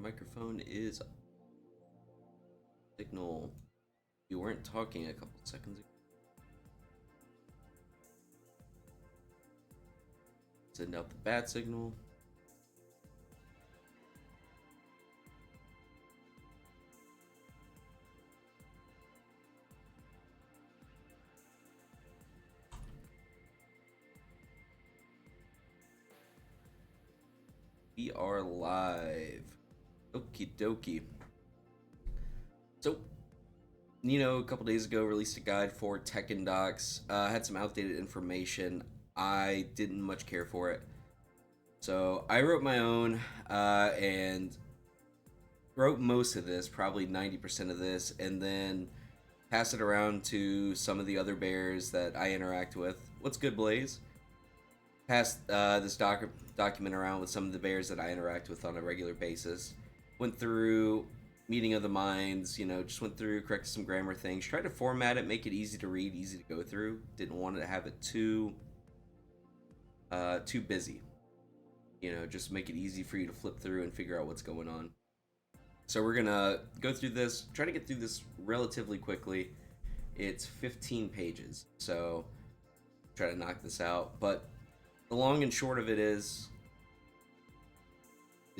microphone is signal. You weren't talking a couple seconds ago. Send out the bat signal. We are live. Okie dokie. So, a couple days ago released a guide for Tekken docs. Had some outdated information. I didn't much care for it. So, I wrote my own and wrote most of this, probably 90% of this, and then passed it around to some of the other bears that I interact with. What's good, Blaze? Passed this document around with some of the bears that I interact with on a regular basis. Went through meeting of the minds, just went through, corrected some grammar things, tried to format it, make it easy to read, easy to go through. Didn't want to have it too busy. Just make it easy for you to flip through and figure out what's going on. So we're gonna go through this, try to get through this relatively quickly. It's 15 pages, so try to knock this out. But the long and short of it is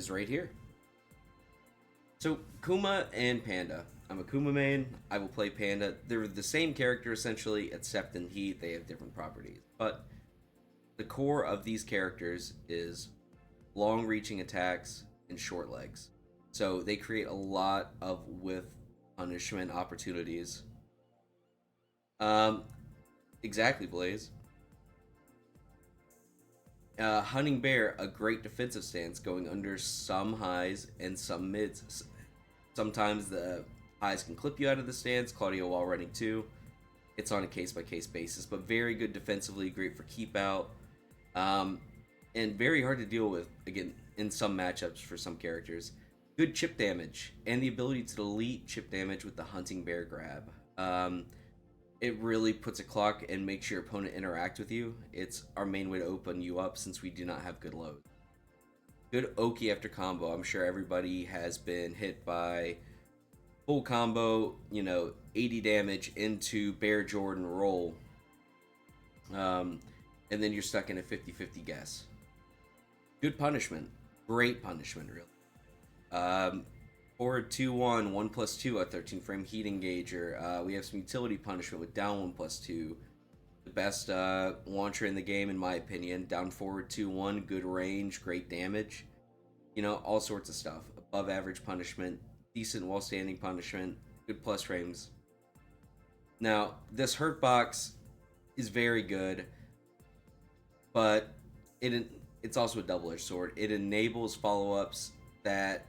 right here. So Kuma and Panda. I'm a Kuma main. I will play Panda. They're the same character essentially, except in Heat they have different properties. But the core of these characters is long-reaching attacks and short legs. So they create a lot of whiff punishment opportunities. Exactly, Blaze. Hunting Bear, a great defensive stance, going under some highs and some mids. Sometimes the highs can clip you out of the stance, Claudio while running too. It's on a case-by-case basis, but very good defensively, great for keep out. And very hard to deal with, again, in some matchups for some characters. Good chip damage, and the ability to delete chip damage with the Hunting Bear grab. It really puts a clock and makes your opponent interact with you. It's our main way to open you up since we do not have good load. Good Oki after combo. I'm sure everybody has been hit by full combo, 80 damage into Bear Jordan roll. And then you're stuck in a 50-50 guess. Good punishment. Great punishment, really. Forward 2-1, 1+2 at 13 frame heat engager. We have some utility punishment with down 1+2. The best launcher in the game, in my opinion. Down forward 2-1, good range, great damage. All sorts of stuff. Above average punishment, decent while standing punishment, good plus frames. Now, this hurt box is very good, but it's also a double-edged sword. It enables follow-ups that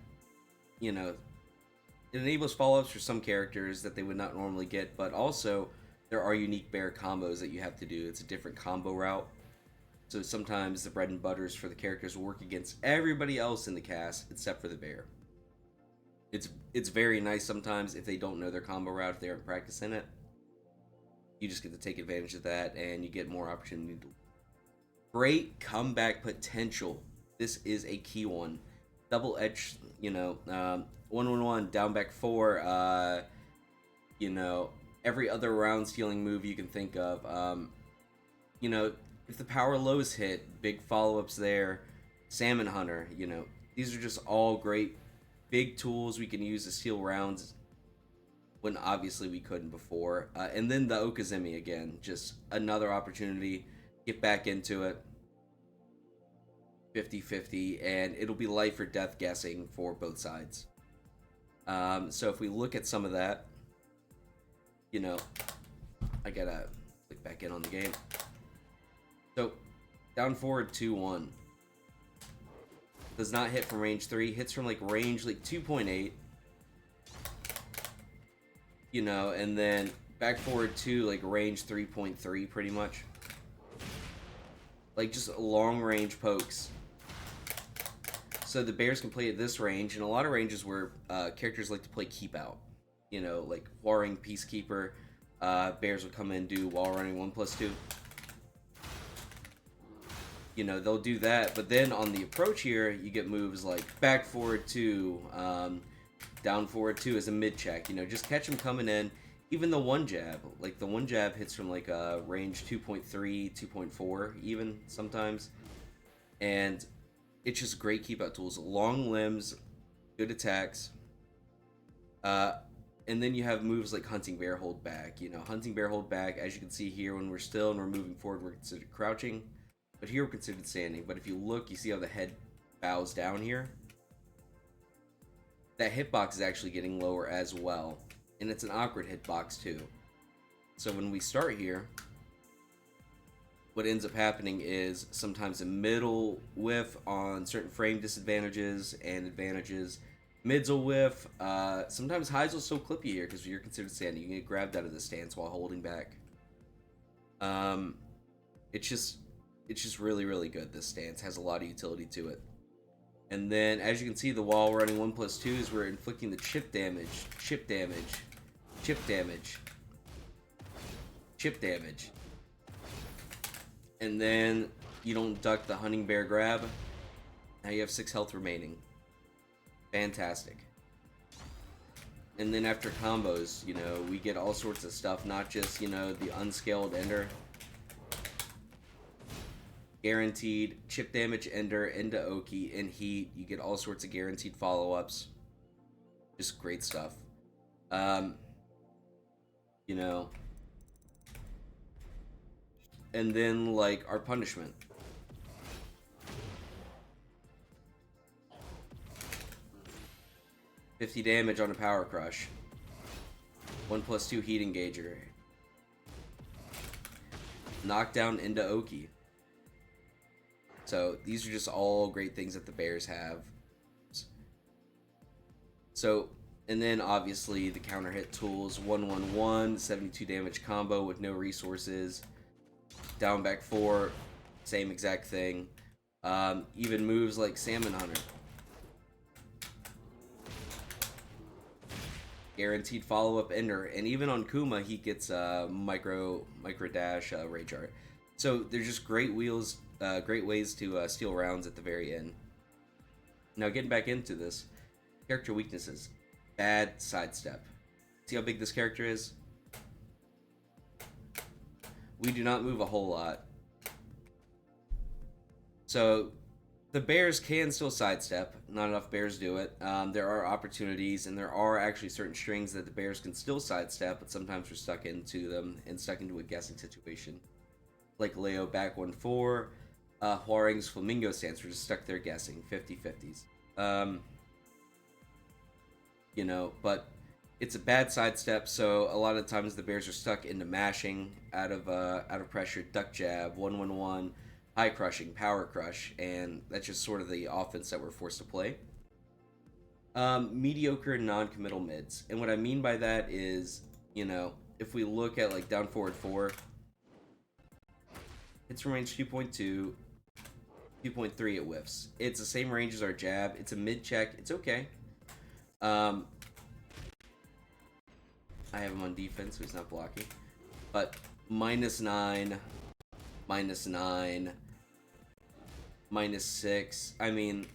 it enables follow-ups for some characters that they would not normally get, but also there are unique bear combos that you have to do. It's a different combo route. So sometimes the bread and butters for the characters will work against everybody else in the cast except for the bear. It's very nice sometimes if they don't know their combo route, if they aren't practicing it. You just get to take advantage of that and you get more opportunity to. Great comeback potential. This is a key one. Double edge, 1-1-1, down back 4, every other round stealing move you can think of. If the power lows hit, big follow-ups there. Salmon Hunter, these are just all great big tools we can use to steal rounds when obviously we couldn't before. And then the Okazemi again, just another opportunity, get back into it. 50-50, and it'll be life or death guessing for both sides. So if we look at some of that, I gotta click back in on the game. So, down forward 2-1. Does not hit from range 3, hits from range 2.8. And then back forward 2, range 3.3 pretty much. Just long range pokes. So the bears can play at this range, and a lot of ranges where characters like to play keep out. Warring Peacekeeper, bears will come in and do wall running 1+2. you know, they'll do that. But then on the approach here, you get moves like back forward 2, down forward 2 as a mid check. You know, just catch them coming in. Even the one jab, like the one jab hits from like a range 2.3, 2.4 even sometimes. And it's just great keep out tools. Long limbs, good attacks. And then you have moves like Hunting Bear Hold Back. You know, Hunting Bear Hold Back, as you can see here, when we're still and we're moving forward, we're considered crouching. But here we're considered standing. But if you look, you see how the head bows down here? That hitbox is actually getting lower as well. And it's an awkward hitbox too. So when we start here, what ends up happening is sometimes a middle whiff on certain frame disadvantages and advantages. Mids will whiff. Sometimes highs will still clip you here because you're considered standing. You can get grabbed out of the stance while holding back. It's just really, really good. This stance has a lot of utility to it. And then, as you can see, the wall running 1+2s, we're inflicting the chip damage, chip damage, chip damage, chip damage. And then you don't duck the Hunting Bear grab. Now you have 6 health remaining. Fantastic. And then after combos, you know, we get all sorts of stuff, not just, you know, the unscaled ender. Guaranteed chip damage ender into Oki in heat. You get all sorts of guaranteed follow-ups. Just great stuff. You know. And then, like, our punishment. $50 damage on a power crush. 1+2 heat engager. Knockdown into Oki. So these are just all great things that the Bears have. So, and then obviously the counter hit tools, 1-1-1, 72 damage combo with no resources. Down back 4, same exact thing. Even moves like Salmon Hunter. Guaranteed follow-up ender, and even on Kuma he gets micro dash rage art. So there's just great ways to steal rounds at the very end. Now getting back into this, character weaknesses, bad sidestep. See how big this character is? We do not move a whole lot. So the Bears can still sidestep. Not enough Bears do it. There are opportunities, and there are actually certain strings that the Bears can still sidestep, but sometimes we're stuck into them and stuck into a guessing situation. Like Leo back 1-4, Huaring's Flamingo stance, we're just stuck there guessing, 50-50s. You know, but it's a bad sidestep, so a lot of times the Bears are stuck into mashing out of pressure, duck jab, 1-1-1, high crushing, power crush, and that's just sort of the offense that we're forced to play. Mediocre non-committal mids, and what I mean by that is, you know, if we look at like down forward 4, it's from range 2.2, 2.3 it whiffs. It's the same range as our jab. It's a mid check. It's okay. I have him on defense, so he's not blocking. But -9, -9, -6. I mean,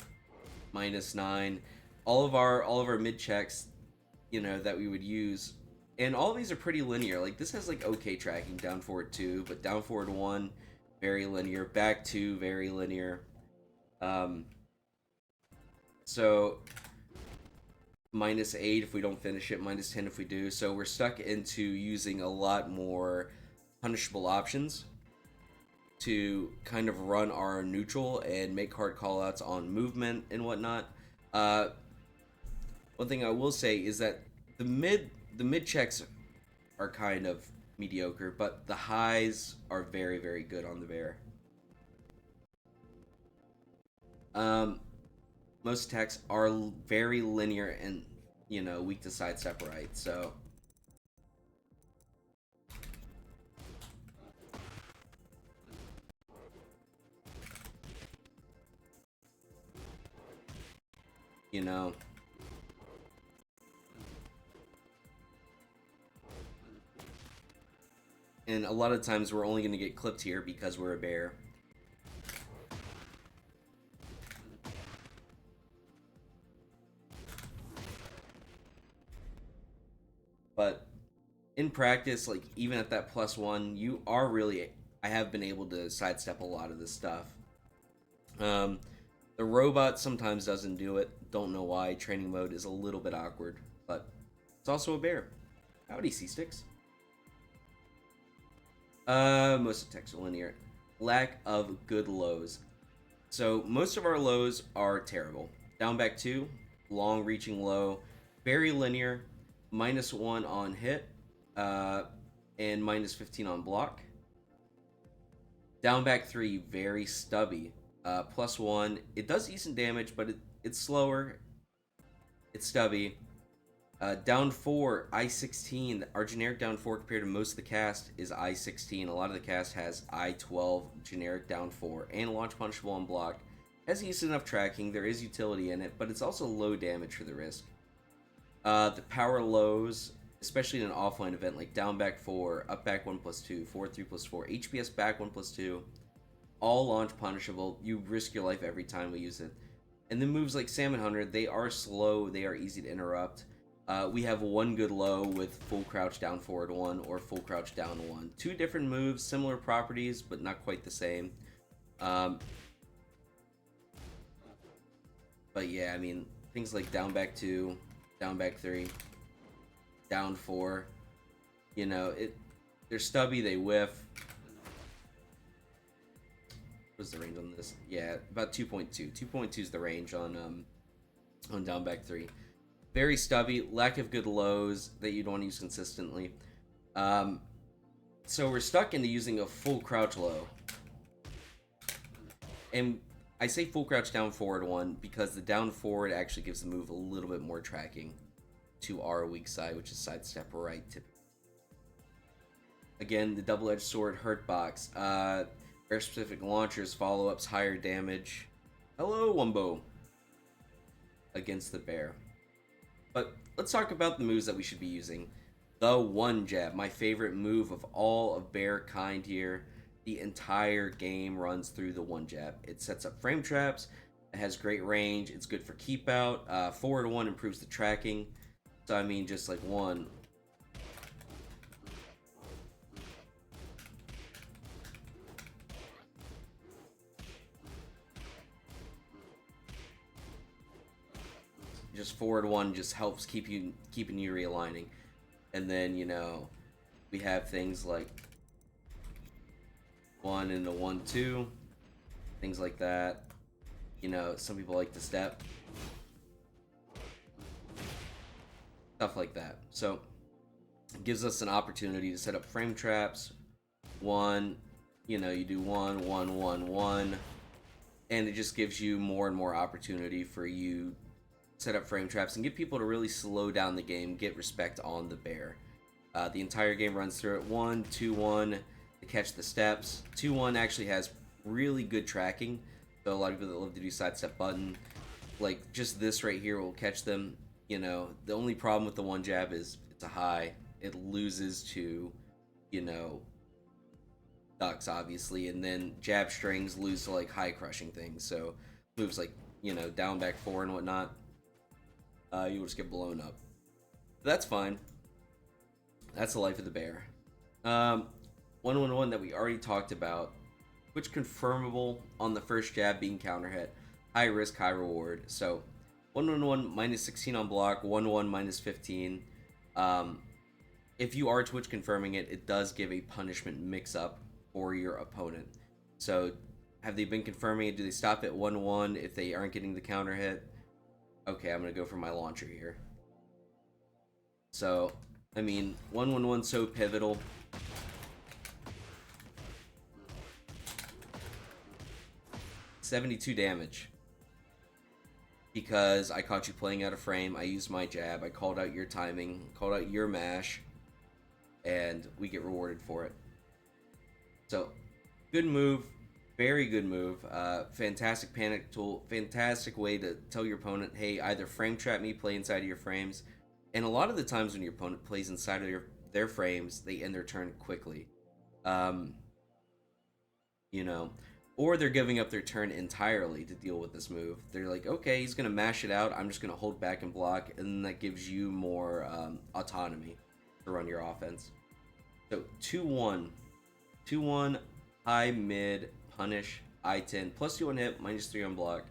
-9. All of our mid checks, you know, that we would use, and all of these are pretty linear. Like this has like okay tracking, down forward 2, but down forward 1, very linear. Back 2, very linear. So -8 if we don't finish it, -10 if we do. So we're stuck into using a lot more punishable options to kind of run our neutral and make hard callouts on movement and whatnot. One thing I will say is that the mid checks are kind of mediocre, but the highs are very, very good on the Bear. Most attacks are very linear and, you know, weak to sidestep right, so you know, and a lot of times we're only going to get clipped here because we're a Bear. in practice, like even at that +1, you are really. I have been able to sidestep a lot of this stuff. Um, the robot sometimes doesn't do it. Don't know why. Training mode is a little bit awkward, but it's also a bear. Howdy, C-Sticks. Most attacks are linear. Lack of good lows. So most of our lows are terrible. Down back 2, long reaching low, very linear, -1 on hit, uh, and -15 on block. Down back 3, very stubby. +1. It does decent damage, but it's slower. It's stubby. Down 4, I-16. Our generic down 4 compared to most of the cast is I-16. A lot of the cast has I-12 generic down 4 and launch punishable on block. Has decent enough tracking. There is utility in it, but it's also low damage for the risk. The power lows, especially in an offline event like down back 4, up back 1+2, forward 3+4, HPS back 1+2, all launch punishable. You risk your life every time we use it. And then moves like Salmon Hunter, they are slow, they are easy to interrupt. We have one good low with full crouch down forward 1 or full crouch down 1. Two different moves, similar properties, but not quite the same. But yeah, I mean, things like down back 2, down back 3, down 4, you know, they're stubby, they whiff. What's the range on this? Yeah, about 2.2. 2.2 is the range on down back 3. Very stubby, lack of good lows that you don't use consistently. So we're stuck into using a full crouch low. And I say full crouch down forward 1 because the down forward actually gives the move a little bit more tracking to our weak side, which is sidestep right tip. Again, the double-edged sword hurt box. Bear specific launchers, follow-ups, higher damage. Hello, Wumbo. Against the bear. But let's talk about the moves that we should be using. The one jab, my favorite move of all of bear kind here. The entire game runs through the one jab. It sets up frame traps. It has great range. It's good for keep out. Forward 1 improves the tracking. So I mean, just like 1. Just forward 1 just helps keeping you realigning. And then, you know, we have things like 1 and a 1-2, things like that. You know, some people like to step, stuff like that. So it gives us an opportunity to set up frame traps. 1, you know, you do 1, 1, 1, 1, and it just gives you more and more opportunity for you set up frame traps and get people to really slow down the game, get respect on the bear. The entire game runs through it. 1, 2, 1 to catch the steps. 2, 1 actually has really good tracking, so a lot of people that love to do sidestep button, like just this right here will catch them. You know, the only problem with the one jab is it's a high. It loses to, you know, ducks obviously, and then jab strings lose to like high crushing things. So moves like, you know, down back 4 and whatnot, you'll just get blown up. But that's fine. That's the life of the bear. 1-1-1 that we already talked about, which confirmable on the first jab being counter hit. High risk, high reward. So 1-1-1 -16 on block, 1-1 -15. If you are Twitch confirming it, it does give a punishment mix up for your opponent. So have they been confirming it? Do they stop at 1-1 if they aren't getting the counter hit? Okay, I'm gonna go for my launcher here. So, I mean, 1-1-1 so pivotal. $72 damage. Because I caught you playing out of frame, I used my jab, I called out your timing, called out your mash, and we get rewarded for it. So, good move, very good move, fantastic panic tool, fantastic way to tell your opponent, hey, either frame trap me, play inside of your frames, and a lot of the times when your opponent plays inside of their frames, they end their turn quickly. You know, or they're giving up their turn entirely to deal with this move. They're like, okay, he's going to mash it out, I'm just going to hold back and block, and that gives you more autonomy. to run your offense. So 2-1. 2-1, high, mid, punish, I-10, plus 2 on hit, minus 3 on block.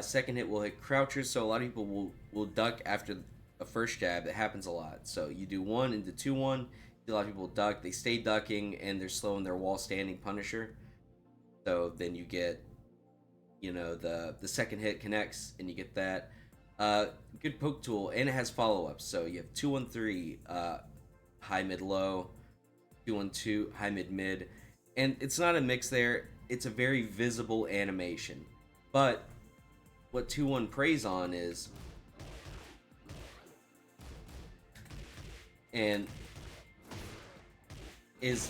Second hit will hit crouchers, so a lot of people will duck after a first jab. It happens a lot. So you do 1 into 2-1. A lot of people duck. They stay ducking, and they're slowing their wall standing punisher. So then you get, the second hit connects, and you get that. Good poke tool, and it has follow-ups. So you have 2-1-3, high, mid, low. 2-1-2, high, mid, mid. And it's not a mix there. It's a very visible animation. But what 2-1 preys on is, and is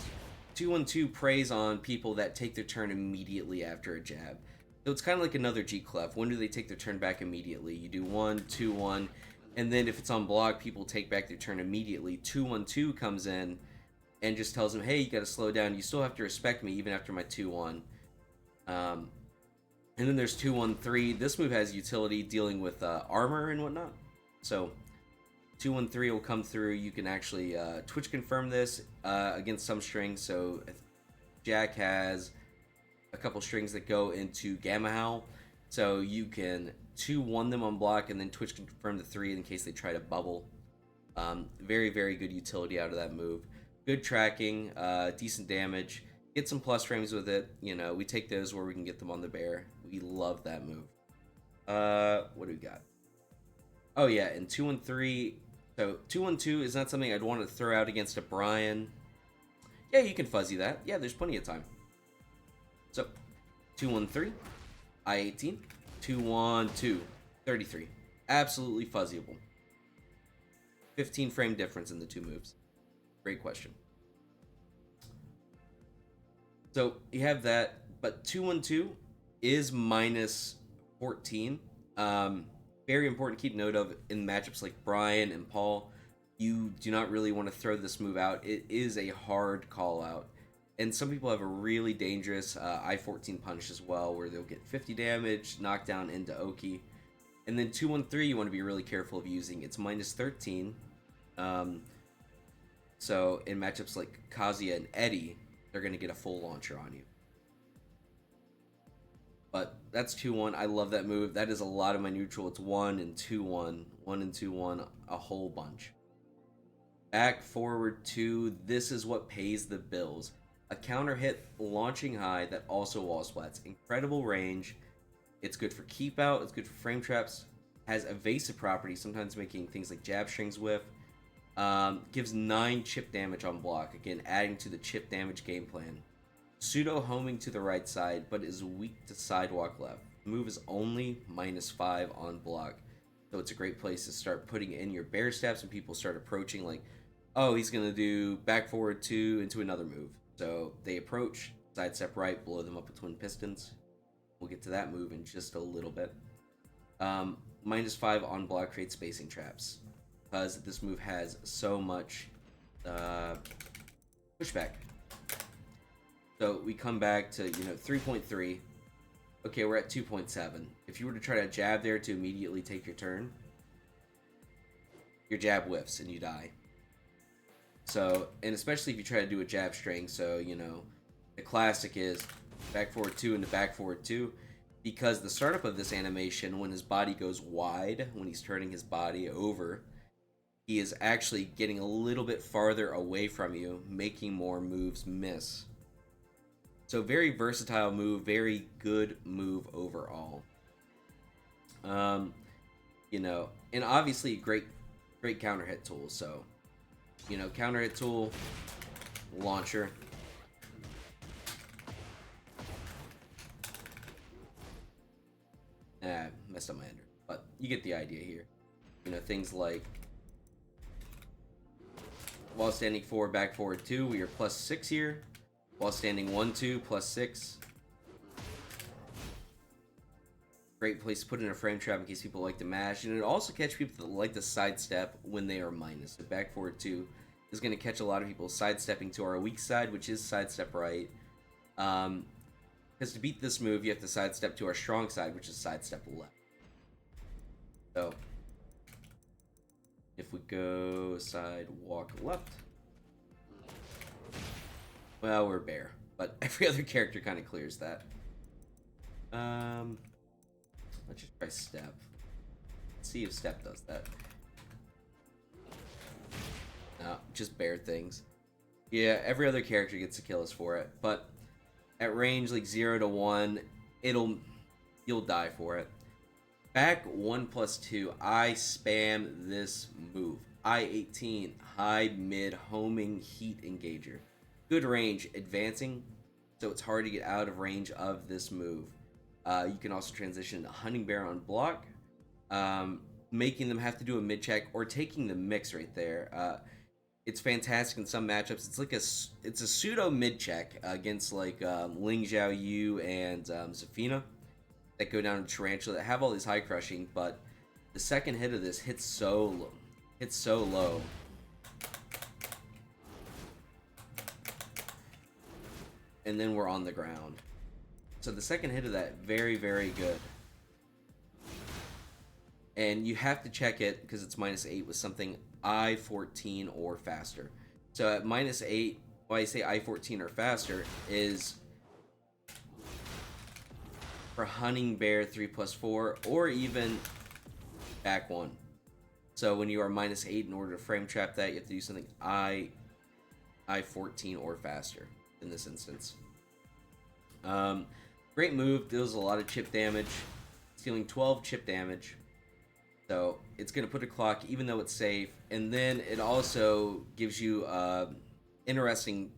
2-1-2 preys on people that take their turn immediately after a jab. So it's kind of like another G clef. When do they take their turn back immediately? You do 1, 2-1, and then if it's on block, people take back their turn immediately. 2-1-2 comes in and just tells them, hey, you got to slow down. You still have to respect me even after my 2-1. And then there's 2-1-3. This move has utility dealing with armor and whatnot. So 2-1-3 will come through. You can actually Twitch confirm this against some strings. So Jack has a couple strings that go into Gamma Howl. So you can 2-1 them on block and then Twitch confirm the 3 in case they try to bubble. Very, very good utility out of that move. Good tracking, decent damage. Get some plus frames with it. We take those where we can get them on the bear. We love that move. What do we got? Oh yeah, and 2-1-3. So 2-1-2 is not something I'd want to throw out against a Brian. Yeah, you can fuzzy that. Yeah, there's plenty of time. So 2-1-3, I-18, 2-1-2, 33. Absolutely fuzzyable. 15 frame difference in the two moves. Great question. So you have that, but 2-1-2 is minus 14. Very important to keep note of in matchups like Brian and Paul. You do not really want to throw this move out. It is a hard call out. And some people have a really dangerous I-14 punish as well, where they'll get 50 damage, knockdown into Oki. And then 2-1-3 you want to be really careful of using. It's minus 13. So in matchups like Kazuya and Eddie, they're going to get a full launcher on you. But that's 2-1. I love that move. That is a lot of my neutral. It's 1 and 2-1. 1 and 2-1. A whole bunch. Back, forward, 2. This is what pays the bills. A counter hit launching high that also wall splats. Incredible range. It's good for keep out. It's good for frame traps. Has evasive properties, sometimes making things like jab strings whiff. Gives 9 chip damage on block. Again, adding to the chip damage game plan. Pseudo homing to the right side, but is weak to sidewalk left. The move is only minus 5 on block. So it's a great place to start putting in your bear steps when people start approaching, like, oh, he's going to do back forward 2 into another move. So they approach, sidestep right, blow them up with twin pistons. We'll get to that move in just a little bit. Minus 5 on block creates spacing traps, because this move has so much pushback. So we come back to 3.3. Okay, we're at 2.7. If you were to try to jab there to immediately take your turn, your jab whiffs and you die. So, and especially if you try to do a jab string, so the classic is back forward 2 into back forward 2. Because the startup of this animation, when his body goes wide, when he's turning his body over, he is actually getting a little bit farther away from you, making more moves miss. So very versatile move, very good move overall. And obviously great counter hit tool. So, counter hit tool, launcher. Messed up my ender, but you get the idea here. Things like while standing 4, back forward 2, we are plus 6 here. While standing 1-2, plus 6. Great place to put in a frame trap in case people like to mash, and it also catch people that like to sidestep when they are minus. So back forward 2 is going to catch a lot of people sidestepping to our weak side, which is sidestep right. Because to beat this move, you have to sidestep to our strong side, which is sidestep left. So If we go sidewalk left, well, we're bear, but every other character kind of clears that. Um, let's just try step. Let's see if step does that. No, just bear things. Yeah, every other character gets to kill us for it, but at range like 0 to 1, it'll you'll die for it. Back 1+2, I spam this move. I-18, high mid homing heat engager. Good range, advancing, so it's hard to get out of range of this move. You can also transition to Hunting Bear on block, making them have to do a mid check or taking the mix right there. It's fantastic in some matchups. It's a pseudo mid check against like Ling Xiao Yu and Zafina that go down to Tarantula that have all these high crushing, but the second hit of this hits so low. And then we're on the ground. So the second hit of that, very, very good. And you have to check it because it's -8 with something I-14 or faster. So at -8, why I say I-14 or faster is for Hunting Bear 3+4 or even back 1. So when you are -8, in order to frame trap that, you have to do something I-14 or faster in this instance. Great move, deals a lot of chip damage. It's dealing 12 chip damage. So it's going to put a clock even though it's safe. And then it also gives you interesting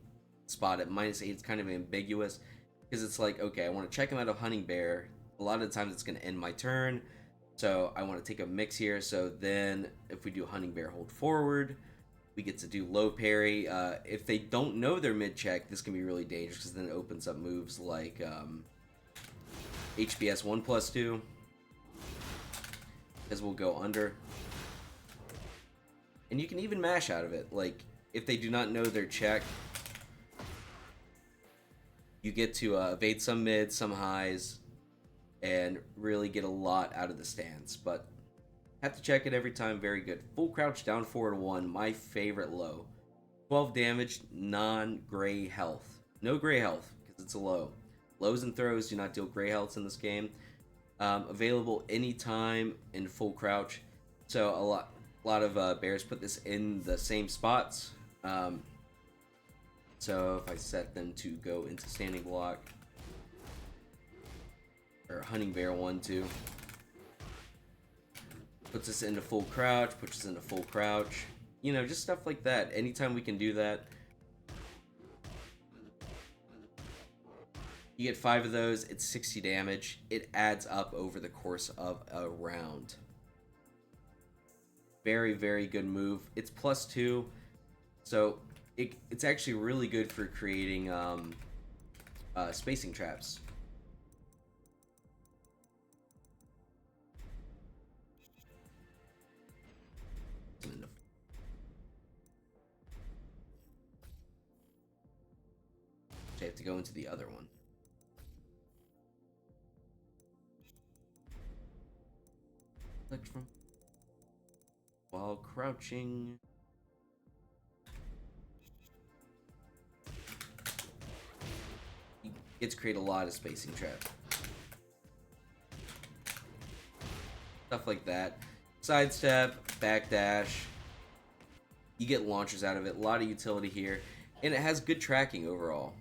spot at -8. It's kind of ambiguous because it's like, okay, I want to check him out of Hunting Bear. A lot of the times it's going to end my turn. So I want to take a mix here. So then if we do Hunting Bear hold forward, we get to do low parry. If they don't know their mid check, this can be really dangerous because then it opens up moves like HBS 1+2. As we'll go under. And you can even mash out of it. Like, if they do not know their check, you get to evade some mids, some highs, and really get a lot out of the stance. But have to check it every time. Very good. Full crouch down 4-1. My favorite low. 12 damage, non-gray health. No gray health, because it's a low. Lows and throws do not deal gray healths in this game. Available anytime in full crouch. So a lot of bears put this in the same spots. So if I set them to go into standing block, or Hunting Bear 1-2, puts us into full crouch, puts us into full crouch. You know, just stuff like that. Anytime we can do that. You get 5 of those, it's 60 damage. It adds up over the course of a round. Very, very good move. It's +2, so it's actually really good for creating spacing traps. I have to go into the other one. Select from while crouching. You get to create a lot of spacing traps. Stuff like that. Sidestep, backdash. You get launchers out of it. A lot of utility here. And it has good tracking overall.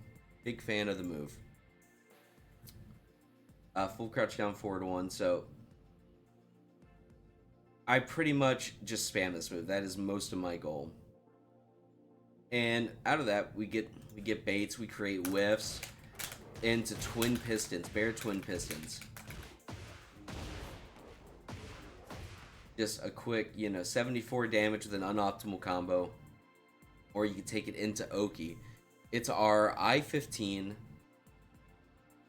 Big fan of the move. Full crouch down 4-1, so I pretty much just spam this move. That is most of my goal. And out of that, we get baits, we create whiffs into twin pistons, bear twin pistons. Just a quick, 74 damage with an unoptimal combo. Or you can take it into Oki. It's our I-15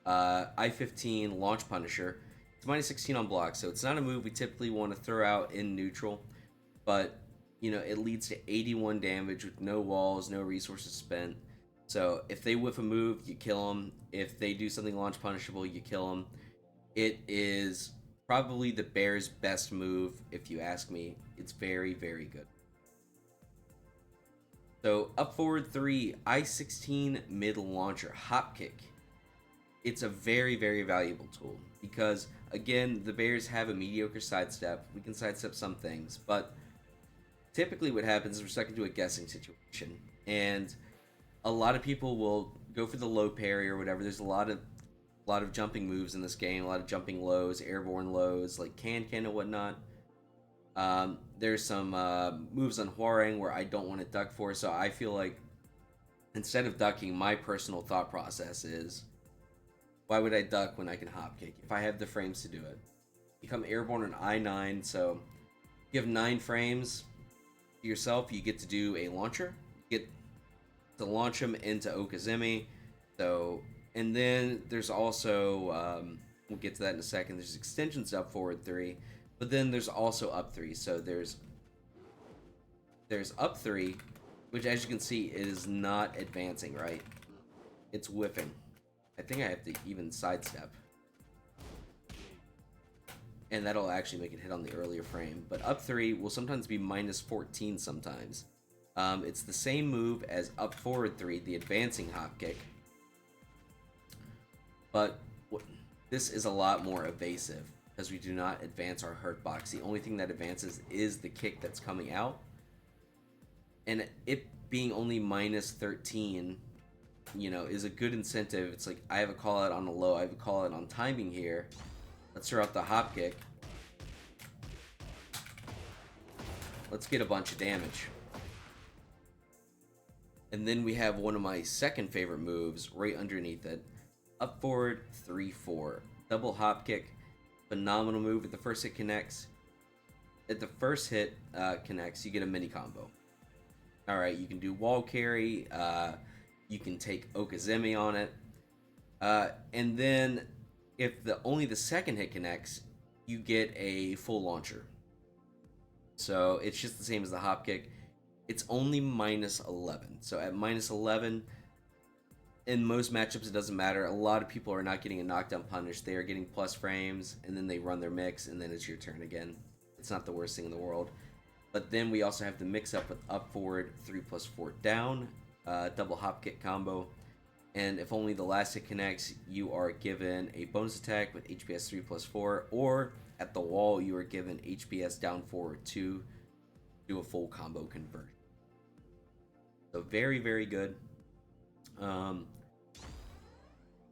Launch Punisher. It's -16 on block, so it's not a move we typically want to throw out in neutral. But, it leads to 81 damage with no walls, no resources spent. So if they whiff a move, you kill them. If they do something launch punishable, you kill them. It is Probably the bear's best move, if you ask me. It's very, very good. So up forward 3, I-16 mid launcher hop kick. It's a very, very valuable tool because, again, the bears have a mediocre sidestep. We can sidestep some things, but typically what happens is we're stuck into a guessing situation, and a lot of people will go for the low parry or whatever. There's a lot of jumping moves in this game, a lot of jumping lows, airborne lows, like can and whatnot. There's some moves on Huarang where I don't want to duck for, so I feel like instead of ducking, my personal thought process is, why would I duck when I can hop kick if I have the frames to do it? Become airborne on I-9, so you have 9 frames to yourself. You get to do a launcher. You get to launch them into Okazemi. So, and then there's also, we'll get to that in a second. There's extensions up forward 3, but then there's also up 3. So there's up 3, which as you can see is not advancing, right? It's whiffing. I think I have to even sidestep. And that'll actually make it hit on the earlier frame. But up 3 will sometimes be minus 14 sometimes. It's the same move as up forward 3, the advancing hop kick. But this is a lot more evasive because we do not advance our hurt box. The only thing that advances is the kick that's coming out. And it being only minus 13, is a good incentive. It's like, I have a call out on a low, I have a call out on timing here. Let's throw out the hop kick. Let's get a bunch of damage. And then we have one of my second favorite moves right underneath it. Up forward 3-4. Double hop kick. Phenomenal move. If the first hit connects, you get a mini combo. Alright, you can do wall carry. You can take Okazemi on it. And then if only the second hit connects, you get a full launcher. So it's just the same as the hop kick. It's only minus 11. So at minus 11, in most matchups, it doesn't matter. A lot of people are not getting a knockdown punish. They are getting plus frames, and then they run their mix, and then it's your turn again. It's not the worst thing in the world. But then we also have the mix up with up forward 3+4 down, double hop kick combo. And if only the last hit connects, you are given a bonus attack with HPS 3+4, or at the wall, you are given HPS down forward 2, do a full combo conversion. So very, very good.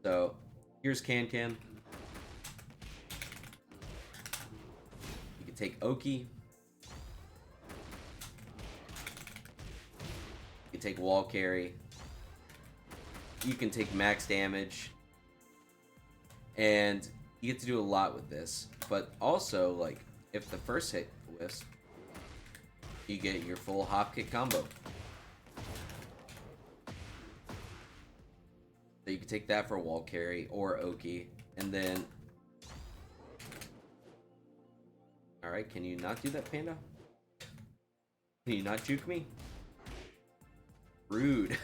So here's Can. You can take Oki. You can take wall carry. You can take max damage. And you get to do a lot with this. But also, like, if the first hit whiffs, you get your full hop kick combo. So you can take that for wall carry or Oki. And then... Alright, can you not do that, Panda? Can you not juke me? Rude.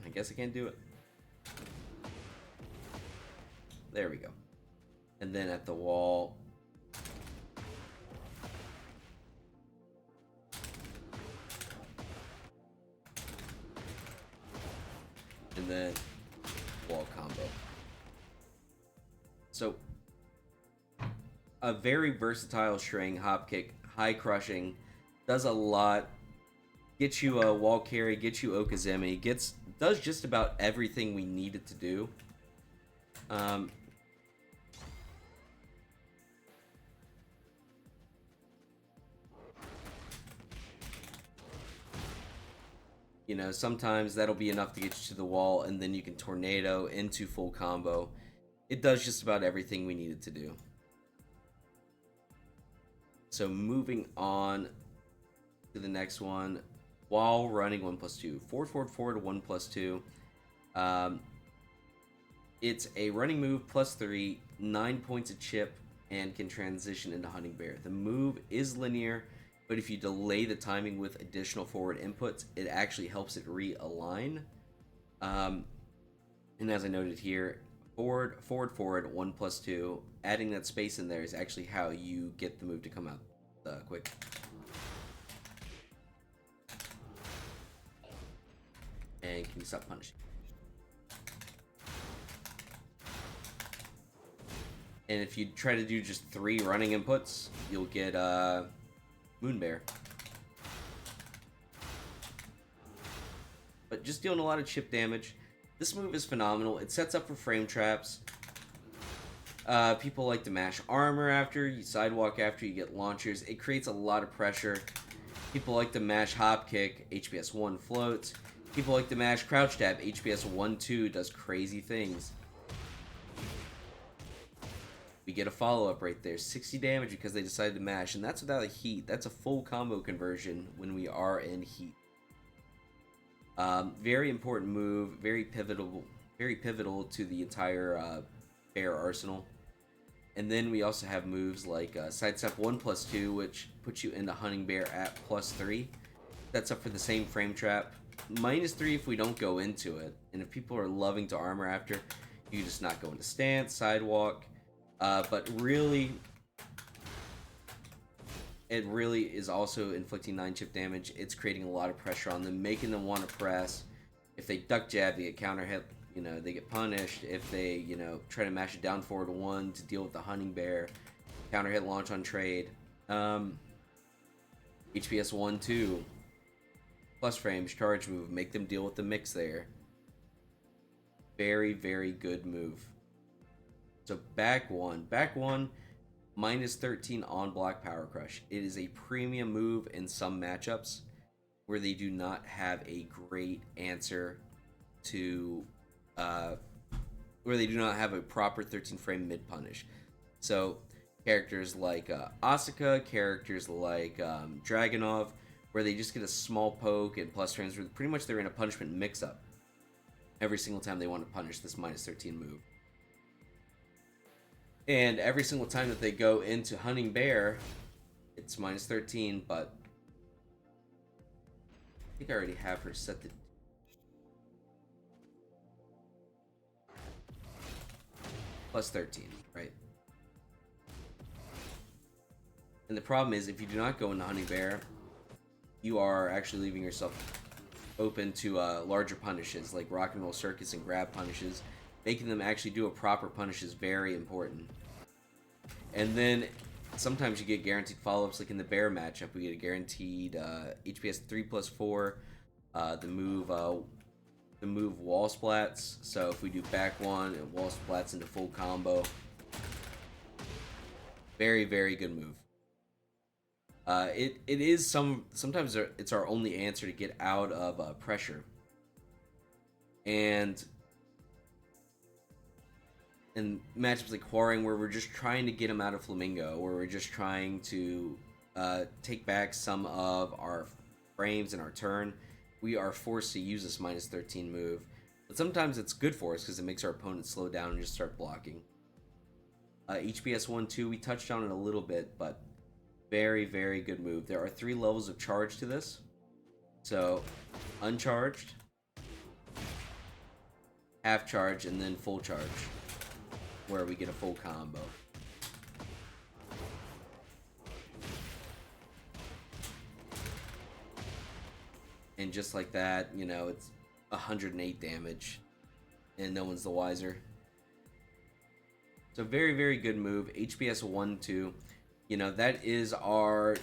I guess I can't do it. There we go. And then at the wall... And then wall combo. So a very versatile string, hop kick, high crushing, does a lot. Gets you a wall carry, gets you Okazemi, does just about everything we need it to do. Sometimes that'll be enough to get you to the wall, and then you can tornado into full combo. It does just about everything we need it to do. So moving on to the next one, while running 1+2, forward 1+2. It's a running move +3, 9 points of chip, and can transition into Hunting Bear. The move is linear, but if you delay the timing with additional forward inputs, it actually helps it realign. And as I noted here, forward, forward, forward, 1+2. Adding that space in there is actually how you get the move to come out quick. And can you stop punishing? And if you try to do just 3 running inputs, you'll get Moon Bear. But just dealing a lot of chip damage. This move is phenomenal. It sets up for frame traps. People like to mash armor after, you sidewalk after, you get launchers. It creates a lot of pressure. People like to mash hop kick, HPS 1 floats. People like to mash crouch tap, HPS 1-2 does crazy things. We get a follow-up right there, 60 damage because they decided to mash, and that's without a heat. That's a full combo conversion when we are in heat. Very important move, very pivotal to the entire Bear arsenal. And then we also have moves like Sidestep 1+2, which puts you into Hunting Bear at +3. That's up for the same frame trap. -3 if we don't go into it. And if people are loving to armor after, you can just not go into stance, sidewalk. But really, it really is also inflicting 9 chip damage. It's creating a lot of pressure on them, making them want to press. If they duck jab, they get counter hit, they get punished. If they, try to mash it down forward 1 to deal with the Hunting Bear, counter hit launch on trade. HPS 1-2, plus frames, charge move, make them deal with the mix there. Very, very good move. So back one, -13 on block power crush. It is a premium move in some matchups where they do not have a great answer to, where they do not have a proper 13 frame mid punish. So characters like Asuka, characters like Dragunov, where they just get a small poke and plus frames, where pretty much they're in a punishment mix up every single time they want to punish this -13 move. And every single time that they go into Hunting Bear, it's -13, but I think I already have her set to +13, right? And the problem is, if you do not go into Hunting Bear, you are actually leaving yourself open to larger punishes, like Rock and Roll Circus and grab punishes. Making them actually do a proper punish is very important. And then sometimes you get guaranteed follow-ups, like in the Bear matchup, we get a guaranteed HPS 3+4. The move wall splats. So if we do back one, it wall splats into full combo. Very, very good move. It is sometimes it's our only answer to get out of pressure. And in matchups like Quarrying, where we're just trying to get him out of Flamingo, where we're just trying to take back some of our frames in our turn, we are forced to use this -13 move. But sometimes it's good for us because it makes our opponent slow down and just start blocking. HPS 1-2, we touched on it a little bit, but very, very good move. There are 3 levels of charge to this. So, uncharged, half charge, and then full charge, where we get a full combo. And just like that, it's 108 damage, and no one's the wiser. So very, very good move. HPS 1-2. That is our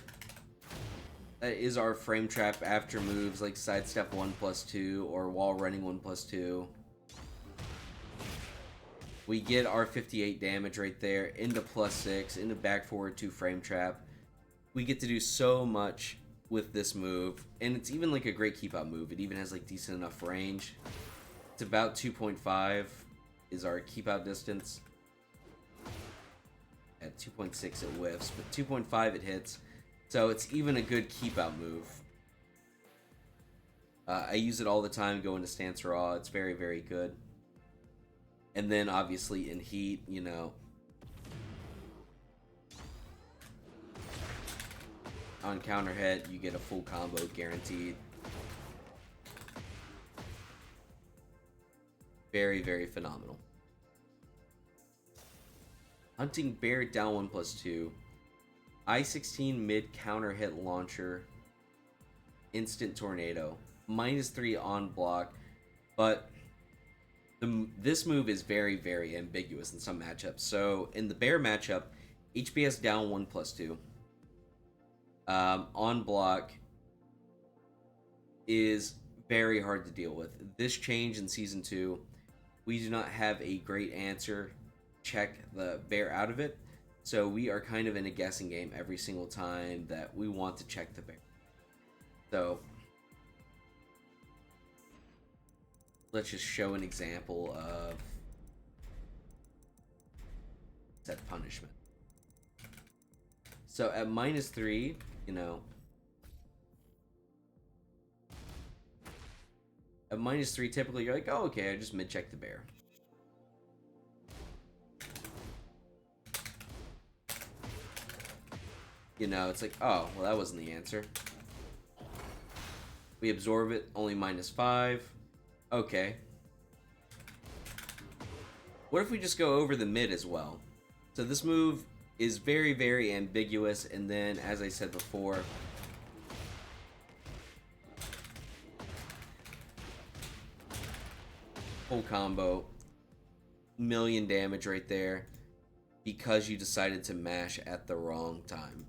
frame trap after moves like sidestep 1+2 or wall running 1+2. We get our 58 damage right there into +6, into back forward 2 frame trap. We get to do so much with this move, and it's even like a great keep out move. It even has like decent enough range. It's about 2.5 is our keep out distance. At 2.6 it whiffs, but 2.5 it hits. So it's even a good keep out move. I use it all the time, go into stance raw. It's very, very good. And then obviously in heat, you know, on counter hit, you get a full combo guaranteed. Very, very phenomenal. Hunting Bear down 1+2. I-16 mid counter hit launcher. Instant tornado. -3 on block. But this move is very, very ambiguous in some matchups. So in the Bear matchup, HBS down 1+2. On block is very hard to deal with. This change in Season 2, we do not have a great answer. Check the Bear out of it. So we are kind of in a guessing game every single time that we want to check the Bear. So let's just show an example of set punishment. So at -3, you know, at -3, typically you're like, oh, okay, I just mid-check the Bear. You know, it's like, oh, well, that wasn't the answer. We absorb it, only -5. Okay. What if we just go over the mid as well? So this move is very, very ambiguous, and then, as I said before, full combo, million damage right there, because you decided to mash at the wrong time.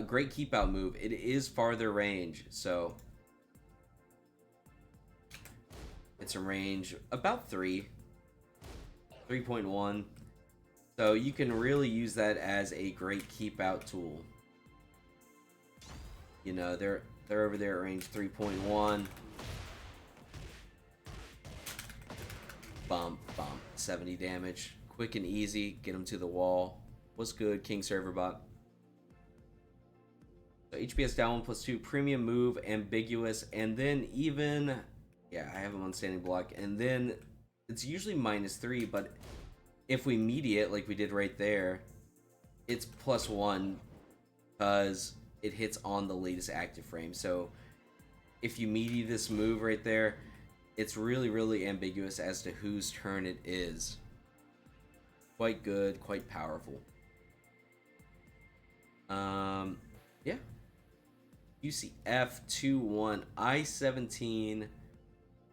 Great keep out move. It is farther range, so it's a range about 3.1. So you can really use that as a great keep out tool. You know, they're over there at range 3.1. Bump, 70 damage. Quick and easy. Get them to the wall. What's good, King Serverbot? So HBS down 1+2. Premium move, ambiguous, and then even, yeah, I have him on standing block, and then it's usually -3, but if we mediate like we did right there, it's +1 because it hits on the latest active frame. So if you meaty this move right there, it's really, really ambiguous as to whose turn it is. Quite good, quite powerful. Yeah. UCF 2-1 I-17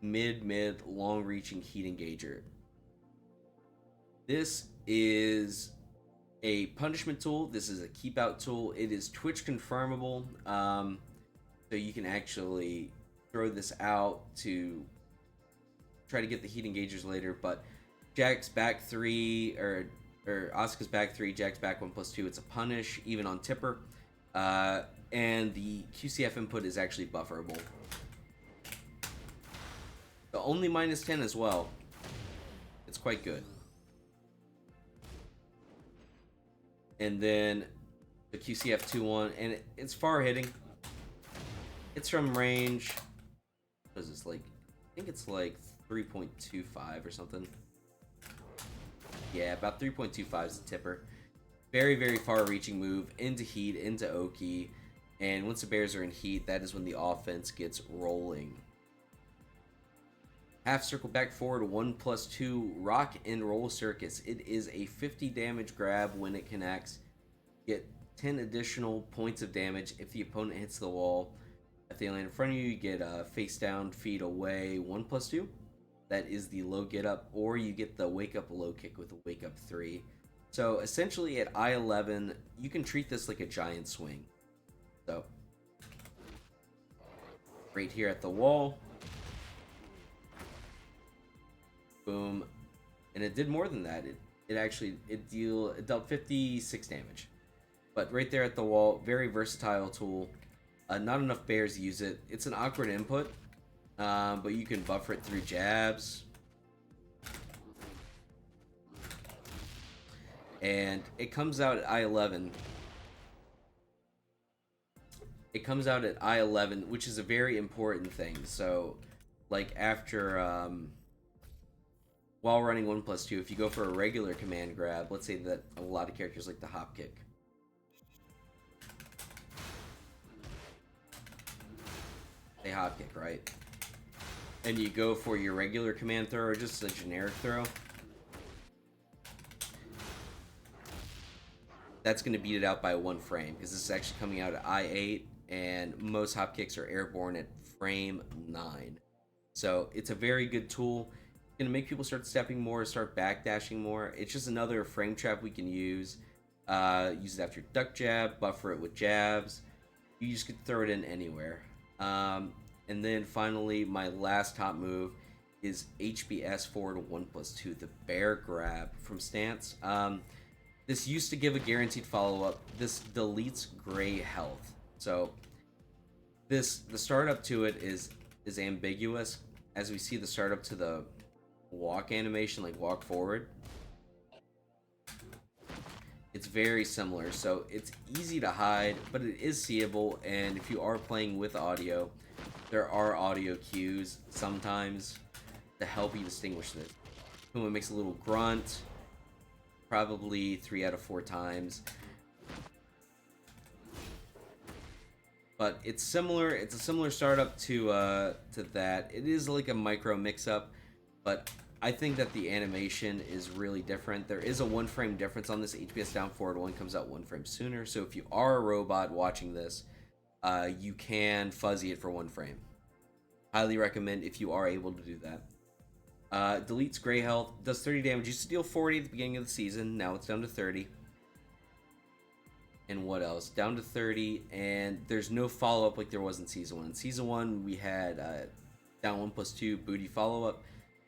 mid long reaching heat engager. This is a punishment tool. This is a keep out tool. It is Twitch confirmable, so you can actually throw this out to try to get the heat engagers later. But Jack's back 3 or Asuka's back 3, Jack's back 1+2. It's a punish even on tipper, and the QCF input is actually bufferable. The only -10 as well. It's quite good. And then the QCF 2-1, and it's far hitting. It's from range. What is this, like? I think it's like 3.25 or something. Yeah, about 3.25 is the tipper. Very, very far-reaching move into heat, into Oki, and once the Bears are in heat, that is when the offense gets rolling. Half circle back forward, 1+2, rock and roll circus. It is a 50 damage grab when it connects. Get 10 additional points of damage if the opponent hits the wall. If they land in front of you, you get face down, feet away, 1+2. That is the low get up, or you get the wake up low kick with a wake up 3. So essentially at I-11, you can treat this like a giant swing. So right here at the wall. Boom. And it did more than that. It dealt 56 damage. But right there at the wall, very versatile tool. Not enough bears use it. It's an awkward input, but you can buffer it through jabs. And it comes out at I-11. It comes out at I-11, which is a very important thing. So, like after while running 1+2, if you go for a regular command grab, let's say that a lot of characters like the hop kick. They hop kick, right? And you go for your regular command throw or just a generic throw. That's going to beat it out by 1 frame because this is actually coming out at I8 and most hop kicks are airborne at frame 9. So it's a very good tool. It's going to make people start stepping more, start backdashing more. It's just another frame trap we can use. Use it after your duck jab, buffer it with jabs. You just could throw it in anywhere. And then finally, my last top move is HBS forward 1+2, the bear grab from stance. This used to give a guaranteed follow-up. This deletes gray health. So the startup to it is ambiguous. As we see the startup to the walk animation, like walk forward, it's very similar. So it's easy to hide, but it is seeable. And if you are playing with audio, there are audio cues sometimes to help you distinguish this. Kuma makes a little grunt, probably 3 out of 4 times. But it's similar. It's a similar startup to that. It is like a micro mix-up, but I think that the animation is really different. There is a 1 frame difference on this. HBS down forward 1 comes out 1 frame sooner. So if you are a robot watching this, you can fuzzy it for 1 frame. Highly recommend if you are able to do that. Deletes gray health, does 30 damage. Used to deal 40 at the beginning of the season. Now it's down to 30. And what else? Down to 30, and there's no follow-up like there was in Season 1. In Season 1, we had down 1+2 booty follow-up.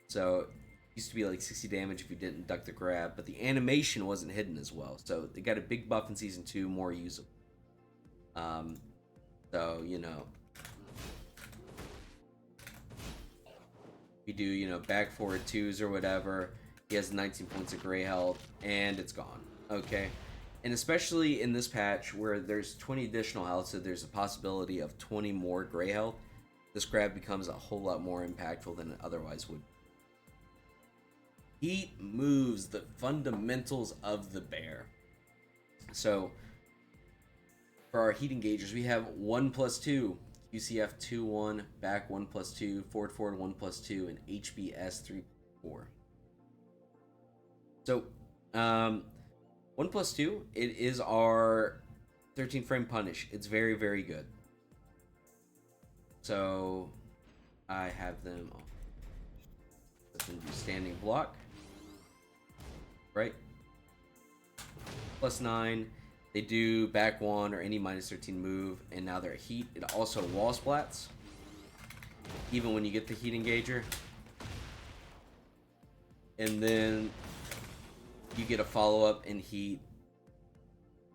So it used to be like 60 damage if you didn't duck the grab, but the animation wasn't hidden as well. So they got a big buff in Season 2, more usable. So, you know, you do, you know, back forward 2s or whatever. He has 19 points of gray health, and it's gone. Okay? And especially in this patch where there's 20 additional health, so there's a possibility of 20 more gray health, this grab becomes a whole lot more impactful than it otherwise would. Heat moves, the fundamentals of the bear. So, for our heat engagers, we have 1+2, QCF 2-1, back 1+2, forward 1+2, and HBS 3-4. So, 1+2, it is our 13 frame punish. It's very, very good. So, I have them on. Let them do standing block. Right? +9. They do back 1 or any -13 move, and now they're heat. It also wall splats, even when you get the heat engager. And then you get a follow-up in heat.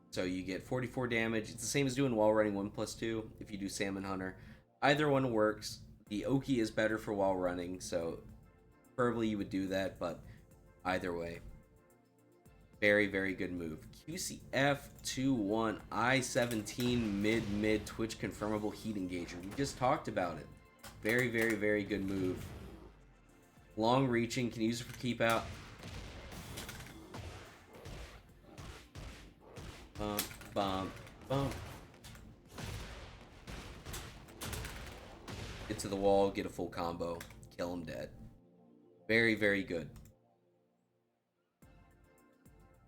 So you get 44 damage. It's the same as doing wall running 1+2 if you do Salmon Hunter. Either one works. The Oki is better for wall running, so preferably you would do that, but either way. Very, very good move. QCF 2-1, I-17 mid Twitch confirmable heat engager. We just talked about it. Very, very, very good move. Long reaching, can use it for keep out. Bump, bump, bump. Get to the wall, get a full combo, kill him dead. Very, very good.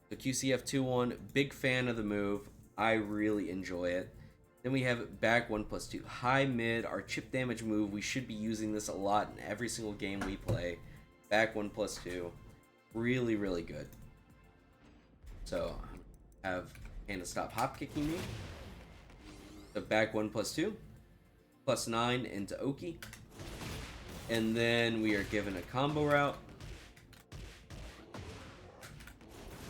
So QCF 2-1, big fan of the move. I really enjoy it. Then we have back 1+2. High mid, our chip damage move. We should be using this a lot in every single game we play. Back 1+2. Really, really good. So, have Panda stop hop kicking me. So back 1+2. +9 into Oki. And then we are given a combo route.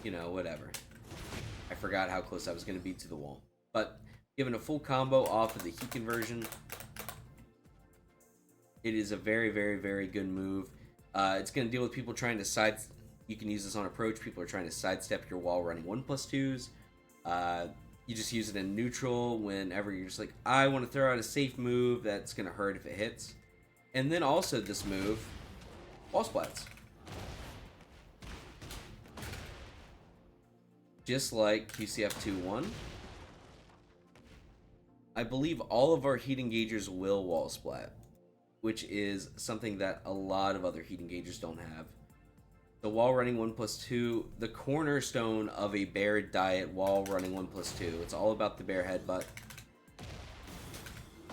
You know, whatever. I forgot how close I was going to be to the wall. But given a full combo off of the heat conversion, it is a very, very, very good move. It's going to deal with people trying to side. You can use this on approach. People are trying to sidestep your wall running 1+2s. You just use it in neutral whenever you're just like, I want to throw out a safe move that's going to hurt if it hits. And then also this move, wall splats. just like QCF 2-1, I believe all of our heat engagers will wall splat, which is something that a lot of other heat engagers don't have. The wall running 1+2, the cornerstone of a bear diet wall running 1+2. It's all about the bear headbutt.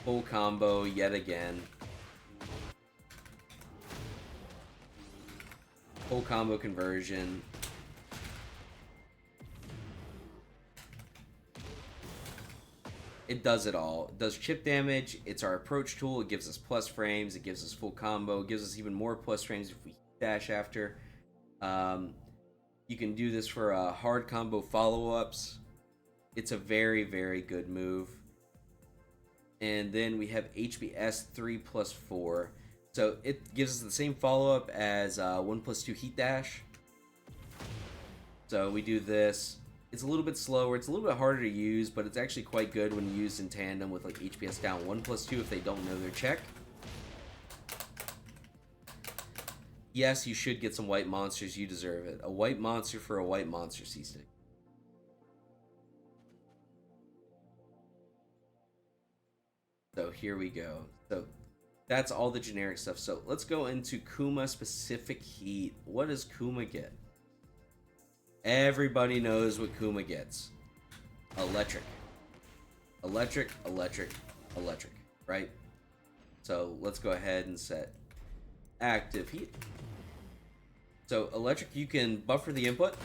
Full combo yet again. Full combo conversion. It does it all. It does chip damage. It's our approach tool. It gives us plus frames. It gives us full combo. It gives us even more plus frames if we dash after. You can do this for hard combo follow-ups. It's a very, very good move. And then we have HBS 3+4. So it gives us the same follow-up as 1+2 heat dash. So we do this. It's a little bit slower. It's a little bit harder to use, but it's actually quite good when used in tandem with like HPS down 1+2 if they don't know their check. Yes, you should get some white monsters. You deserve it. A white monster for a white monster, C-Stick. So here we go. So that's all the generic stuff. So let's go into Kuma specific heat. What does Kuma get? Everybody knows what Kuma gets. Electric. Electric, electric, electric, right? So let's go ahead and set active heat. So electric, you can buffer the input.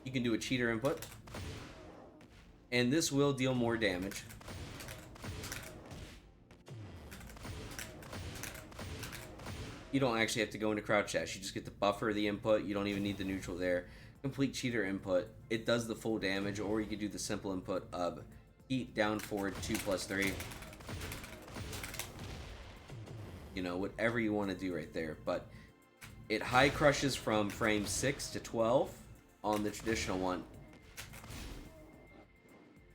You can do a cheater input. And this will deal more damage. You don't actually have to go into crouch dash. You just get to buffer the input. You don't even need the neutral there. Complete cheater input. It does the full damage, or you could do the simple input of heat down forward 2+3. You know, whatever you want to do right there. But it high crushes from frame 6 to 12 on the traditional one.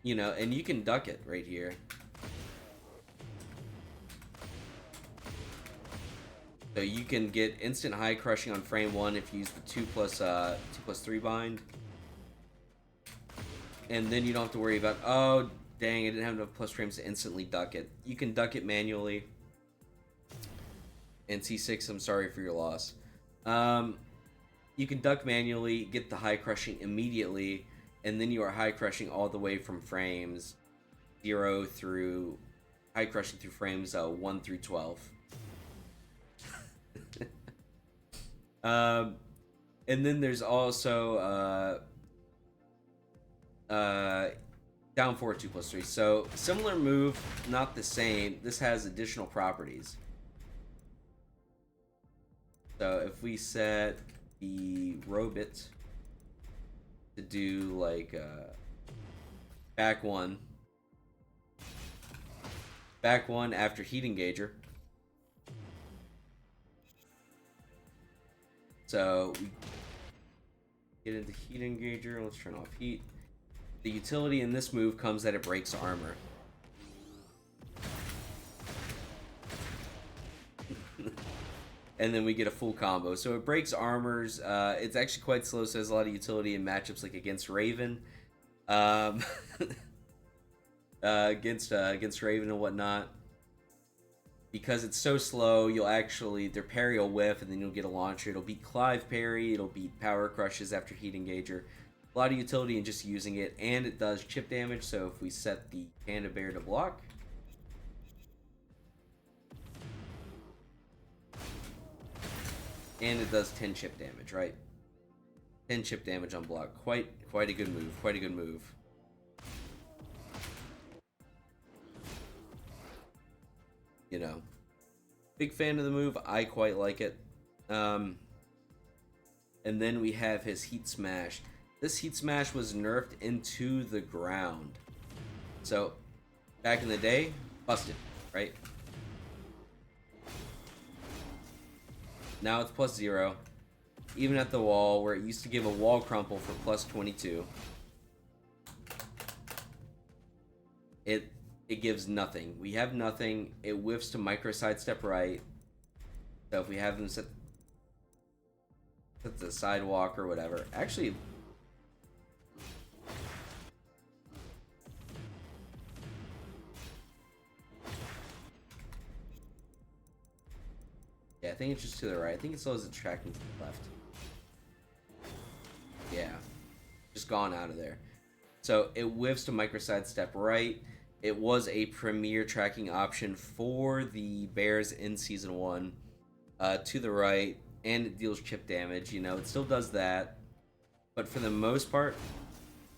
You know, and you can duck it right here. So you can get instant high crushing on frame 1 if you use the 2+3 bind. And then you don't have to worry about, oh, dang, I didn't have enough plus frames to instantly duck it. You can duck it manually. And C6, I'm sorry for your loss. You can duck manually, get the high crushing immediately, and then you are high crushing all the way from frames 0 through high crushing through frames 1 through 12. And then there's also down forward 2+3. So similar move, not the same. This has additional properties. So if we set the robot to do like back one after heat engager. So we get into heat engager. Let's turn off heat. The utility in this move comes that it breaks armor. And then we get a full combo. So it breaks armors. It's actually quite slow, so it has a lot of utility in matchups like against Raven. Against Raven and whatnot. Because it's so slow, you'll actually, their parry will whiff, and then you'll get a launcher. It'll beat Clive parry, it'll beat power crushes after heat engager. A lot of utility in just using it, and it does chip damage, so if we set the Panda Bear to block, and it does 10 chip damage, right? 10 chip damage on block. Quite a good move. Quite a good move. You know, big fan of the move. I quite like it. And then we have his Heat Smash. This Heat Smash was nerfed into the ground. So, back in the day, busted, right? Now it's +0. Even at the wall, where it used to give a wall crumple for +22. It gives nothing. We have nothing. It whiffs to micro sidestep right. So if we have them set the sidewalk or whatever. Actually, think it's just to the right. I think it still has its tracking to the left. Yeah. Just gone out of there. So it whiffs to micro sidestep right. It was a premier tracking option for the Bears in Season 1. To the right, and it deals chip damage. You know, it still does that. But for the most part,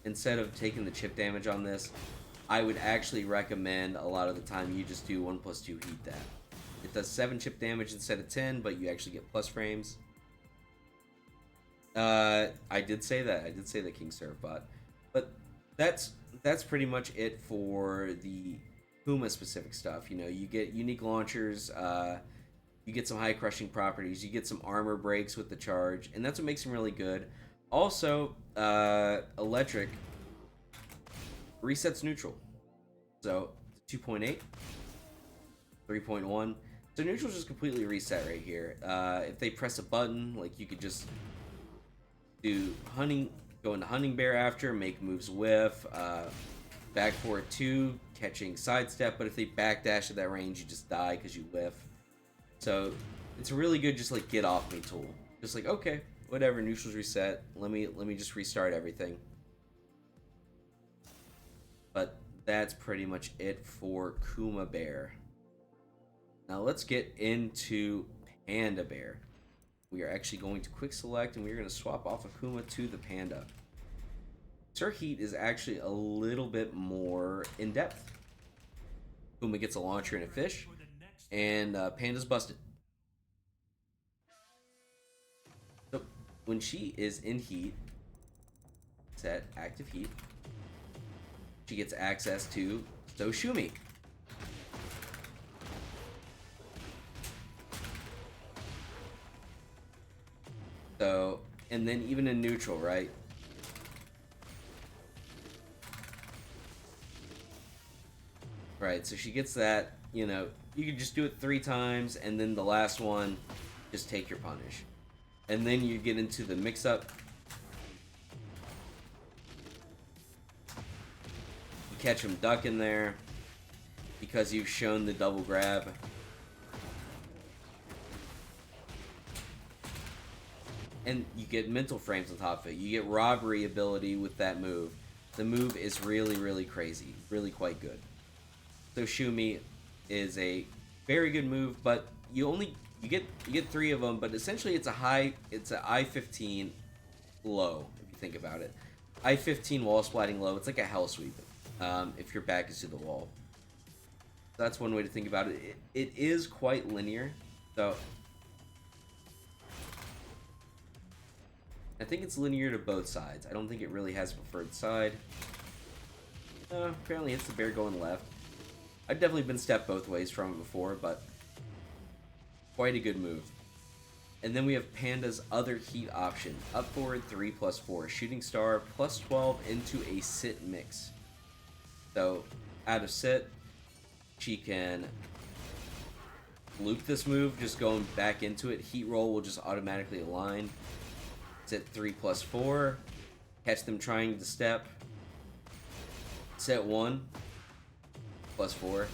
instead of taking the chip damage on this, I would actually recommend a lot of the time you just do 1+2 heat that. It does 7 chip damage instead of 10, but you actually get plus frames. I did say that. I did say the King Serve bot. But that's pretty much it for the Kuma specific stuff. You know, you get unique launchers, you get some high crushing properties, you get some armor breaks with the charge, and that's what makes him really good. Also, electric resets neutral. So 2.8, 3.1. So neutral's just completely reset right here. If they press a button, like you could just do hunting, go into hunting bear after, make moves whiff, back forward 2, catching sidestep, but if they backdash at that range, you just die because you whiff. So it's a really good just like get off me tool. Just like, okay, whatever, neutral's reset. Let me just restart everything. But that's pretty much it for Kuma Bear. Now let's get into Panda Bear. We are actually going to quick select and we're going to swap off of Kuma to the Panda. Sir Heat is actually a little bit more in depth. Kuma gets a launcher and a fish, and Panda's busted. So when she is in heat, set active heat, she gets access to Soshumi. So, and then even in neutral, right? Right, so she gets that, you know, you can just do it 3 times, and then the last one, just take your punish. And then you get into the mix-up. You catch him ducking there, because you've shown the double grab. And you get mental frames on top of it. You get robbery ability with that move. The move is really, really crazy. Really quite good. So Shumi is a very good move, but you get 3 of them, but essentially it's an I-15 low, if you think about it. I-15 wall splatting low, it's like a hell sweep, if your back is to the wall. That's one way to think about it. It is quite linear, so I think it's linear to both sides. I don't think it really has a preferred side. Apparently hits the bear going left. I've definitely been stepped both ways from it before, but quite a good move. And then we have Panda's other heat option. Up forward 3+4. Shooting star +12 into a sit mix. So out of sit, she can loop this move, just going back into it. Heat roll will just automatically align. Sit 3+4. Catch them trying to step. Set 1. +4,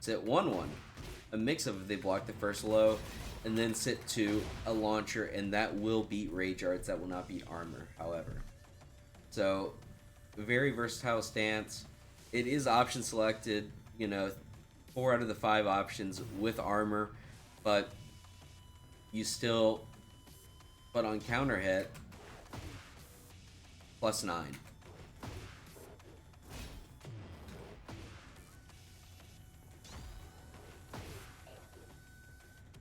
sit 1-1, a mix of they block the first low, and then sit 2, a launcher, and that will beat rage arts. That will not beat armor, however. So, very versatile stance. It is option selected, you know, 4 out of the 5 options with armor, but you still, but on counter hit, +9.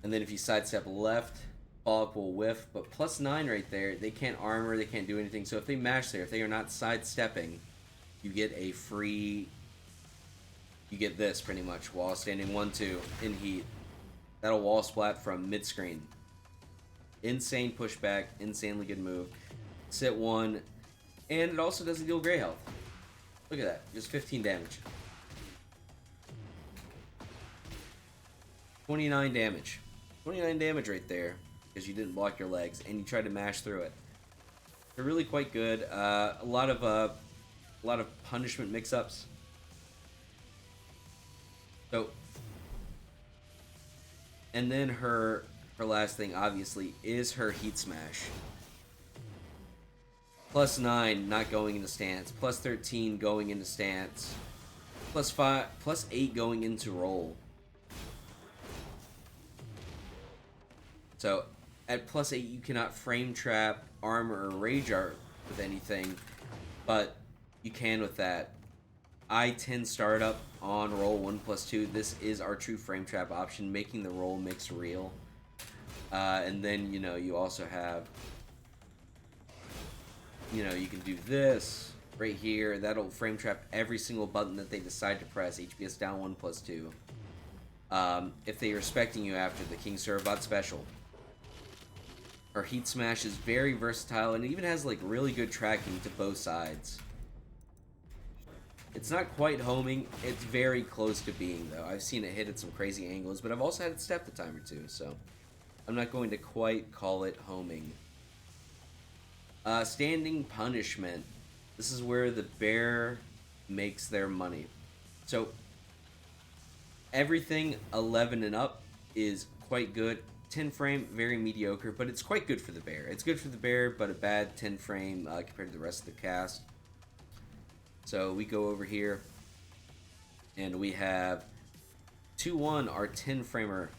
And then if you sidestep left, follow-up will whiff, but +9 right there, they can't armor, they can't do anything. So if they mash there, if they are not sidestepping, you get a free, you get this pretty much, wall standing 1-2 in heat. That'll wall splat from mid-screen. Insane pushback, insanely good move. Sit 1, and it also doesn't deal gray health. Look at that, just 15 damage. 29 damage. 29 damage right there, because you didn't block your legs, and you tried to mash through it. They're really quite good. A lot of punishment mix-ups. So, and then her her last thing, obviously, is her Heat Smash. Plus 9 not going into stance. Plus 13 going into stance. Plus 5, plus 8 going into roll. So at plus 8 you cannot frame trap, armor, or rage art with anything, but you can with that. I-10 startup on roll 1+2. This is our true frame trap option, making the roll mix real. And then, you know, you also have, you know, you can do this right here. That'll frame trap every single button that they decide to press. HPS down 1+2. If they are respecting you after the King Servbot special. Our Heat Smash is very versatile, and it even has like really good tracking to both sides. It's not quite homing. It's very close to being, though. I've seen it hit at some crazy angles, but I've also had it step a time or two, so I'm not going to quite call it homing. Standing Punishment. This is where the bear makes their money. So everything 11 and up is quite good. 10 frame, very mediocre, but it's quite good for the bear. It's good for the bear, but a bad 10 frame compared to the rest of the cast. So we go over here, and we have 2-1, our 10 framer,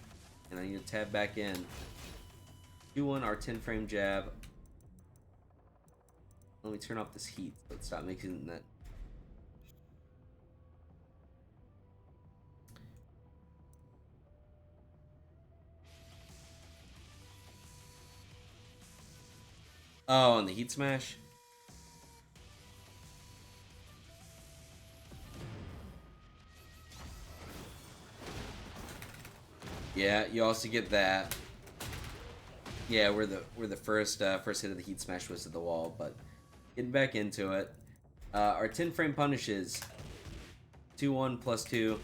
and I need to tab back in. 2-1, our 10 frame jab. Let me turn off this heat, so it stop making that. Oh, on the Heat Smash? Yeah, you also get that. Yeah, where the first hit of the Heat Smash was to the wall, but getting back into it. Our 10 frame punishes 2-1 plus 2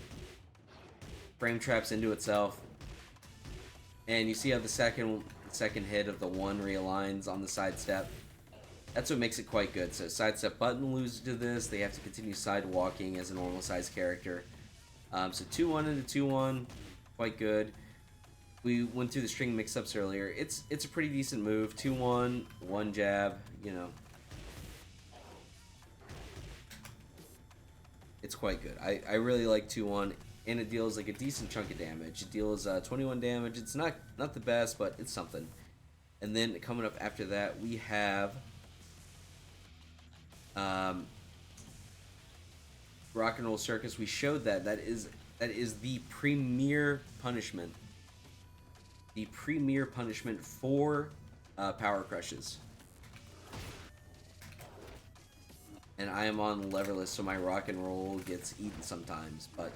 frame traps into itself, and you see how the second hit of the 1 realigns on the sidestep. That's what makes it quite good. So sidestep button loses to this. They have to continue sidewalking as a normal size character. So 2-1 into 2-1, quite good. We went through the string mix-ups earlier. It's a pretty decent move. 2-1, 1 jab, you know. It's quite good. I really like 2-1, and it deals like a decent chunk of damage. It deals 21 damage. It's not the best, but it's something. And then coming up after that, we have Rock and Roll Circus. We showed that is the premier punishment. The premier punishment for power crushes. And I am on leverless, so my rock and roll gets eaten sometimes. But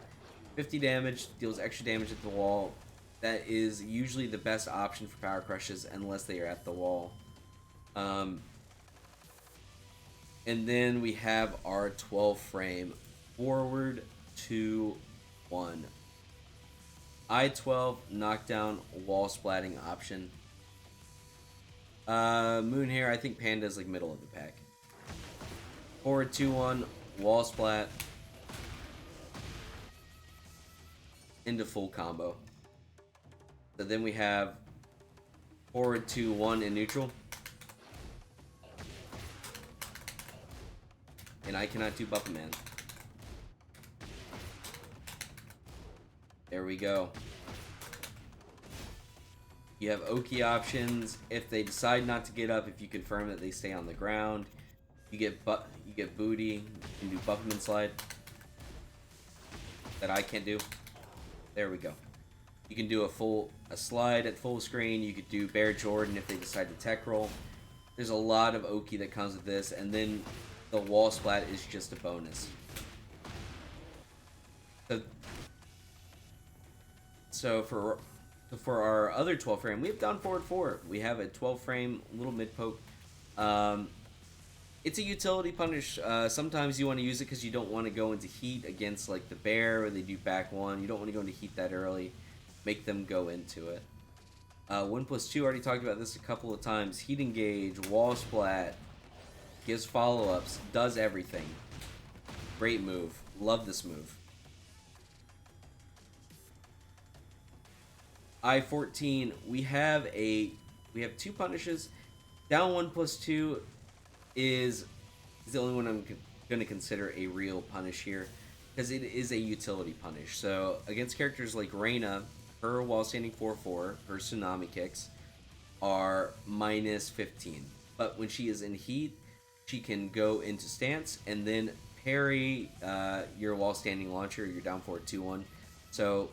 50 damage, deals extra damage at the wall. That is usually the best option for power crushes unless they are at the wall. And then we have our 12 frame forward 2-1. I-12 knockdown wall splatting option. Moon here, I think Panda is like middle of the pack. Forward 2-1 wall splat into full combo. So then we have forward 2-1 in neutral. And I cannot do Buffer Man. There we go. You have Oki options. If they decide not to get up, if you confirm that they stay on the ground, you get booty. You can do Bufferman slide. That I can't do. There we go. You can do a slide at full screen. You could do Bear Jordan if they decide to tech roll. There's a lot of Oki that comes with this, and then the wall splat is just a bonus. So for our other 12 frame, we have down forward 4. We have a 12 frame little mid poke. It's a utility punish. Sometimes you want to use it because you don't want to go into heat against like the bear, or they do back 1. You don't want to go into heat that early. Make them go into it. 1+2, already talked about this a couple of times. Heat engage, wall splat, gives follow-ups, does everything. Great move. Love this move. I-14, we have two punishes. Down one plus two is the only one I'm going to consider a real punish here because it is a utility punish. So against characters like Reina, her while standing 4/4, her tsunami kicks are minus 15. But when she is in heat, she can go into stance and then parry your while standing launcher, your down forward 2-1. So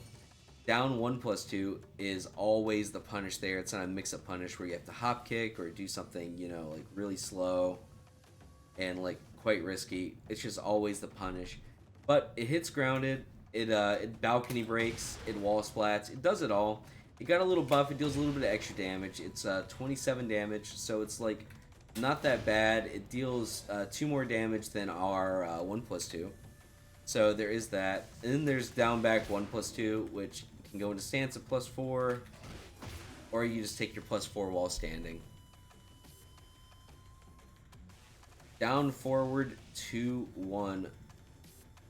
down 1 plus 2 is always the punish there. It's not a mix up punish where you have to hop kick or do something, like really slow and like quite risky. It's just always the punish. But it hits grounded, it balcony breaks, it wall splats, it does it all. It got a little buff, it deals a little bit of extra damage. It's 27 damage, so it's like not that bad. It deals 2 more damage than our 1 plus 2. So there is that. And then there's down back 1 plus 2, which can go into stance at +4, or you just take your +4 while standing. Down forward 2-1.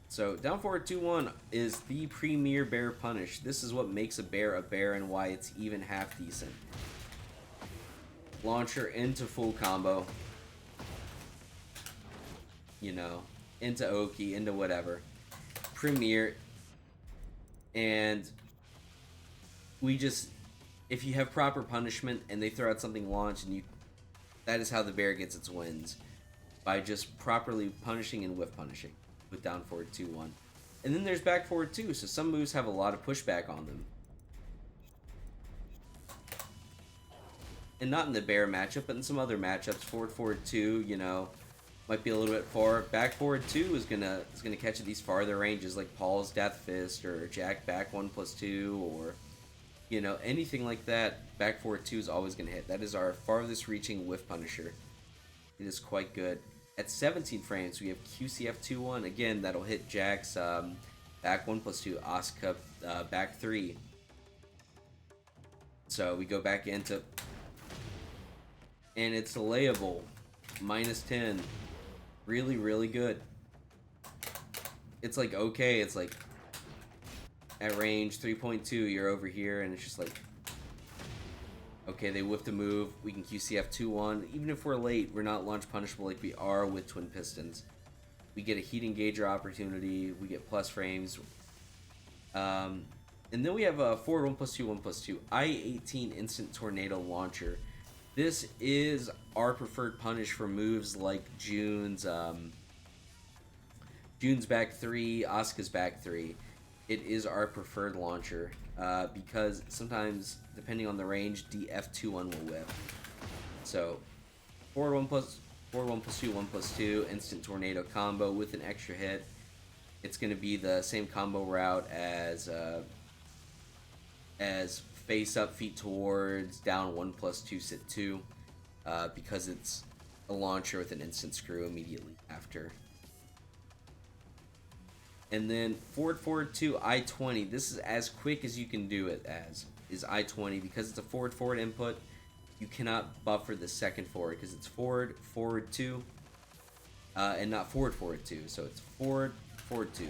So down forward 2-1 is the premier bear punish. This is what makes a bear and why it's even half decent. Launcher into full combo. Into Oki, into whatever. Premier. And if you have proper punishment and they throw out something launch, and that is how the bear gets its wins. By just properly punishing and whiff punishing with down forward 2-1. And then there's back forward 2, so some moves have a lot of pushback on them. And not in the bear matchup, but in some other matchups, forward 2, might be a little bit far. Back forward 2 is gonna catch at these farther ranges, like Paul's Death Fist or Jack back 1 plus 2, or anything like that. Back forward 2 is always gonna hit. That is our farthest reaching whiff punisher. It is quite good. At 17 frames, we have QCF 2-1. Again, that'll hit Jack's back 1 plus 2, Asuka back 3. So we go back into, and it's delayable, minus 10. Really, really good. It's like, okay, it's like at range 3.2, you're over here, and it's just like, okay, they whiffed a move. We can QCF 2-1. Even if we're late, we're not launch punishable like we are with Twin Pistons. We get a heat engager opportunity. We get plus frames. And then we have a forward 1 plus 2, 1 plus 2. I-18 Instant Tornado Launcher. This is our preferred punish for moves like June's back 3, Asuka's back 3. It is our preferred launcher because sometimes, depending on the range, DF2-1 will whiff. So, forward 1 plus 2, 1 plus 2, instant tornado combo with an extra hit. It's going to be the same combo route as face up, feet towards, down 1 plus 2, sit 2, because it's a launcher with an instant screw immediately after. And then forward 2, I-20. This is as quick as you can do it is I-20. Because it's a forward input, you cannot buffer the second forward because it's forward 2, and not forward 2. So it's forward 2.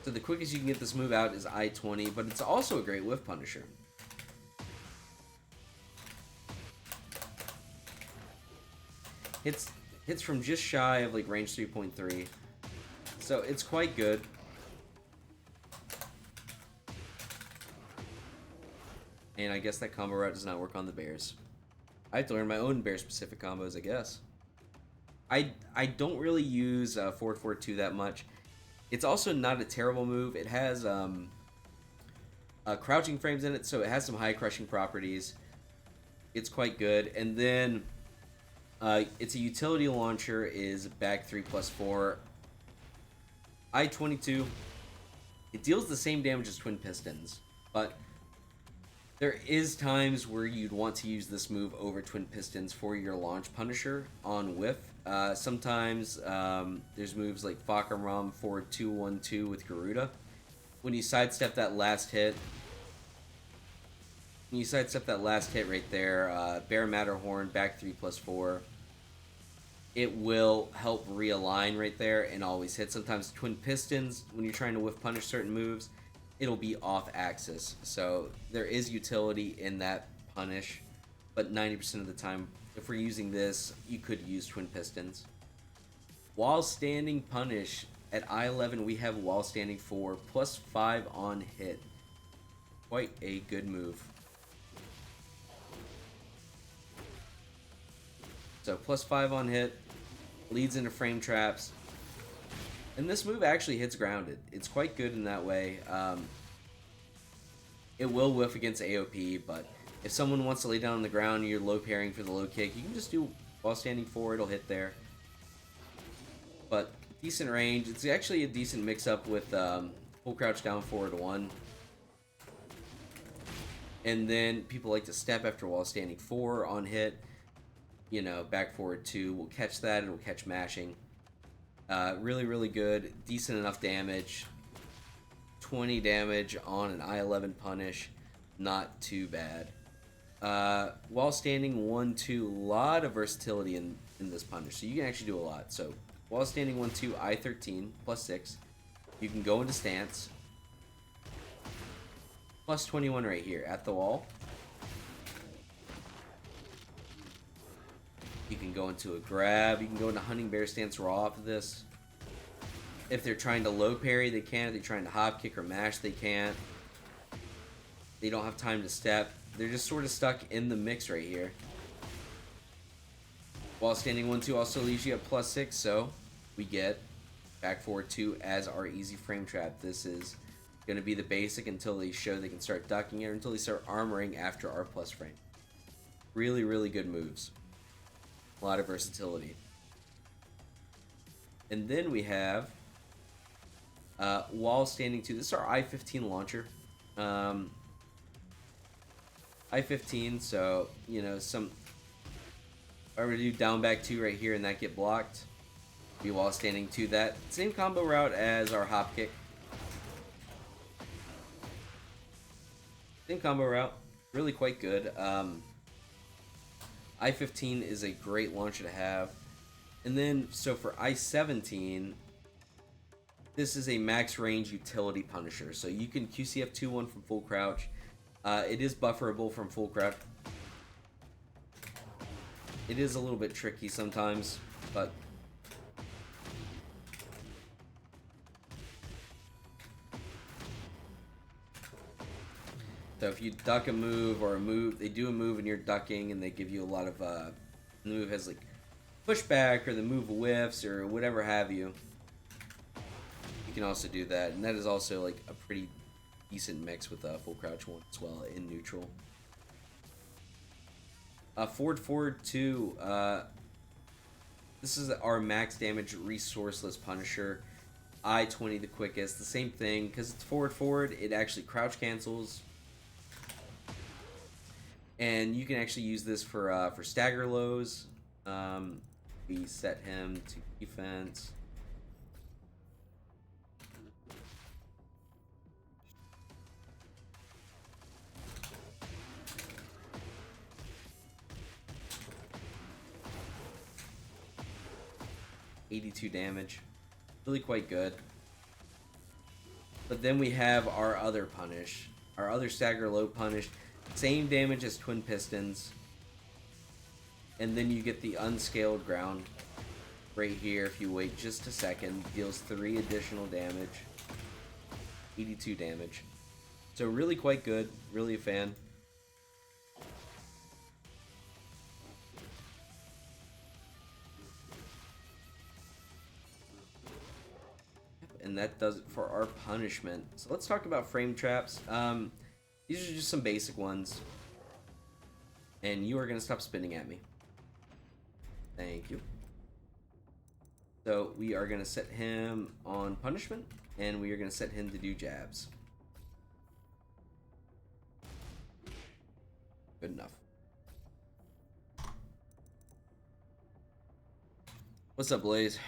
So the quickest you can get this move out is I-20, but it's also a great whiff punisher. Hits from just shy of like range 3.3, so it's quite good. And I guess that combo route does not work on the bears. I have to learn my own bear specific combos, I guess. I don't really use forward 2 that much. It's also not a terrible move. It has crouching frames in it, so it has some high crushing properties. It's quite good. And then it's a utility launcher, is back 3 plus 4. I-22. It deals the same damage as Twin Pistons, but there is times where you'd want to use this move over Twin Pistons for your launch punisher on whiff. Sometimes there's moves like Fakaram forward 2-1-2 with Garuda. When you sidestep that last hit, right there, Bear Matterhorn, back 3 plus 4. it will help realign right there and always hit. Sometimes twin pistons, when you're trying to whiff punish certain moves, it'll be off axis. So there is utility in that punish, but 90% of the time, if we're using this, you could use twin pistons. While standing punish at I-11, we have while standing 4 +5 on hit. Quite a good move. So +5 on hit, leads into frame traps, and this move actually hits grounded. It's quite good in that way. It will whiff against AOP, but if someone wants to lay down on the ground and you're low parrying for the low kick, you can just do while standing 4, it'll hit there. But decent range. It's actually a decent mix-up with full crouch down forward 1. And then people like to step after while standing 4 on hit. You know, back forward 2 will catch that. It'll catch mashing. Really, really good. Decent enough damage. 20 damage on an I-11 punish. Not too bad. While standing 1-2, a lot of versatility in this punish. So you can actually do a lot. So while standing 1-2, I-13 +6. You can go into stance. +21 right here at the wall. You can go into a grab. You can go into hunting bear stance raw off of this. If they're trying to low parry, they can. If they're trying to hop kick or mash, they can't. They don't have time to step. They're just sort of stuck in the mix right here. While standing 1-2 also leaves you at +6, so we get back forward 2 as our easy frame trap. This is going to be the basic until they show they can start ducking it, or until they start armoring after our plus frame. Really, really good moves. A lot of versatility. And then we have while standing 2. This is our I-15 launcher. I-15, so, you know, if I were to do down back 2 right here and that get blocked, be while standing 2. That same combo route as our hop kick. Same combo route. Really quite good. I-15 is a great launcher to have. And then, so for I-17, this is a max range utility punisher. So you can QCF 2-1 from full crouch. It is bufferable from full crouch. It is a little bit tricky sometimes, but so if you duck a move or they do a move and you're ducking and they give you a lot of, the move has like pushback or the move whiffs or whatever have you, you can also do that. And that is also like a pretty decent mix with full crouch 1 as well in neutral. Forward 2, this is our max damage resourceless punisher. I-20 the quickest, the same thing, because it's forward, it actually crouch cancels. And you can actually use this for stagger lows. We set him to defense. $82 damage. Really quite good. But then we have our other punish. Our other stagger low punish. Same damage as twin pistons. And then you get the unscaled ground right here if you wait just a second. Deals 3 additional damage. 82 damage. So really quite good. Really a fan. And that does it for our punishment. So let's talk about frame traps. These are just some basic ones. And you are going to stop spinning at me. Thank you. So we are going to set him on punishment. And we are going to set him to do jabs. Good enough. What's up, Blaze?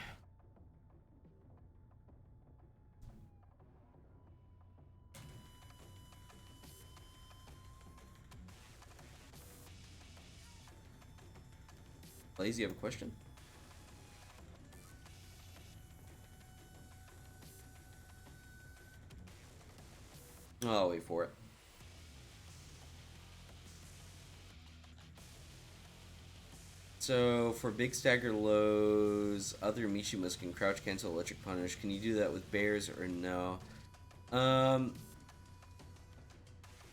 Blaze, you have a question? I'll wait for it. So for big stagger lows, other Mishimas can crouch cancel electric punish. Can you do that with bears or no?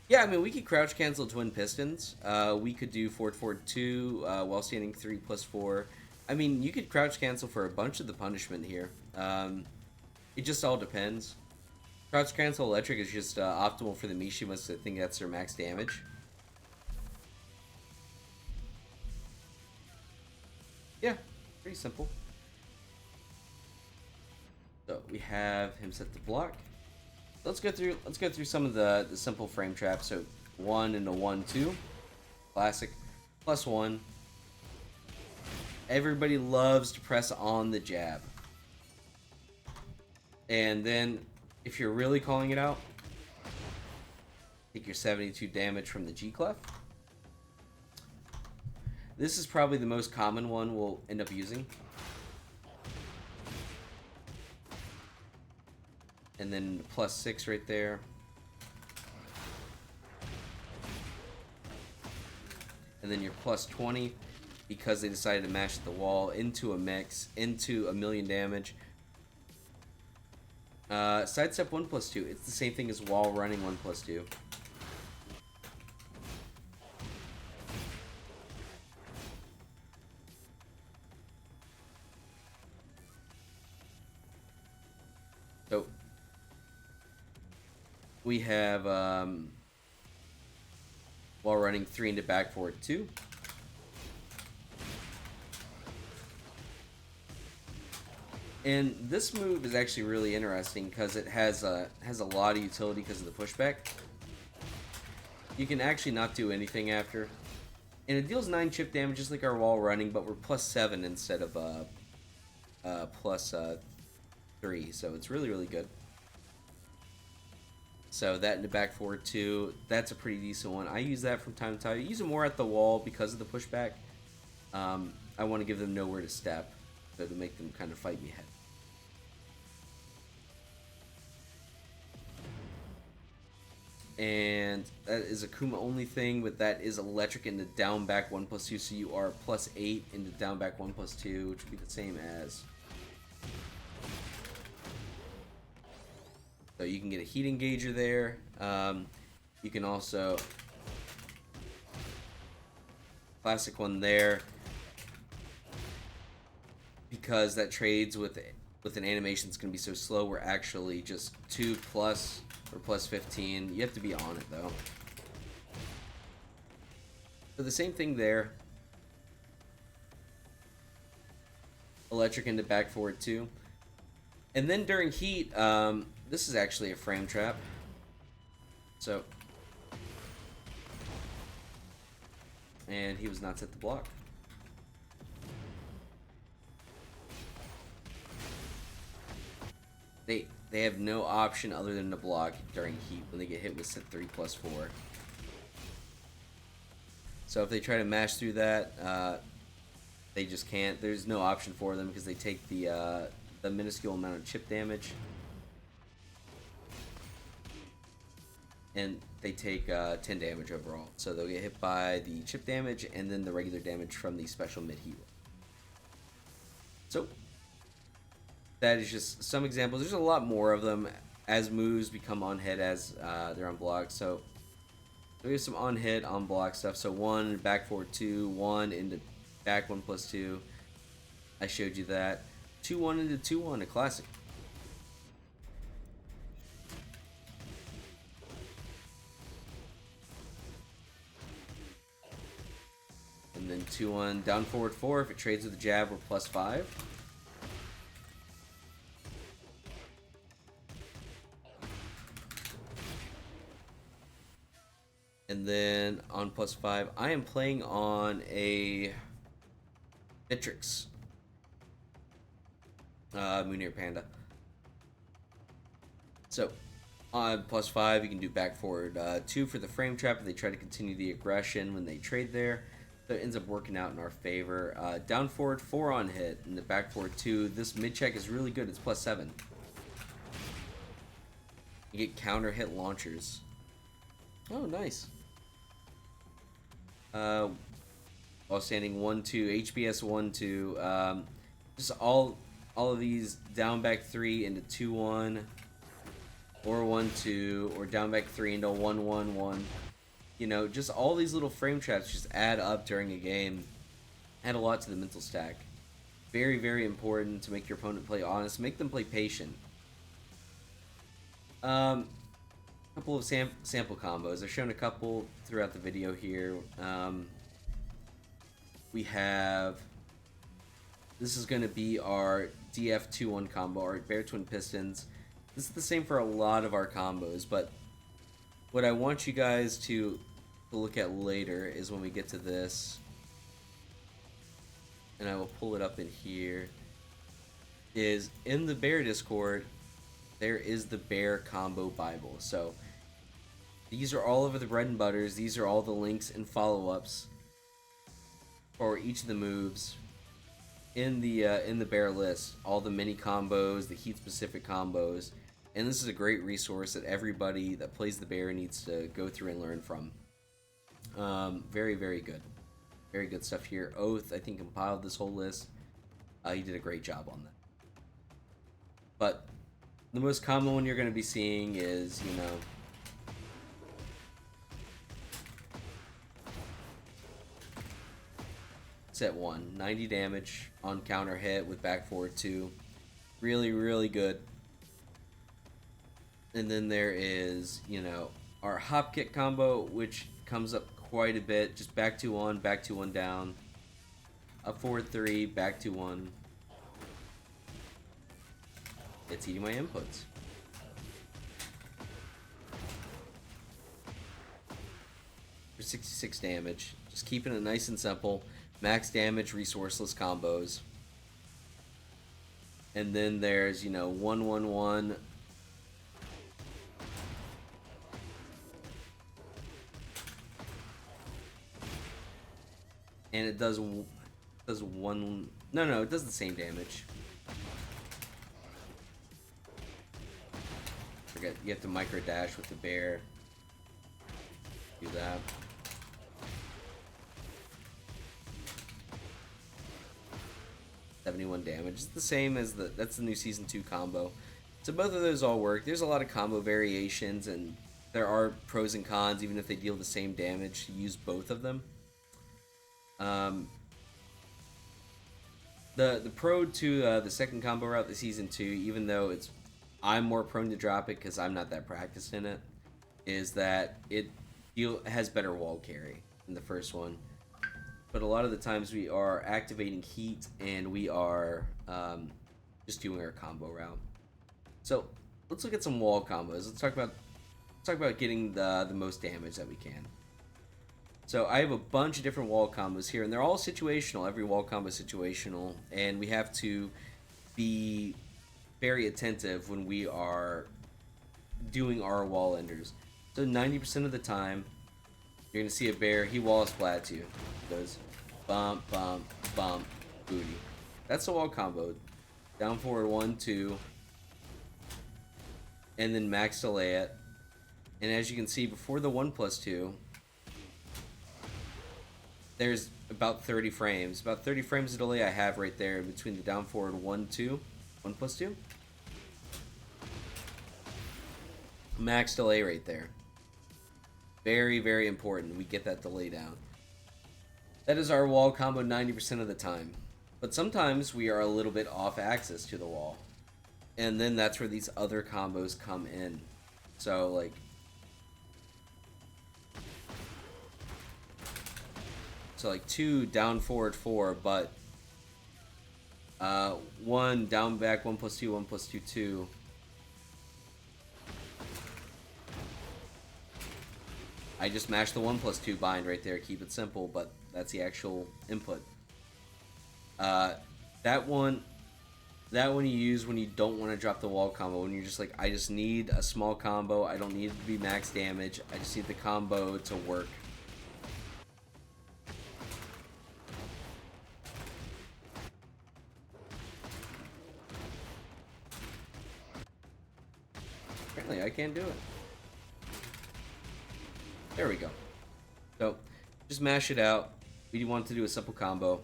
Yeah, I mean we could crouch cancel twin pistons. We could do forward forward 2 while standing 3+4. I mean you could crouch cancel for a bunch of the punishment here. It just all depends. Crouch cancel electric is just optimal for the Mishimas. I think that's their max damage. Yeah, pretty simple. So we have him set to block. Let's go through some of the simple frame traps. So 1 and a 1-2. Classic. +1. Everybody loves to press on the jab. And then if you're really calling it out, take your 72 damage from the G clef. This is probably the most common one we'll end up using. And then +6 right there. And then your +20 because they decided to mash the wall into a mix, into 1,000,000 damage. Sidestep 1+2. It's the same thing as wall running 1+2. So we have while running 3 into back forward 2. And this move is actually really interesting because it has a lot of utility because of the pushback. You can actually not do anything after. And it deals 9 chip damage just like our wall running, but we're +7 instead of +3. So it's really, really good. So that in the back forward 2, that's a pretty decent one. I use that from time to time. I use it more at the wall because of the pushback. I want to give them nowhere to step, so to make them kind of fight me ahead. And that is a Kuma only thing, but that is electric into down back 1+2, so you are +8 into down back 1+2, which would be the same as. So you can get a heat engager there. You can also classic one there because that trades with an animation that's going to be so slow. We're actually just 2+ or +15. You have to be on it though. So the same thing there. Electric into back forward 2. And then during heat, this is actually a frame trap. So, and he was not set to block. They have no option other than to block during heat when they get hit with set 3+4. So if they try to mash through that, they just can't. There's no option for them because they take the minuscule amount of chip damage. And they take 10 damage overall. So they'll get hit by the chip damage and then the regular damage from the special mid-heat. So that is just some examples. There's a lot more of them as moves become on hit as they're unblocked. So we have some on hit, on block stuff. So 1 back forward 2, 1 into back 1+2. I showed you that. 2-1 into 2-1, a classic. And then 2-1 down forward 4. If it trades with the jab, we're +5. And then on +5, I am playing on a Citrix Moonir Panda. So on +5, you can do back forward 2 for the frame trap if they try to continue the aggression when they trade there. So it ends up working out in our favor. Down forward 4 on hit, and the back forward 2. This mid check is really good. It's +7. You get counter hit launchers. Oh, nice. While standing 1-2, HBS 1-2. Just all of these down back 3 into 2-1, or 1-2, or down back 3 into 1-1-1. You know, just all these little frame traps just add up during a game. Add a lot to the mental stack. Very, very important to make your opponent play honest. Make them play patient. Couple of sample combos. I've shown a couple throughout the video here. We have... This is going to be our DF2-1 combo, our Bear Twin Pistons. This is the same for a lot of our combos, but what I want you guys to look at later is when we get to this, and I will pull it up in here, is in the Bear Discord, there is the Bear Combo Bible. So these are all of the bread and butters. These are all the links and follow-ups for each of the moves in the Bear list. All the mini combos, the heat specific combos, and this is a great resource that everybody that plays the Bear needs to go through and learn from. Very, very good. Very good stuff here. Oath, I think, compiled this whole list. He did a great job on that. But the most common one you're going to be seeing is, you know, set 1, 90 damage on counter hit with back forward 2. Really, really good. And then there is, you know, our hop kick combo, which comes up quite a bit. Just back 2-1, back 2-1 down. Up forward 3, back 2-1. It's eating my inputs. For 66 damage. Just keeping it nice and simple. Max damage, resourceless combos. And then there's, you know, 1-1-1. And it does one... No, it does the same damage. Forget, you have to micro dash with the bear. Do that. $71 damage. It's the same as that's the new Season 2 combo. So both of those all work. There's a lot of combo variations, and there are pros and cons, even if they deal the same damage, to use both of them. The pro to the second combo route, the Season 2, even though I'm more prone to drop it because I'm not that practiced in it, is that it has better wall carry than the first one. But a lot of the times we are activating heat and we are just doing our combo route. So let's look at some wall combos. Let's talk about getting the most damage that we can. So I have a bunch of different wall combos here, and they're all situational. Every wall combo is situational, and we have to be very attentive when we are doing our wall enders. So 90% of the time, you're going to see a bear, he wall splats you. He goes bump, bump, bump, booty. That's the wall combo. Down forward 1, 2, and then max delay it. And as you can see, before the 1+2, there's about 30 frames. About 30 frames of delay I have right there between the down forward 1, 2, 1+2. Max delay right there. Very, very important we get that delay down. That is our wall combo 90% of the time. But sometimes we are a little bit off axis to the wall. And then that's where these other combos come in. So, like 2 down forward 4, but 1 down back 1+2, 1+2, 2. I just mashed the 1+2 bind right there, keep it simple, but that's the actual input. That one you use when you don't want to drop the wall combo, when you're just like, I just need a small combo, I don't need it to be max damage, I just need the combo to work. Apparently I can't do it. There we go. So, just mash it out. We want to do a simple combo.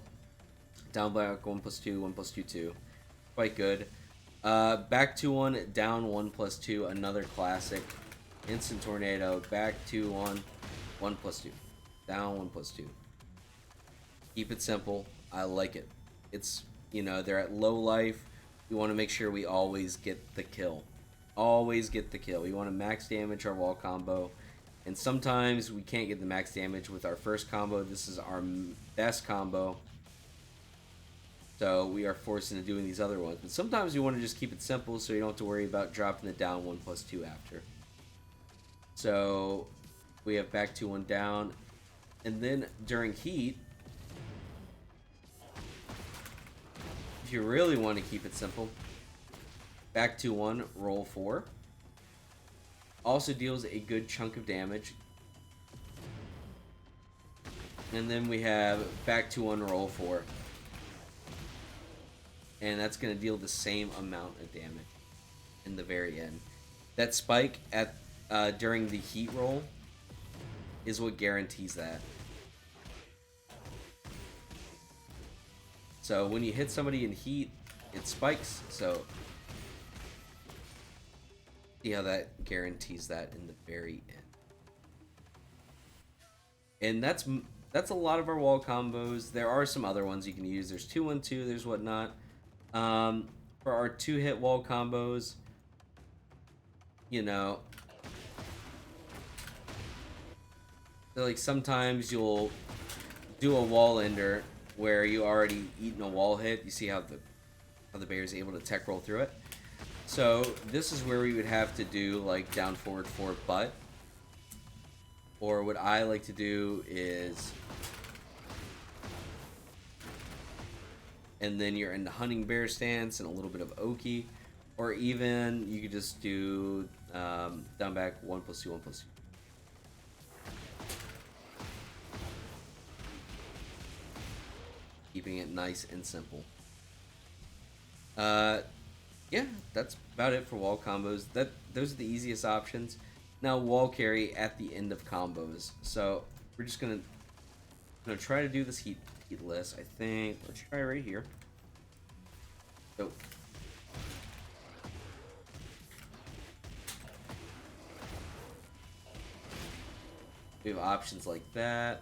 Down back 1+2, 1+2, 2. Quite good. Back 2-1, down 1+2, another classic. Instant tornado, back 2-1, 1+2. Down 1+2. Keep it simple. I like it. It's, you know, they're at low life. We want to make sure we always get the kill. Always get the kill. We want to max damage our wall combo. And sometimes we can't get the max damage with our first combo. This is our best combo. So we are forced into doing these other ones. But sometimes you want to just keep it simple so you don't have to worry about dropping the down 1+2 after. So we have back 2-1 down. And then during heat, if you really want to keep it simple, back 2-1, roll 4. Also deals a good chunk of damage. And then we have back 2-1, roll 4. And that's going to deal the same amount of damage in the very end. That spike at during the heat roll is what guarantees that. So when you hit somebody in heat, it spikes. So see how that guarantees that in the very end. And that's a lot of our wall combos. There are some other ones you can use. There's 2-1-2. There's whatnot. For our 2-hit wall combos, you know, so like sometimes you'll do a wall ender where you already eaten a wall hit. You see how the bear is able to tech roll through it. So this is where we would have to do like down forward 4 butt. Or what I like to do is, and then you're in the hunting bear stance and a little bit of Oki. Or even you could just do down back 1+2, 1+2. Keeping it nice and simple. Yeah, that's about it for wall combos. Those are the easiest options. Now wall carry at the end of combos. So we're just gonna try to do this heat list. I think let's try right here. So we have options like that.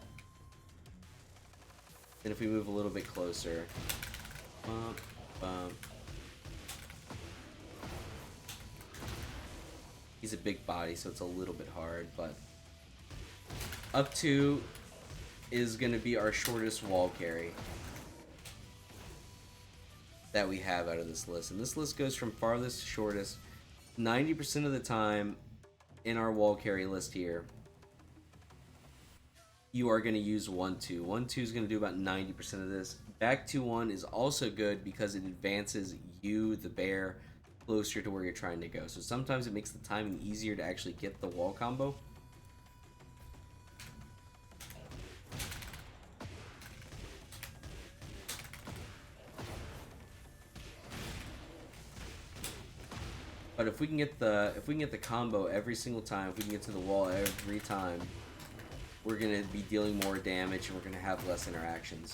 Then if we move a little bit closer, bump, bump. He's a big body, so it's a little bit hard, but up to is going to be our shortest wall carry that we have out of this list. And this list goes from farthest to shortest. 90% of the time in our wall carry list here, you are going to use 1-2. 1-2 is going to do about 90% of this. Back 2-1 is also good because it advances you, the bear, closer to where you're trying to go. So sometimes it makes the timing easier to actually get the wall combo. But if we can get the combo every single time, if we can get to the wall every time, we're gonna be dealing more damage and we're gonna have less interactions.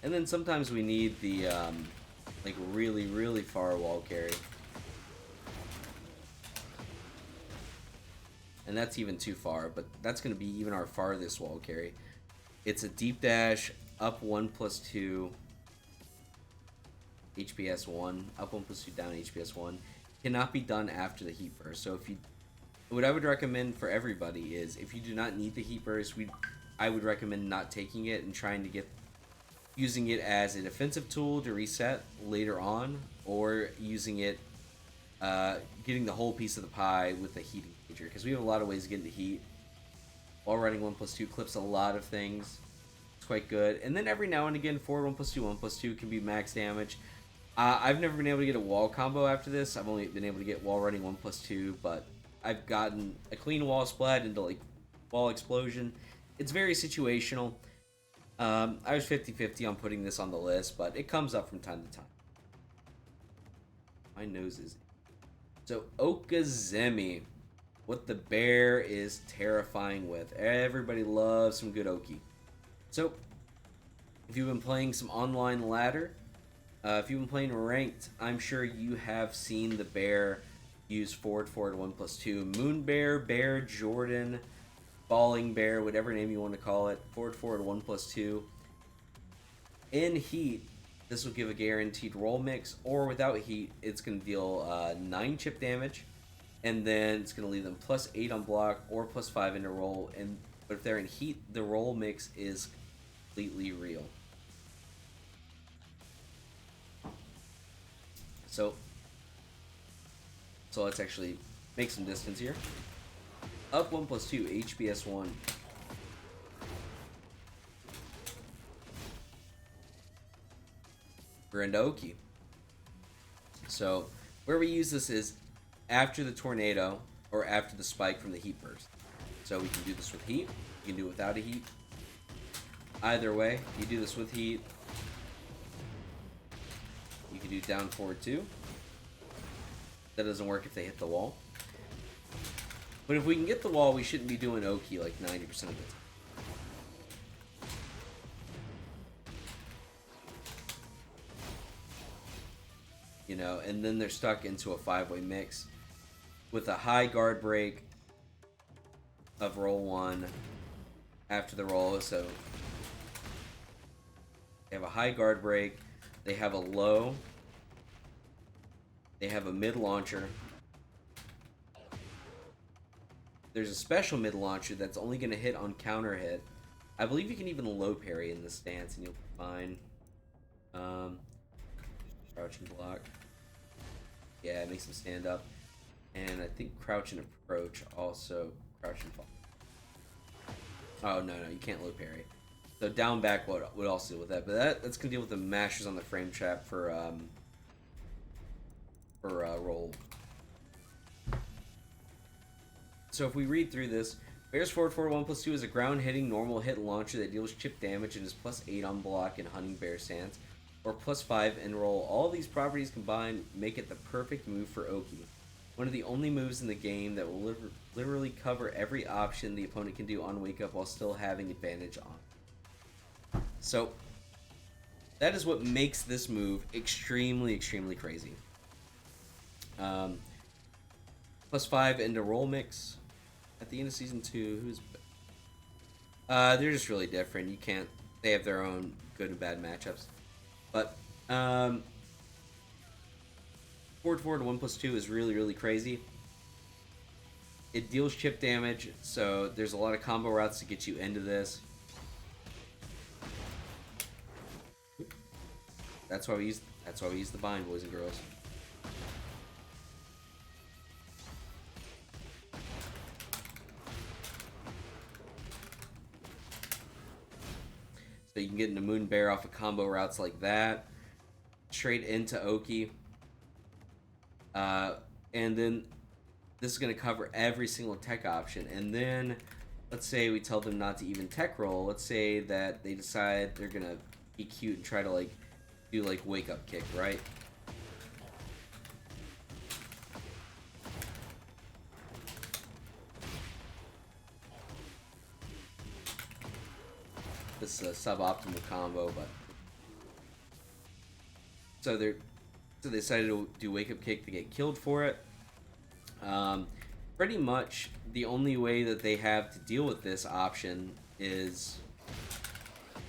And then sometimes we need the like really far wall carry. And that's even too far, but that's going to be even our farthest wall carry. It's a deep dash, up 1+2, HPS 1, up 1+2, down HPS 1. Cannot be done after the heat burst. So what I would recommend for everybody is if you do not need the heat burst, I would recommend not taking it and trying to using it as a defensive tool to reset later on, or using it, getting the whole piece of the pie with the heat engager, because we have a lot of ways to get into heat. While running 1+2 clips a lot of things. It's quite good. And then every now and again, forward 1+2, 1+2 can be max damage. I've never been able to get a wall combo after this. I've only been able to get wall running 1+2, but I've gotten a clean wall splat into like wall explosion. It's very situational. I was 50-50 on putting this on the list, but it comes up from time to time. My nose is... So, Okazemi. What the bear is terrifying with. Everybody loves some good Oki. So, if you've been playing some online ladder, if you've been playing ranked, I'm sure you have seen the bear use forward 1+2. Moon bear, bear, Jordan, falling bear, whatever name you want to call it. Forward 1+2. In heat, this will give a guaranteed roll mix, or without heat, it's going to deal 9 chip damage, and then it's going to leave them +8 on block or +5 into roll. But if they're in heat, the roll mix is completely real. So let's actually make some distance here. Up 1+2, HBS 1. Grandoki. So where we use this is after the tornado or after the spike from the heat burst. So we can do this with heat. You can do it without a heat. Either way, you do this with heat. You can do down forward 2. That doesn't work if they hit the wall. But if we can get the wall, we shouldn't be doing Oki like 90% of the time. You know, and then they're stuck into a 5-way mix with a high guard break of roll 1 after the roll. So they have a high guard break, they have a low, they have a mid launcher. There's a special mid launcher that's only going to hit on counter hit. I believe you can even low parry in this stance and you'll be fine. Crouching block. Yeah, it makes them stand up. And I think crouch and approach also. Crouch and fall. Oh, no, you can't low parry. So down back would also deal with that. But that's going to deal with the mashers on the frame trap for roll. So if we read through this, Bear's forward 1+2 is a ground hitting normal hit launcher that deals chip damage and is +8 on block in Hunting Bear stance, or +5 in roll. All these properties combined make it the perfect move for Oki. One of the only moves in the game that will literally cover every option the opponent can do on wake up while still having advantage on. So that is what makes this move extremely, extremely crazy. +5 into roll mix at the end of season 2. They're just really different. You can't. They have their own good and bad matchups. But forward 1+2 is really, really crazy. It deals chip damage, so there's a lot of combo routes to get you into this. That's why we use the bind, boys and girls. So you can get into Moon Bear off of combo routes like that. Straight into Oki. And then this is going to cover every single tech option. And then, let's say we tell them not to even tech roll. Let's say that they decide they're going to be cute and try to like do like wake up kick, right? This is a suboptimal combo, but so they decided to do wake up kick to get killed for it. Pretty much the only way that they have to deal with this option is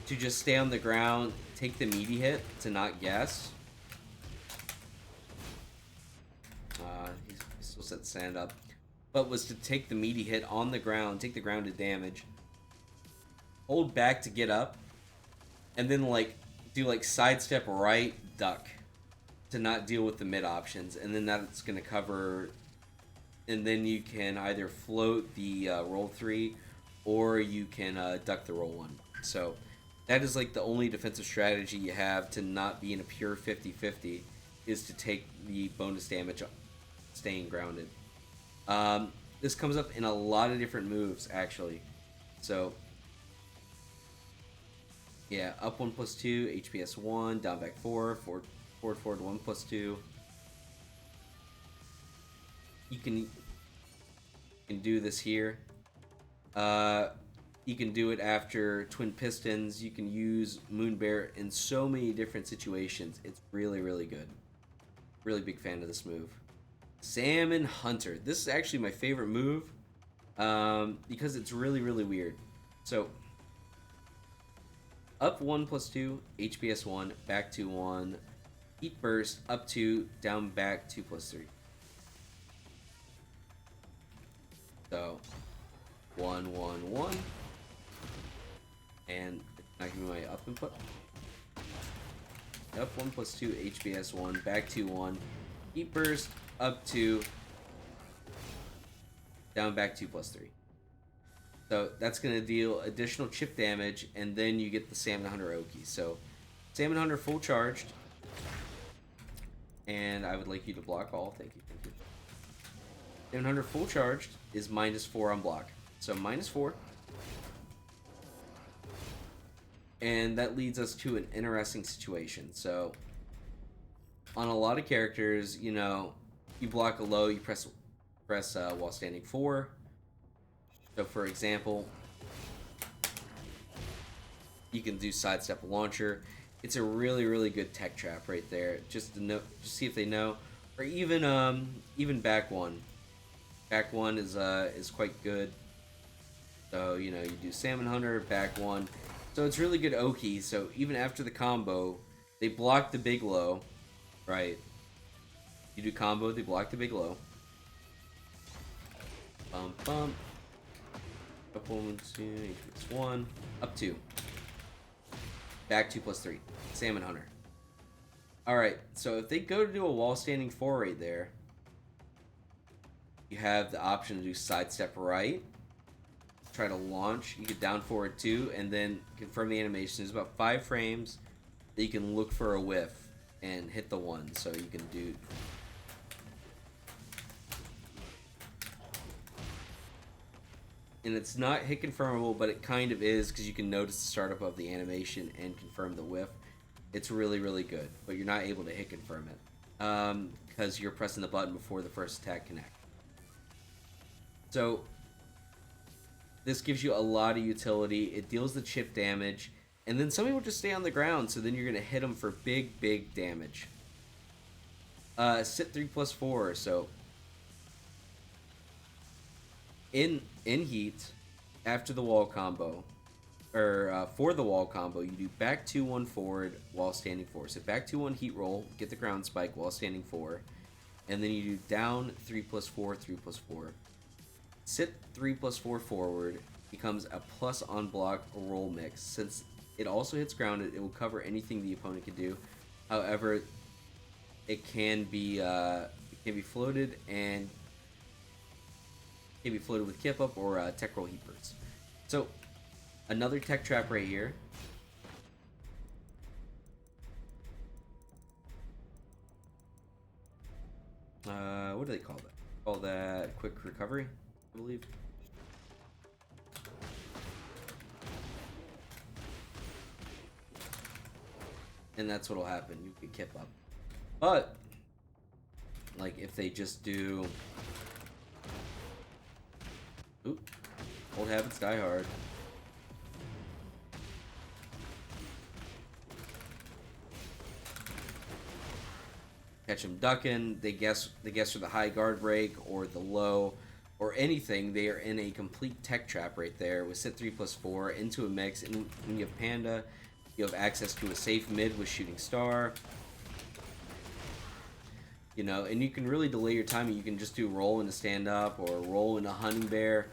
to just stay on the ground, take the meaty hit to not guess. He still set stand up, but was to take the meaty hit on the ground, take the grounded damage. Hold back to get up, and then like do like sidestep right duck to not deal with the mid options, and then that's going to cover. And then you can either float the roll 3, or you can duck the roll 1. So that is like the only defensive strategy you have to not be in a pure 50-50 is to take the bonus damage staying grounded. this comes up in a lot of different moves, actually. So, yeah, up 1 plus 2, HPS 1, down back 4, forward 1 plus 2. You can do this here. You can do it after Twin Pistons. You can use Moon Bear in so many different situations. It's really, really good. Really big fan of this move. Salmon Hunter. This is actually my favorite move because it's really, really weird. So, up 1 plus 2, HPS 1, back 2 1, Heat Burst, up 2, down back 2 plus 3. So, 1 1 1. And not give me my up input. Up 1 plus 2, HPS 1, back 2 1, Heat Burst, up 2, down back 2 plus 3. So that's going to deal additional chip damage, and then you get the Salmon Hunter Oki. So Salmon Hunter full charged, and I would like you to block all. Thank you, thank you. Salmon Hunter full charged is -4 on block. So -4. And that leads us to an interesting situation. So on a lot of characters, you know, you block a low, you press while standing 4. So for example, you can do sidestep launcher. It's a really, really good tech trap right there. Just to know, just see if they know, or even back 1. Back 1 is quite good. So you know, you do Salmon Hunter, back 1. So it's really good Oki. So even after the combo, they block the big low, right? You do combo, they block the big low. Bump bump. Up 1, 2, HPS 1, up 2. Back 2 plus 3. Salmon Hunter. Alright, so if they go to do a wall standing 4 right there, you have the option to do sidestep right. Try to launch. You get down forward 2, and then confirm the animation. There's about 5 frames that you can look for a whiff and hit the 1. So you can do. And it's not hit confirmable, but it kind of is because you can notice the startup of the animation and confirm the whiff. It's really, really good, but you're not able to hit confirm it because you're pressing the button before the first attack connects. So this gives you a lot of utility. It deals the chip damage, and then some people just stay on the ground, so then you're going to hit them for big, big damage. Sit 3 plus 4, so in heat, after the wall combo, or for the wall combo, you do back 2 1 forward while standing 4. So back 2 1 heat roll, get the ground spike while standing 4, and then you do down 3 plus 4 3 plus 4. Sit 3 plus 4 forward becomes a plus on block roll mix. Since it also hits grounded, it will cover anything the opponent can do. However, it can be floated and can be floated with kip up or tech roll heat burst. So another tech trap right here. What do they call that? Call that quick recovery, I believe. And that's what'll happen. You can kip up. But like if they just do oop, old habits die hard. Catch them ducking, they guess for the high guard break or the low or anything. They are in a complete tech trap right there with sit 3 plus 4 into a mix. And when you have Panda, you have access to a safe mid with shooting star. You know, and you can really delay your timing. You can just do roll into stand up or roll into hunting bear.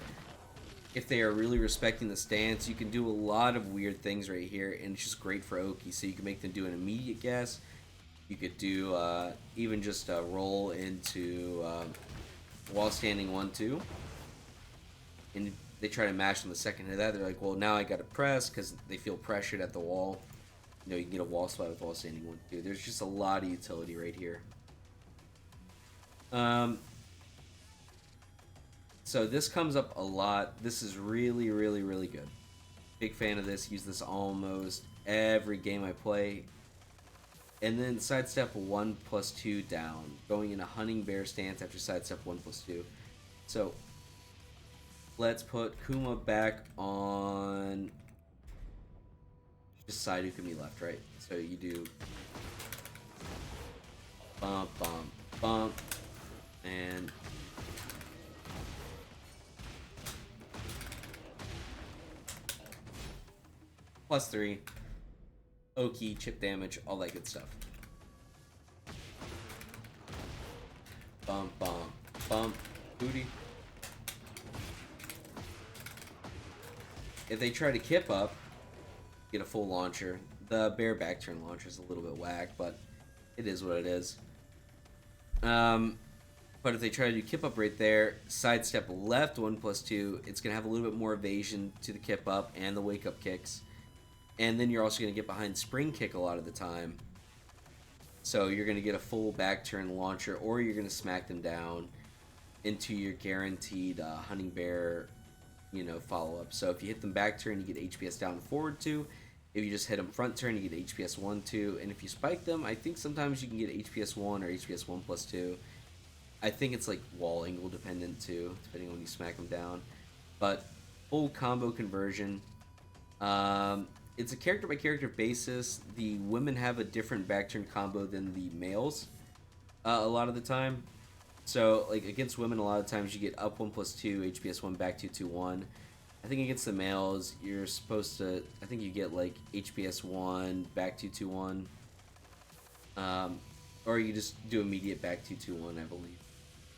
If they are really respecting the stance, you can do a lot of weird things right here, and it's just great for Oki. So you can make them do an immediate guess. You could do even just a roll into wall standing 1 2, and they try to mash on the second hit of that. They're like, well, now I got to press because they feel pressured at the wall. You know, you can get a wall spot with wall standing 1 2. There's just a lot of utility right here. So this comes up a lot. This is really, really, really good. Big fan of this. Use this almost every game I play. And then sidestep 1+2 down. Going in a hunting bear stance after sidestep 1+2. So let's put Kuma back on just side Ukami left, right? So you do bump, bump, bump, and +3, Oki, chip damage, all that good stuff. Bump, bump, bump, booty. If they try to kip up, get a full launcher. The bear back turn launcher is a little bit whack, but it is what it is. But if they try to do kip up right there, sidestep left 1+2, it's going to have a little bit more evasion to the kip up and the wake up kicks. And then you're also going to get behind spring kick a lot of the time. So you're going to get a full back turn launcher, or you're going to smack them down into your guaranteed hunting bear, follow up. So if you hit them back turn, you get HPS down and forward 2. If you just hit them front turn, you get HPS 1, 2. And if you spike them, I think sometimes you can get HPS 1 or HPS 1+2. I think it's like wall angle dependent too, depending on when you smack them down. But full combo conversion. It's a character by character basis. The women have a different back turn combo than the males a lot of the time. So like against women, a lot of times you get up 1+2, HPS 1, back 2, 2, 1. I think against the males, you're supposed to. I think you get like HPS 1, back 2, 2, 1. Or you just do immediate back 2, 2, 1, I believe,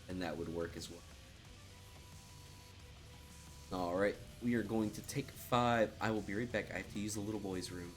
and that would work as well. All right, we are going to take 5. I will be right back. I have to use the little boy's room.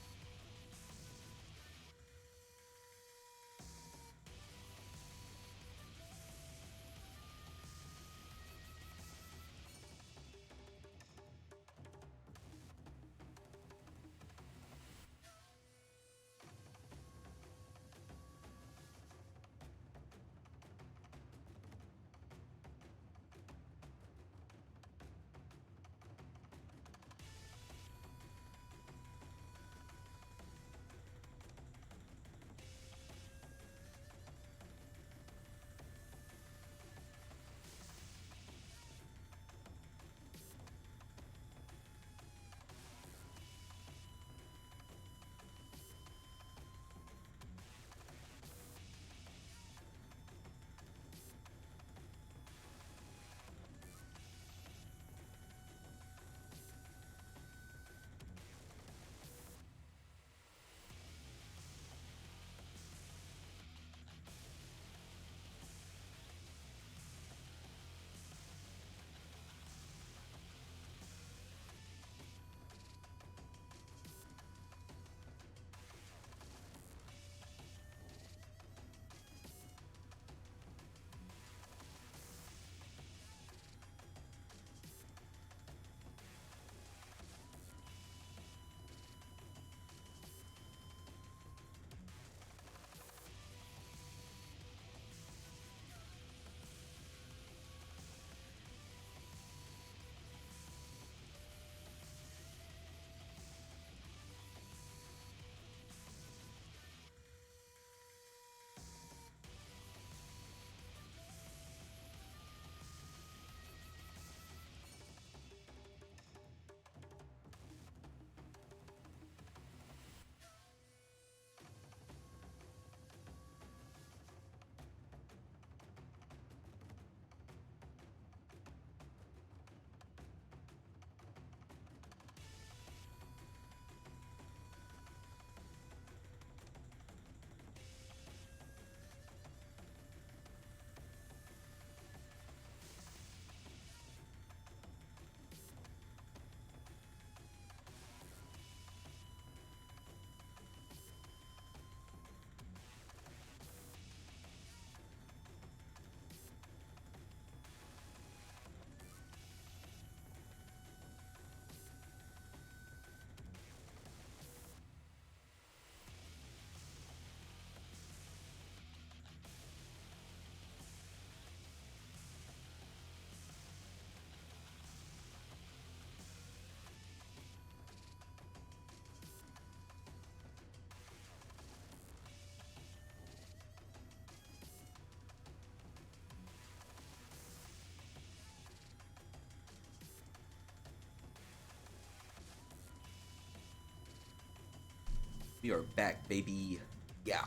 We are back, baby. Yeah.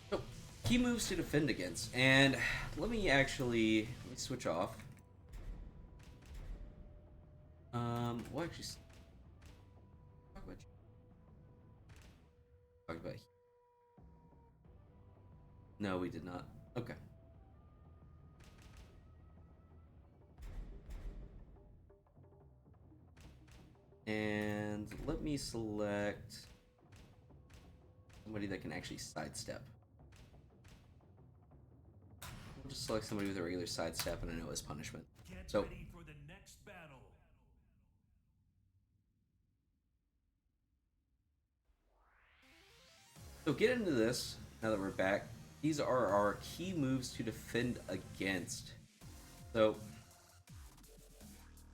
So, key moves to defend against. And let me switch off. We'll actually talk about No, we did not. Okay. And let me select somebody that can actually sidestep. We'll just select somebody with a regular sidestep and I know his punishment. So get into this now that we're back. These are our key moves to defend against. So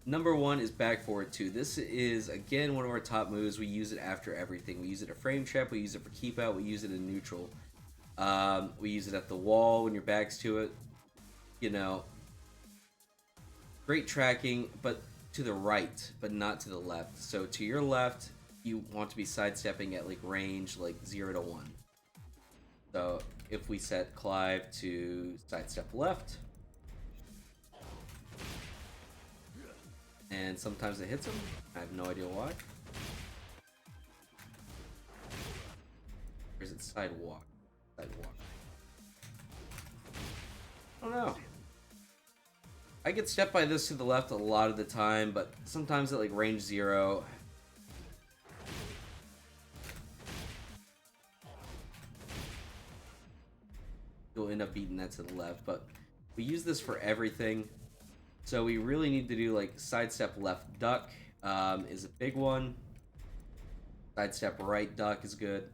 number one is back forward 2. This is, again, one of our top moves. We use it after everything. We use it at frame trap, we use it for keep out, we use it in neutral. We use it at the wall when your back's to it. You know, great tracking, but to the right, but not to the left. So to your left, you want to be sidestepping at like range like 0 to 1. So if we set Clive to sidestep left, and sometimes it hits him, I have no idea why. Or is it sidewalk? Sidewalk. I don't know. I get stepped by this to the left a lot of the time, but sometimes at like range 0. You'll end up beating that to the left, but we use this for everything. So we really need to do like sidestep left duck is a big one. Sidestep right duck is good.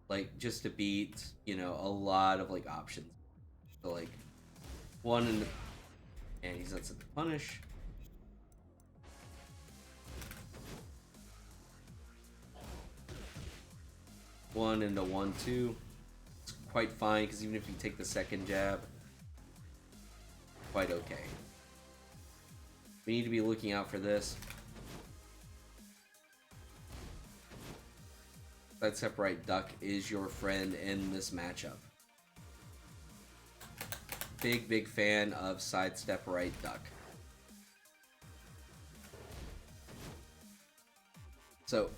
Like just to beat, you know, a lot of like options. So like one in the, and he's not set to punish. One into 1-2. It's quite fine because even if you take the second jab, quite okay. We need to be looking out for this. Sidestep right duck is your friend in this matchup. Big fan of sidestep right duck. So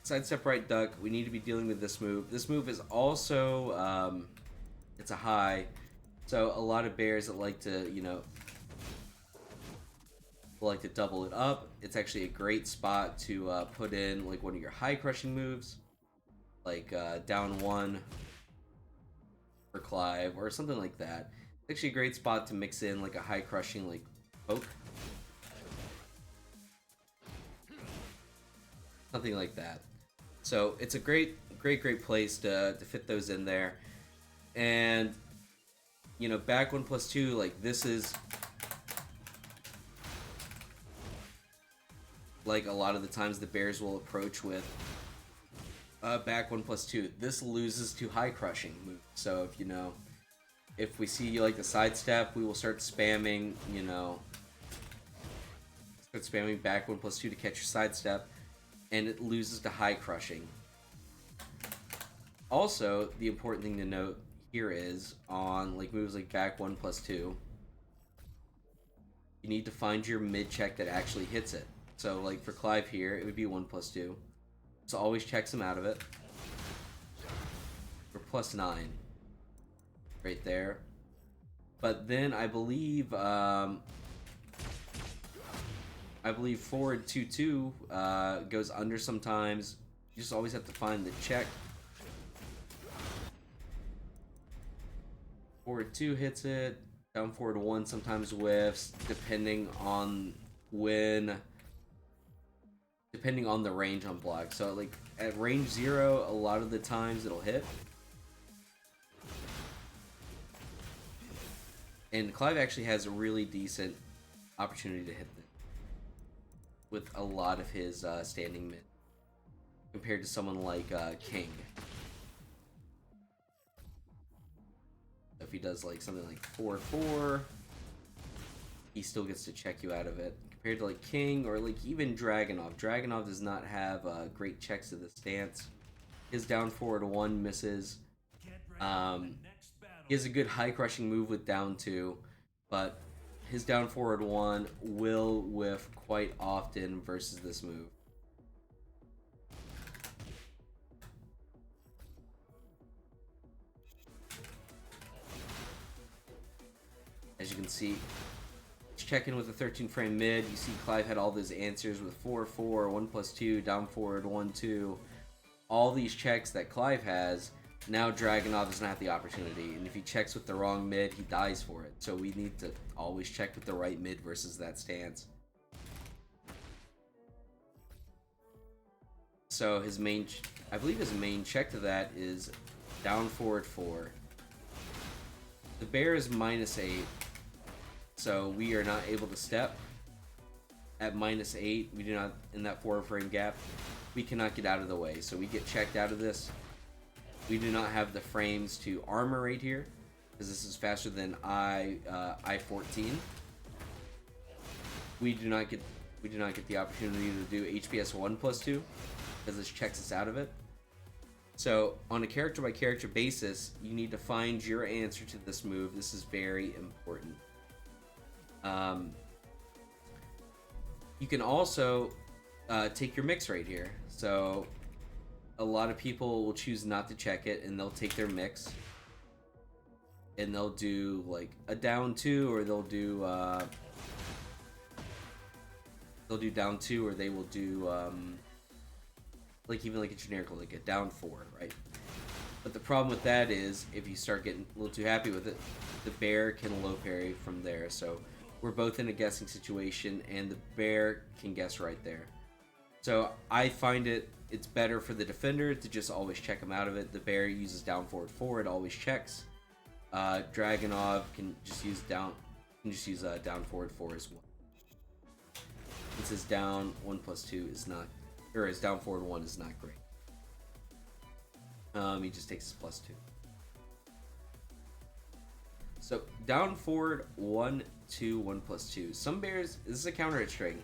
sidestep right duck, we need to be dealing with this move. This move is also it's a high, so a lot of bears that like to, you know, like to double it up. It's actually a great spot to put in like one of your high crushing moves, like down 1 for Clive or something like that. It's actually a great spot to mix in like a high crushing like poke, something like that. So it's a great place to fit those in there. And you know, back 1+2, like this is like a lot of the times the bears will approach with back 1+2. This loses to high crushing move. So if you know, if we see you like the sidestep, we will start spamming, you know, back 1+2 to catch your sidestep, and it loses to high crushing. Also, the important thing to note here is on like moves like back 1+2, you need to find your mid check that actually hits it. So like for Clive here, it would be 1+2. So always checks him out of it. For +9. Right there. But then I believe forward 2-2 goes under sometimes. You just always have to find the check. Forward 2 hits it. Down forward 1 sometimes whiffs, depending on the range on block. So like at range 0, a lot of the times it'll hit. And Clive actually has a really decent opportunity to hit it with a lot of his standing mid compared to someone like King. If he does like something like 4-4, he still gets to check you out of it. Compared to like King or like even Dragunov. Dragunov does not have great checks to the stance. His down forward 1 misses. He has a good high crushing move with down 2, but his down forward 1 will whiff quite often versus this move. As you can see, he's checking with a 13 frame mid. You see Clive had all those answers with 4-4, 1+2, down forward 1-2. All these checks that Clive has. Now Dragunov doesn't have the opportunity, and if he checks with the wrong mid, he dies for it. So we need to always check with the right mid versus that stance. So his main, I believe his main check to that is down forward 4. The bear is -8, so we are not able to step. At -8, we do not, in that 4 frame gap, we cannot get out of the way. So we get checked out of this. We do not have the frames to armor right here, because this is faster than I-14. We do not get the opportunity to do HPS 1+2, because this checks us out of it. So on a character by character basis, you need to find your answer to this move. This is very important. You can also take your mix right here. So a lot of people will choose not to check it, and they'll take their mix, and they'll do like a down 2, or they'll do down 2, or they will do like even like a generic, like a down 4, right? But the problem with that is if you start getting a little too happy with it, the bear can low parry from there. So we're both in a guessing situation, and the bear can guess right there. So I find it's better for the defender to just always check him out of it. The bear uses down forward 4, it always checks. Dragunov can just use down forward 4 as well. Since his down 1+2 is not, or his down forward 1 is not great. He just takes his +2. So down forward 1, 2, 1+2. Some bears, this is a counter hit string.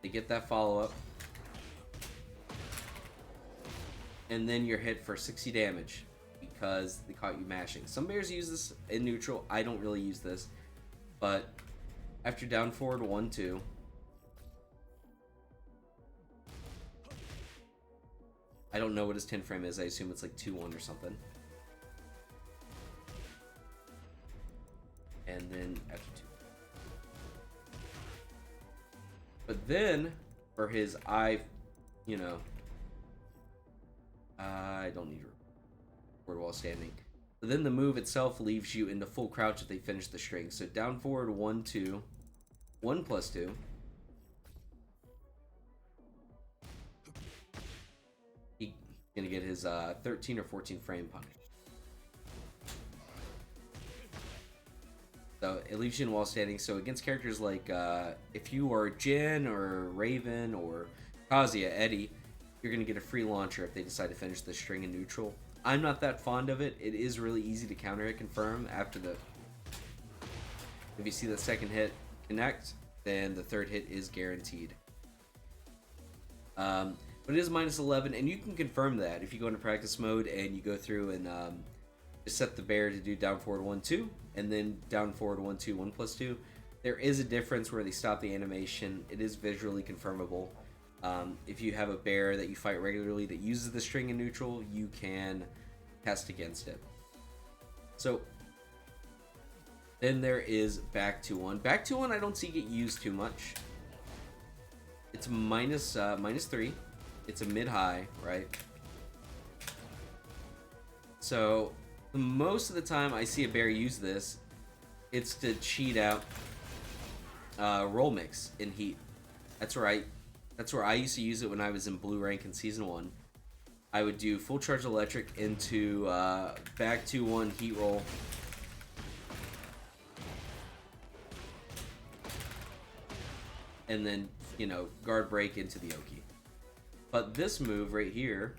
They get that follow up, and then you're hit for 60 damage because they caught you mashing. Some bears use this in neutral. I don't really use this, but after down forward 1, 2, I don't know what his 10 frame is. I assume it's like 2-1 or something. And then after 2. But then for his I don't need to record while standing. But then the move itself leaves you into full crouch if they finish the string. So down forward 1, 2, 1+2. He's gonna get his 13 or 14 frame punish. So it leaves you in while standing. So against characters like if you are Jin or Raven or Kazuya, Eddie, you're gonna get a free launcher if they decide to finish the string in neutral. I'm not that fond of it. It is really easy to counter hit confirm after the. If you see the second hit connect, then the third hit is guaranteed. But it is -11, and you can confirm that if you go into practice mode and you go through and just set the bear to do down forward 1, 2, and then down forward 1, 2, 1+2. There is a difference where they stop the animation. It is visually confirmable. If you have a bear that you fight regularly that uses the string in neutral, you can test against it. So then there is back to 1. Back to 1 I don't see get used too much. It's -3. It's a mid-high, right? So most of the time I see a bear use this, it's to cheat out roll mix in heat. That's where I used to use it when I was in blue rank in season 1. I would do full charge electric into back 2-1 heat roll. And then, guard break into the Oki. But this move right here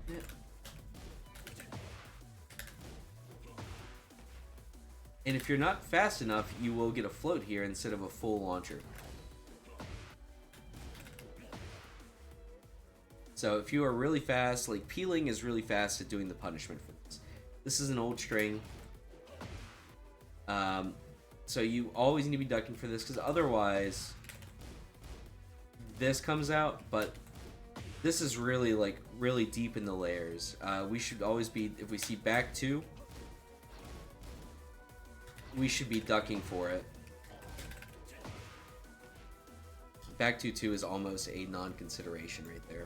Yeah. And if you're not fast enough, you will get a float here instead of a full launcher. So if you are really fast, like peeling is really fast at doing the punishment for this. This is an old string. So you always need to be ducking for this, because otherwise this comes out, but this is really like really deep in the layers. We should always be, if we see back two, we should be ducking for it. Back 2-2 is almost a non-consideration right there.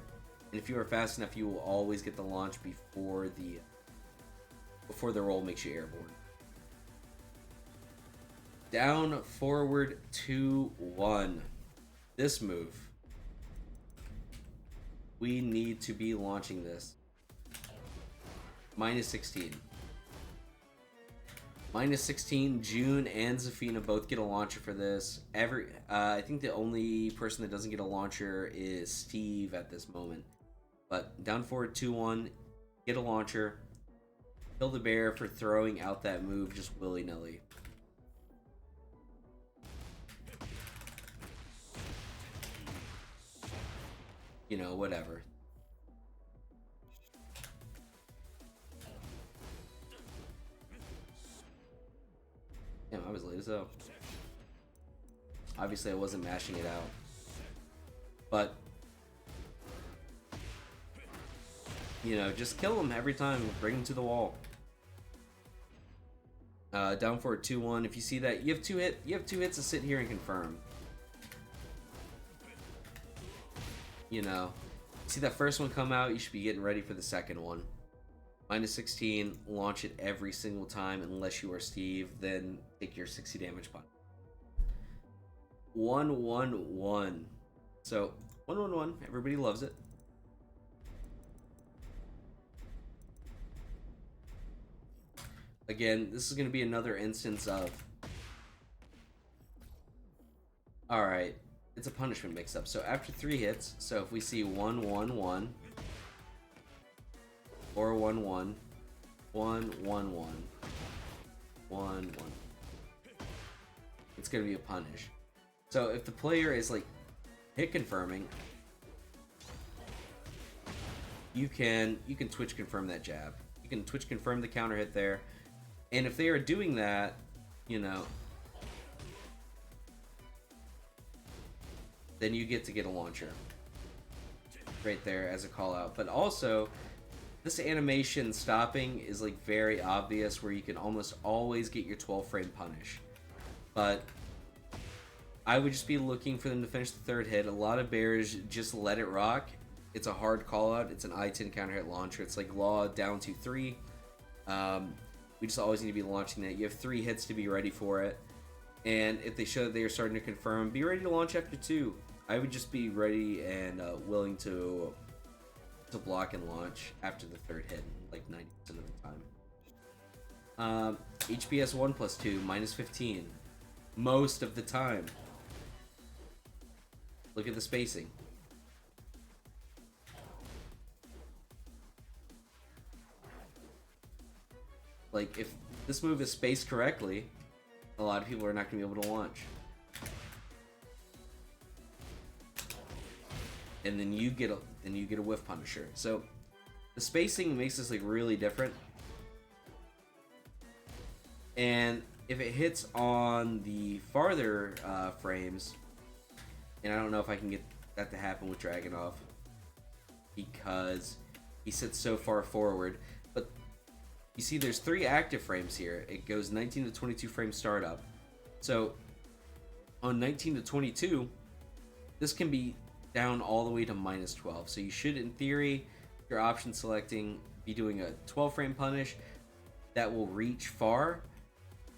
And if you are fast enough, you will always get the launch before the roll makes you airborne. Down, forward, 2-1. This move, we need to be launching this. Minus 16. Minus 16, June and Zafina both get a launcher for this. I think the only person that doesn't get a launcher is Steve at this moment. But down forward 2-1, get a launcher. Kill the bear for throwing out that move just willy-nilly. You know, whatever. Damn, I was late as hell. Obviously, I wasn't mashing it out. But, you know, just kill him every time. Bring him to the wall. Down forward 2-1. If you see that, you have two hits to sit here and confirm. You know, see that first one come out, you should be getting ready for the second one. Minus 16, launch it every single time unless you are Steve, then take your 60 damage punch. 1-1-1. So, 1-1-1, everybody loves it. Again, this is going to be another instance of... Alright, it's a punishment mix-up. So after 3 hits, so if we see 1-1-1, or 1-1, 1-1-1, 1-1, it's going to be a punish. So if the player is like hit confirming, you can twitch confirm that jab. You can twitch confirm the counter hit there. And if they are doing that, you know, then you get to get a launcher right there as a call out. But also, this animation stopping is like very obvious, where you can almost always get your 12 frame punish. But I would just be looking for them to finish the third hit. A lot of bears just let it rock. It's a hard call out. It's an I-10 counter hit launcher. It's like law down to 3. We just always need to be launching that. You have 3 hits to be ready for it. And if they show that they are starting to confirm, be ready to launch after 2. I would just be ready and willing to block and launch after the third hit, like 90% of the time. HPS 1+2, minus 15. Most of the time. Look at the spacing. Like, if this move is spaced correctly, a lot of people are not going to be able to launch. And then you get a whiff punisher. So the spacing makes this like really different. And if it hits on the farther frames, and I don't know if I can get that to happen with Dragunov because he sits so far forward, but you see there's 3 active frames here. It goes 19 to 22 frame startup. So on 19 to 22, this can be down all the way to minus 12. So you should, in theory, if you're option selecting, be doing a 12 frame punish that will reach far.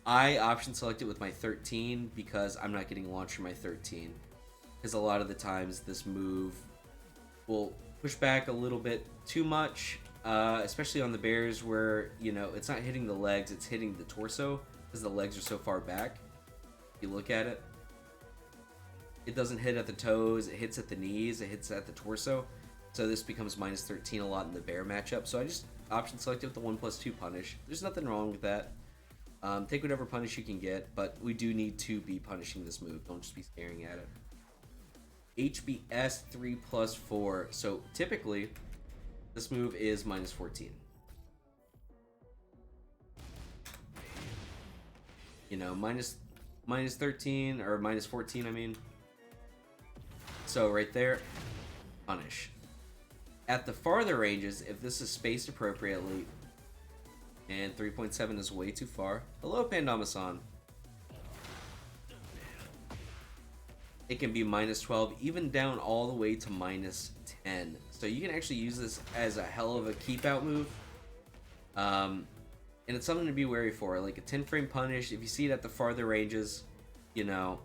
I option select it with my 13 because I'm not getting launched from my 13. Because a lot of the times this move will push back a little bit too much, especially on the bears where, you know, it's not hitting the legs, it's hitting the torso because the legs are so far back. If you look at it, it doesn't hit at the toes, it hits at the knees, it hits at the torso. So this becomes minus 13 a lot in the bear matchup. So I just option selected with the 1+2 punish. There's nothing wrong with that. Take whatever punish you can get, but we do need to be punishing this move. Don't just be staring at it. HBS 3+4. So typically, this move is minus 14. You know, minus 13 or minus 14, I mean. So right there, punish. At the farther ranges, if this is spaced appropriately, and 3.7 is way too far. Hello, Pandama-san. It can be minus 12, even down all the way to minus 10. So you can actually use this as a hell of a keep out move. And it's something to be wary for. Like a 10 frame punish, if you see it at the farther ranges, you know,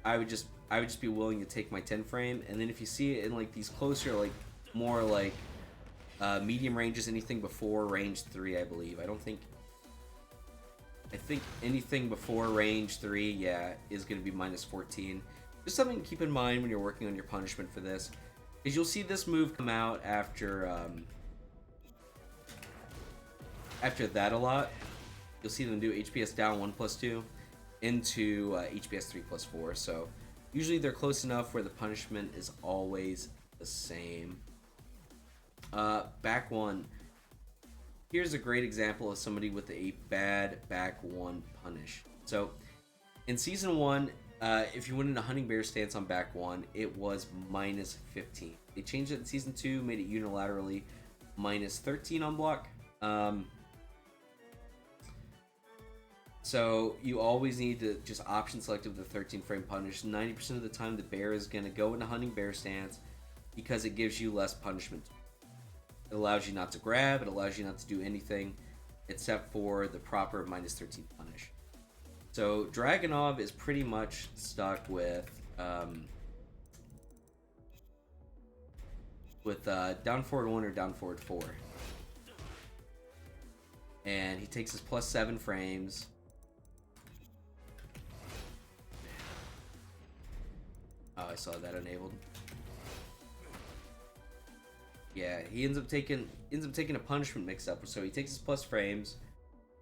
I would just be willing to take my 10 frame. And then if you see it in like these closer, like more like medium ranges, anything before range 3, I believe. I think anything before range 3, yeah, is going to be minus 14. Just something to keep in mind when you're working on your punishment for this, is you'll see this move come out after that a lot. You'll see them do HPS down 1+2 into HPS 3+4. So usually they're close enough where the punishment is always the same. Back 1. Here's a great example of somebody with a bad back 1 punish. So in season 1, if you went into hunting bear stance on back 1, it was minus 15. They changed it in season 2, made it unilaterally minus 13 on block. So you always need to just option select with the 13 frame punish. 90% of the time the bear is going to go into hunting bear stance because it gives you less punishment. It allows you not to grab, it allows you not to do anything except for the proper minus 13 punish. So Dragunov is pretty much stuck with down forward 1 or down forward 4. And he takes his +7 frames. Oh, I saw that enabled. Yeah, he ends up taking a punishment mix-up. So he takes his plus frames,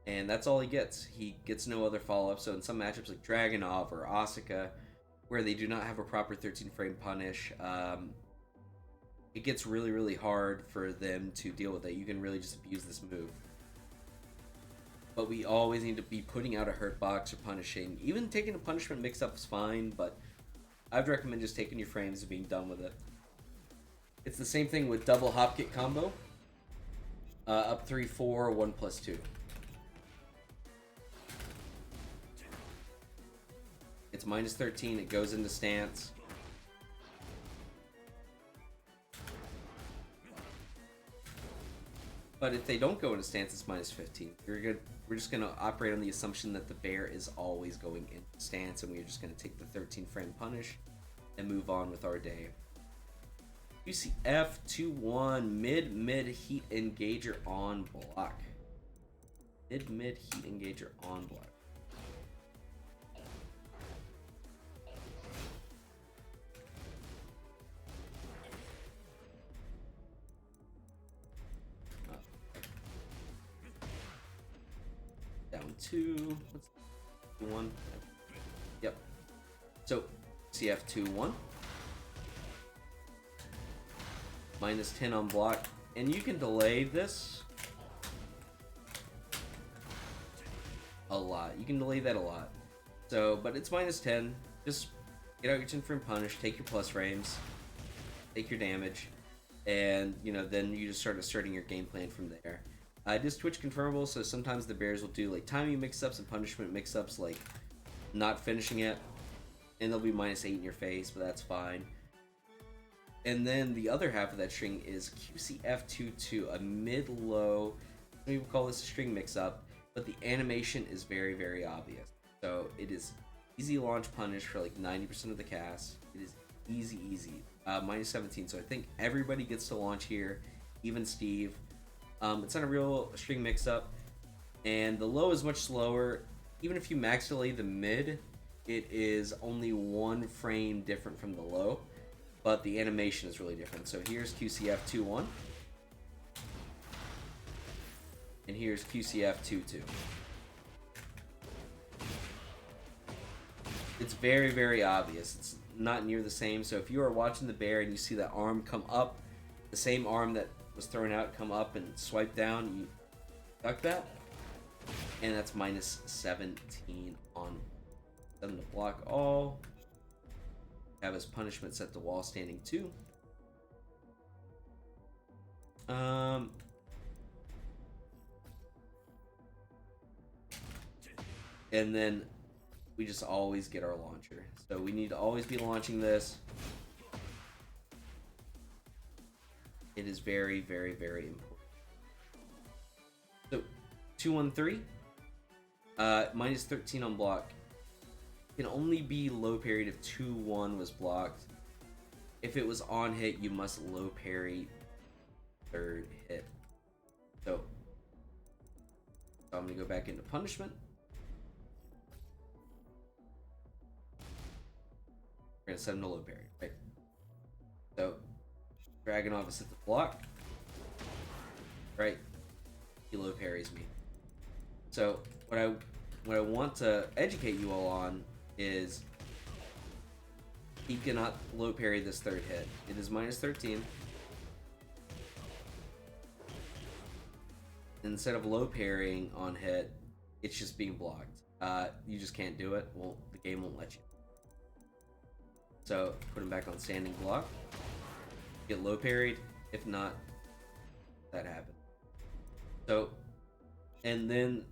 and that's all he gets. He gets no other follow-up. So in some matchups like Dragunov or Asuka, where they do not have a proper 13 frame punish, it gets really, really hard for them to deal with it. You can really just abuse this move. But we always need to be putting out a hurt box or punishing. Even taking a punishment mix-up is fine, but I'd recommend just taking your frames and being done with it. It's the same thing with double hop kick combo. Up 3-4, 1+2. It's minus 13, it goes into stance. But if they don't go into stance, it's minus 15. We're just going to operate on the assumption that the bear is always going into stance, and we're just going to take the 13 frame punish and move on with our day. UCF 2-1, mid heat engager on block. Mid heat engager on block. Down 2. What's 2-1? Yep. So CF 2-1. Minus 10 on block, and you can delay this a lot. You can delay that a lot. So, but it's minus 10. Just get out your 10 frame punish, take your plus frames, take your damage, and you know, then you just start asserting your game plan from there. It is Twitch confirmable, so sometimes the bears will do like timing mix-ups and punishment mix-ups, like not finishing it, and they'll be minus 8 in your face, but that's fine. And then the other half of that string is QCF22, a mid-low, we would call this a string mix-up, but the animation is very, very obvious. So it is easy launch punish for like 90% of the cast. It is easy. Minus 17, so I think everybody gets to launch here, even Steve. It's not a real string mix-up, and the low is much slower. Even if you max delay the mid, it is only 1 frame different from the low. but the animation is really different. So here's QCF 2-1, and here's QCF 2-2. It's very, very obvious. It's not near the same. So if you are watching the bear and you see that arm come up, the same arm that was thrown out come up and swipe down, you duck that, and that's minus 17 on 7 to block all. Have his punishment set to wall standing 2. And then we just always get our launcher. So we need to always be launching this. It is very, very, very important. So 2-1-3, minus 13 on block. Can only be low parried if 2-1 was blocked. If it was on hit, you must low parry third hit. So I'm gonna go back into punishment. We're gonna set him to low parry, right? So Dragunov is at the block, right? He low parries me. So what I want to educate you all on is he cannot low parry this third hit. It is minus 13. Instead of low parrying on hit, it's just being blocked. You just can't do it. Well, the game won't let you. So put him back on standing block. Get low parried. If not, that happens. So, and then,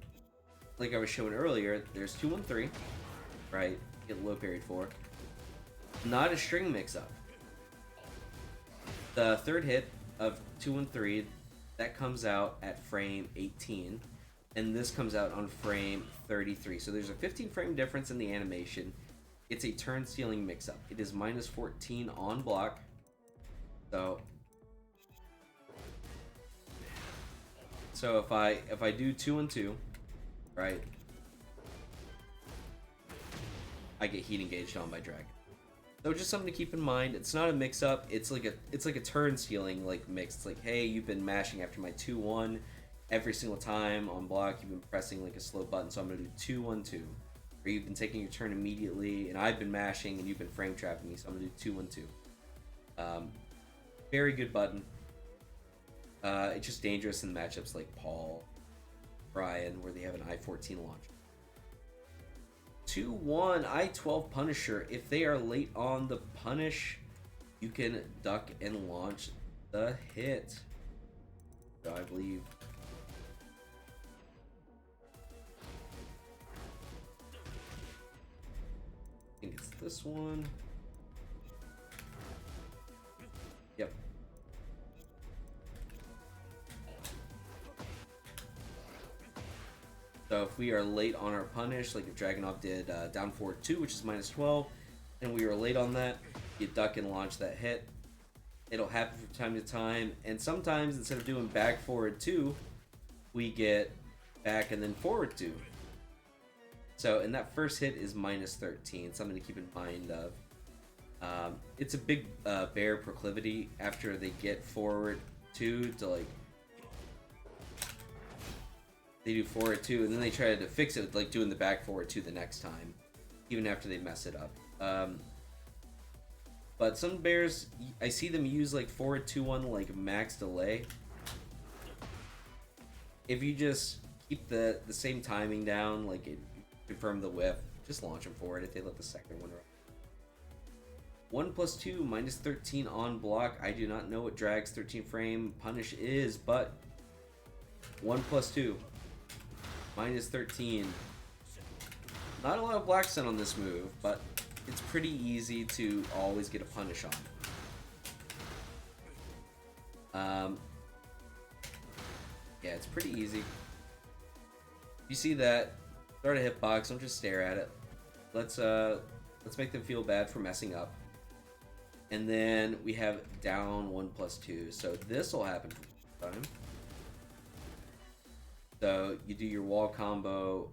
like I was showing earlier, there's 2-1-3, right? Get low parried for. Not a string mix-up. The third hit of 2-1-3, that comes out at frame 18, and this comes out on frame 33. So there's a 15 frame difference in the animation. It's a turn stealing mix-up. It is minus 14 on block. So if I do 2-1-2, right? I get heat engaged on my dragon. So just something to keep in mind. It's not a mix-up. It's like a turn stealing like mix. It's like, hey, you've been mashing after my 2-1 every single time on block. You've been pressing like a slow button, so I'm gonna do 2-1-2. Or you've been taking your turn immediately, and I've been mashing, and you've been frame trapping me, so I'm gonna do 2-1-2. Very good button. It's just dangerous in matchups like Paul, Brian, where they have an I-14 launch. 2-1 I-12 Punisher. If they are late on the punish, you can duck and launch the hit. So I believe. I think it's this one. Yep. So if we are late on our punish, like if Dragunov did down forward 2, which is minus 12, and we were late on that, you duck and launch that hit. It'll happen from time to time, and sometimes instead of doing back forward 2, we get back and then forward 2. So, and that first hit is minus 13, something to keep in mind of. It's a big bear proclivity after they get forward 2 to like. They do forward 2, and then they try to fix it with like doing the back forward 2 the next time, even after they mess it up. But some bears, I see them use like forward 2-1 like max delay. If you just keep the same timing down, like it, confirm the whiff, just launch them forward if they let the second one run. 1+2 minus 13 on block. I do not know what Drag's 13 frame punish is, but 1+2 minus 13. Not a lot of black sun on this move, but it's pretty easy to always get a punish on. Yeah, it's pretty easy. You see that, start a hitbox, don't just stare at it. Let's make them feel bad for messing up. And then we have down 1+2. So this will happen from time. So you do your wall combo,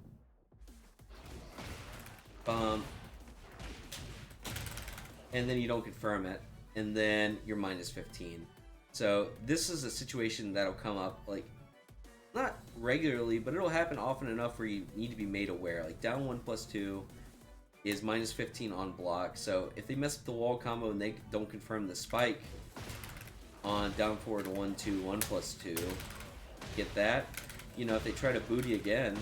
bump, and then you don't confirm it. and then you're minus 15. So this is a situation that'll come up, like, not regularly, but it'll happen often enough where you need to be made aware. Like, down 1 plus 2 is minus 15 on block. So if they mess up the wall combo and they don't confirm the spike on down forward 1, 2, 1 plus 2, get that. You know, if they try to booty again,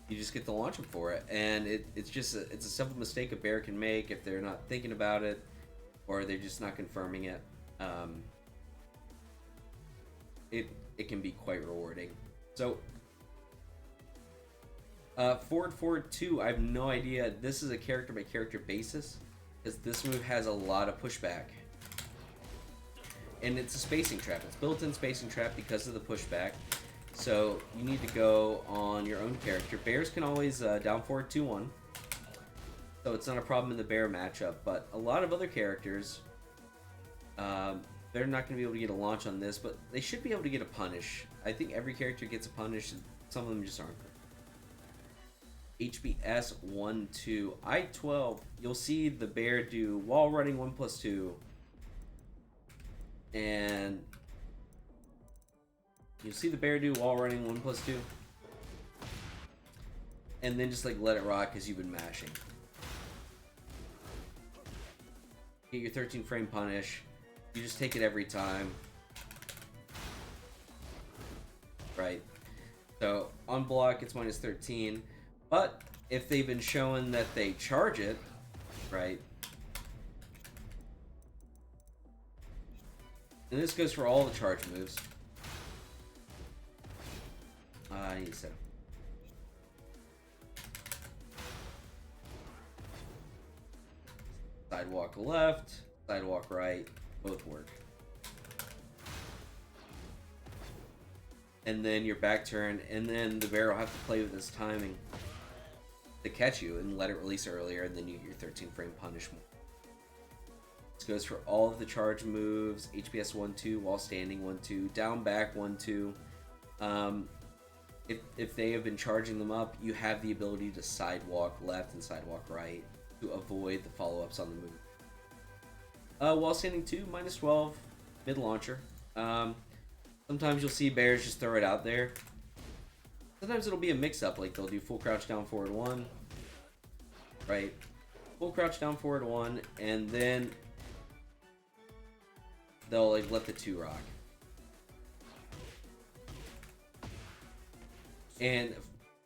you just get to launch them for it. And it's just it's a simple mistake a bear can make if they're not thinking about it or they're just not confirming it. It can be quite rewarding. So forward 2, I have no idea. This is a character by character basis because this move has a lot of pushback. And it's a spacing trap. It's built-in spacing trap because of the pushback. So you need to go on your own character. Bears can always down forward 2-1. So it's not a problem in the bear matchup. But a lot of other characters, they're not going to be able to get a launch on this, but they should be able to get a punish. I think every character gets a punish, and some of them just aren't. HBS 1-2. I-12, you'll see the bear do wall running 1 plus 2. And you'll see the bear do wall running 1 plus 2. And then just like let it rock because you've been mashing. Get your 13 frame punish. You just take it every time. Right. So on block it's minus 13. But if they've been showing that they charge it, right? And this goes for all the charge moves. I need to set up. Sidewalk left, sidewalk right, both work. And then your back turn, and then the bear will have to play with his timing to catch you and let it release earlier, and then you get your 13 frame punishment. This goes for all of the charge moves. HPS 1-2, while standing 1-2, down back 1-2. If they have been charging them up, you have the ability to sidewalk left and sidewalk right to avoid the follow-ups on the move. While standing 2, minus 12, mid launcher. Sometimes you'll see bears just throw it out there. Sometimes it'll be a mix-up, like they'll do full crouch down forward 1, right? Full crouch down forward 1, and then they'll like let the 2 rock. And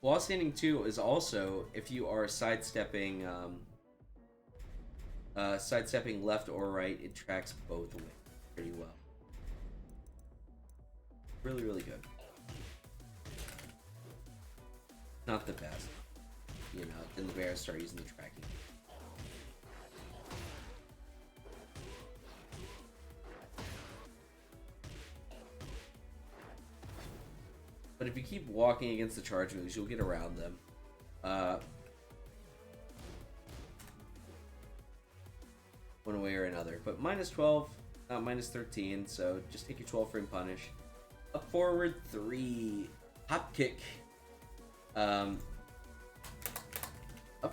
while standing 2 is also if you are sidestepping left or right, it tracks both ways pretty well. Really, really good. Not the best, you know. Then the bears start using the tracking. But if you keep walking against the charge moves, you'll get around them. One way or another. But minus 12, not minus 13, so just take your 12 frame punish. Up forward 3, hop kick. Up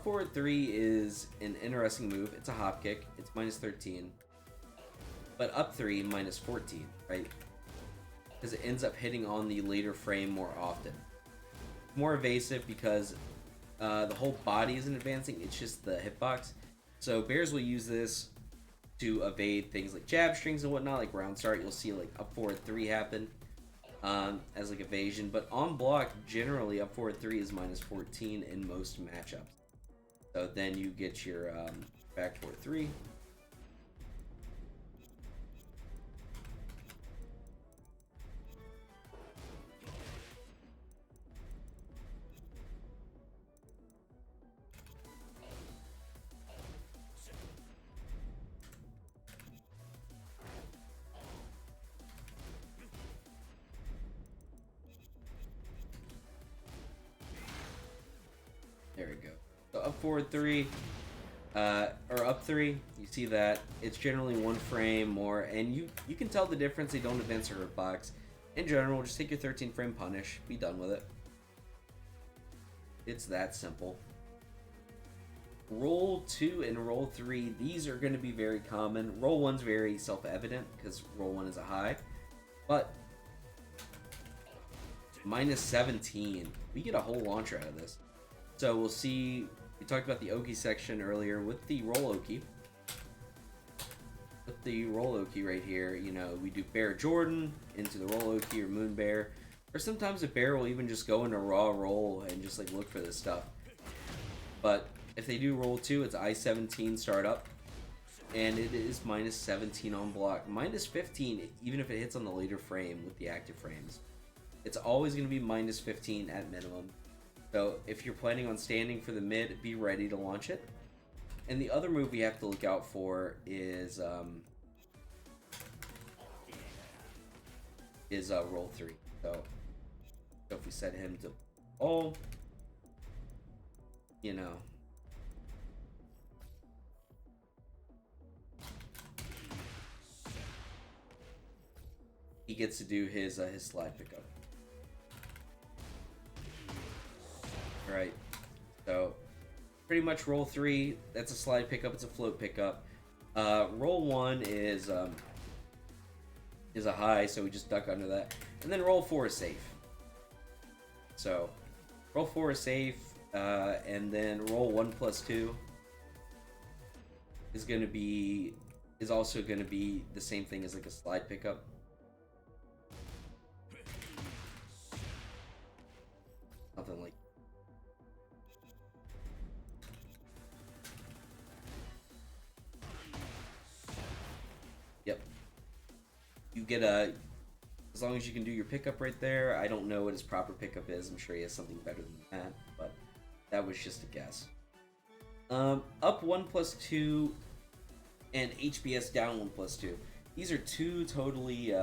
forward 3 is an interesting move. It's a hop kick. It's minus 13. But up 3, minus 14, right? Because it ends up hitting on the later frame more often. More evasive because the whole body isn't advancing, it's just the hitbox. So bears will use this to evade things like jab strings and whatnot, like round start. You'll see like up forward 3 happen as like evasion. But on block, generally up forward 3 is minus 14 in most matchups. So then you get your back forward 3. There we go. So up forward 3, or up 3, you see that it's generally 1 frame more, and you can tell the difference. They don't advance their hitbox. In general, just take your 13 frame punish, be done with it. It's that simple. Roll 2 and roll 3, these are going to be very common. Roll 1's very self-evident because roll 1 is a high. But minus 17, we get a whole launcher out of this. So we'll see, we talked about the Oki section earlier with the roll Oki. With the roll Oki right here, you know, we do Bear Jordan into the roll Oki or Moon Bear. Or sometimes a bear will even just go into raw roll and just like look for this stuff. But if they do roll 2, it's I-17 start up. And it is minus 17 on block. Minus 15 even if it hits on the later frame with the active frames. It's always going to be minus 15 at minimum. So if you're planning on standing for the mid, be ready to launch it. And the other move we have to look out for is roll 3. So if we set him to all, you know, he gets to do his slide pickup. Right. So pretty much roll 3, that's a slide pickup, it's a float pickup. Roll 1 is a high, so we just duck under that. And then roll 4 is safe. So roll 4 is safe, and then roll 1 plus 2 is also gonna be the same thing as like a slide pickup. Something like you get as long as you can do your pickup right there. I don't know what his proper pickup is. I'm sure he has something better than that, but that was just a guess. Up 1 plus 2 and HBS down 1 plus 2. These are two totally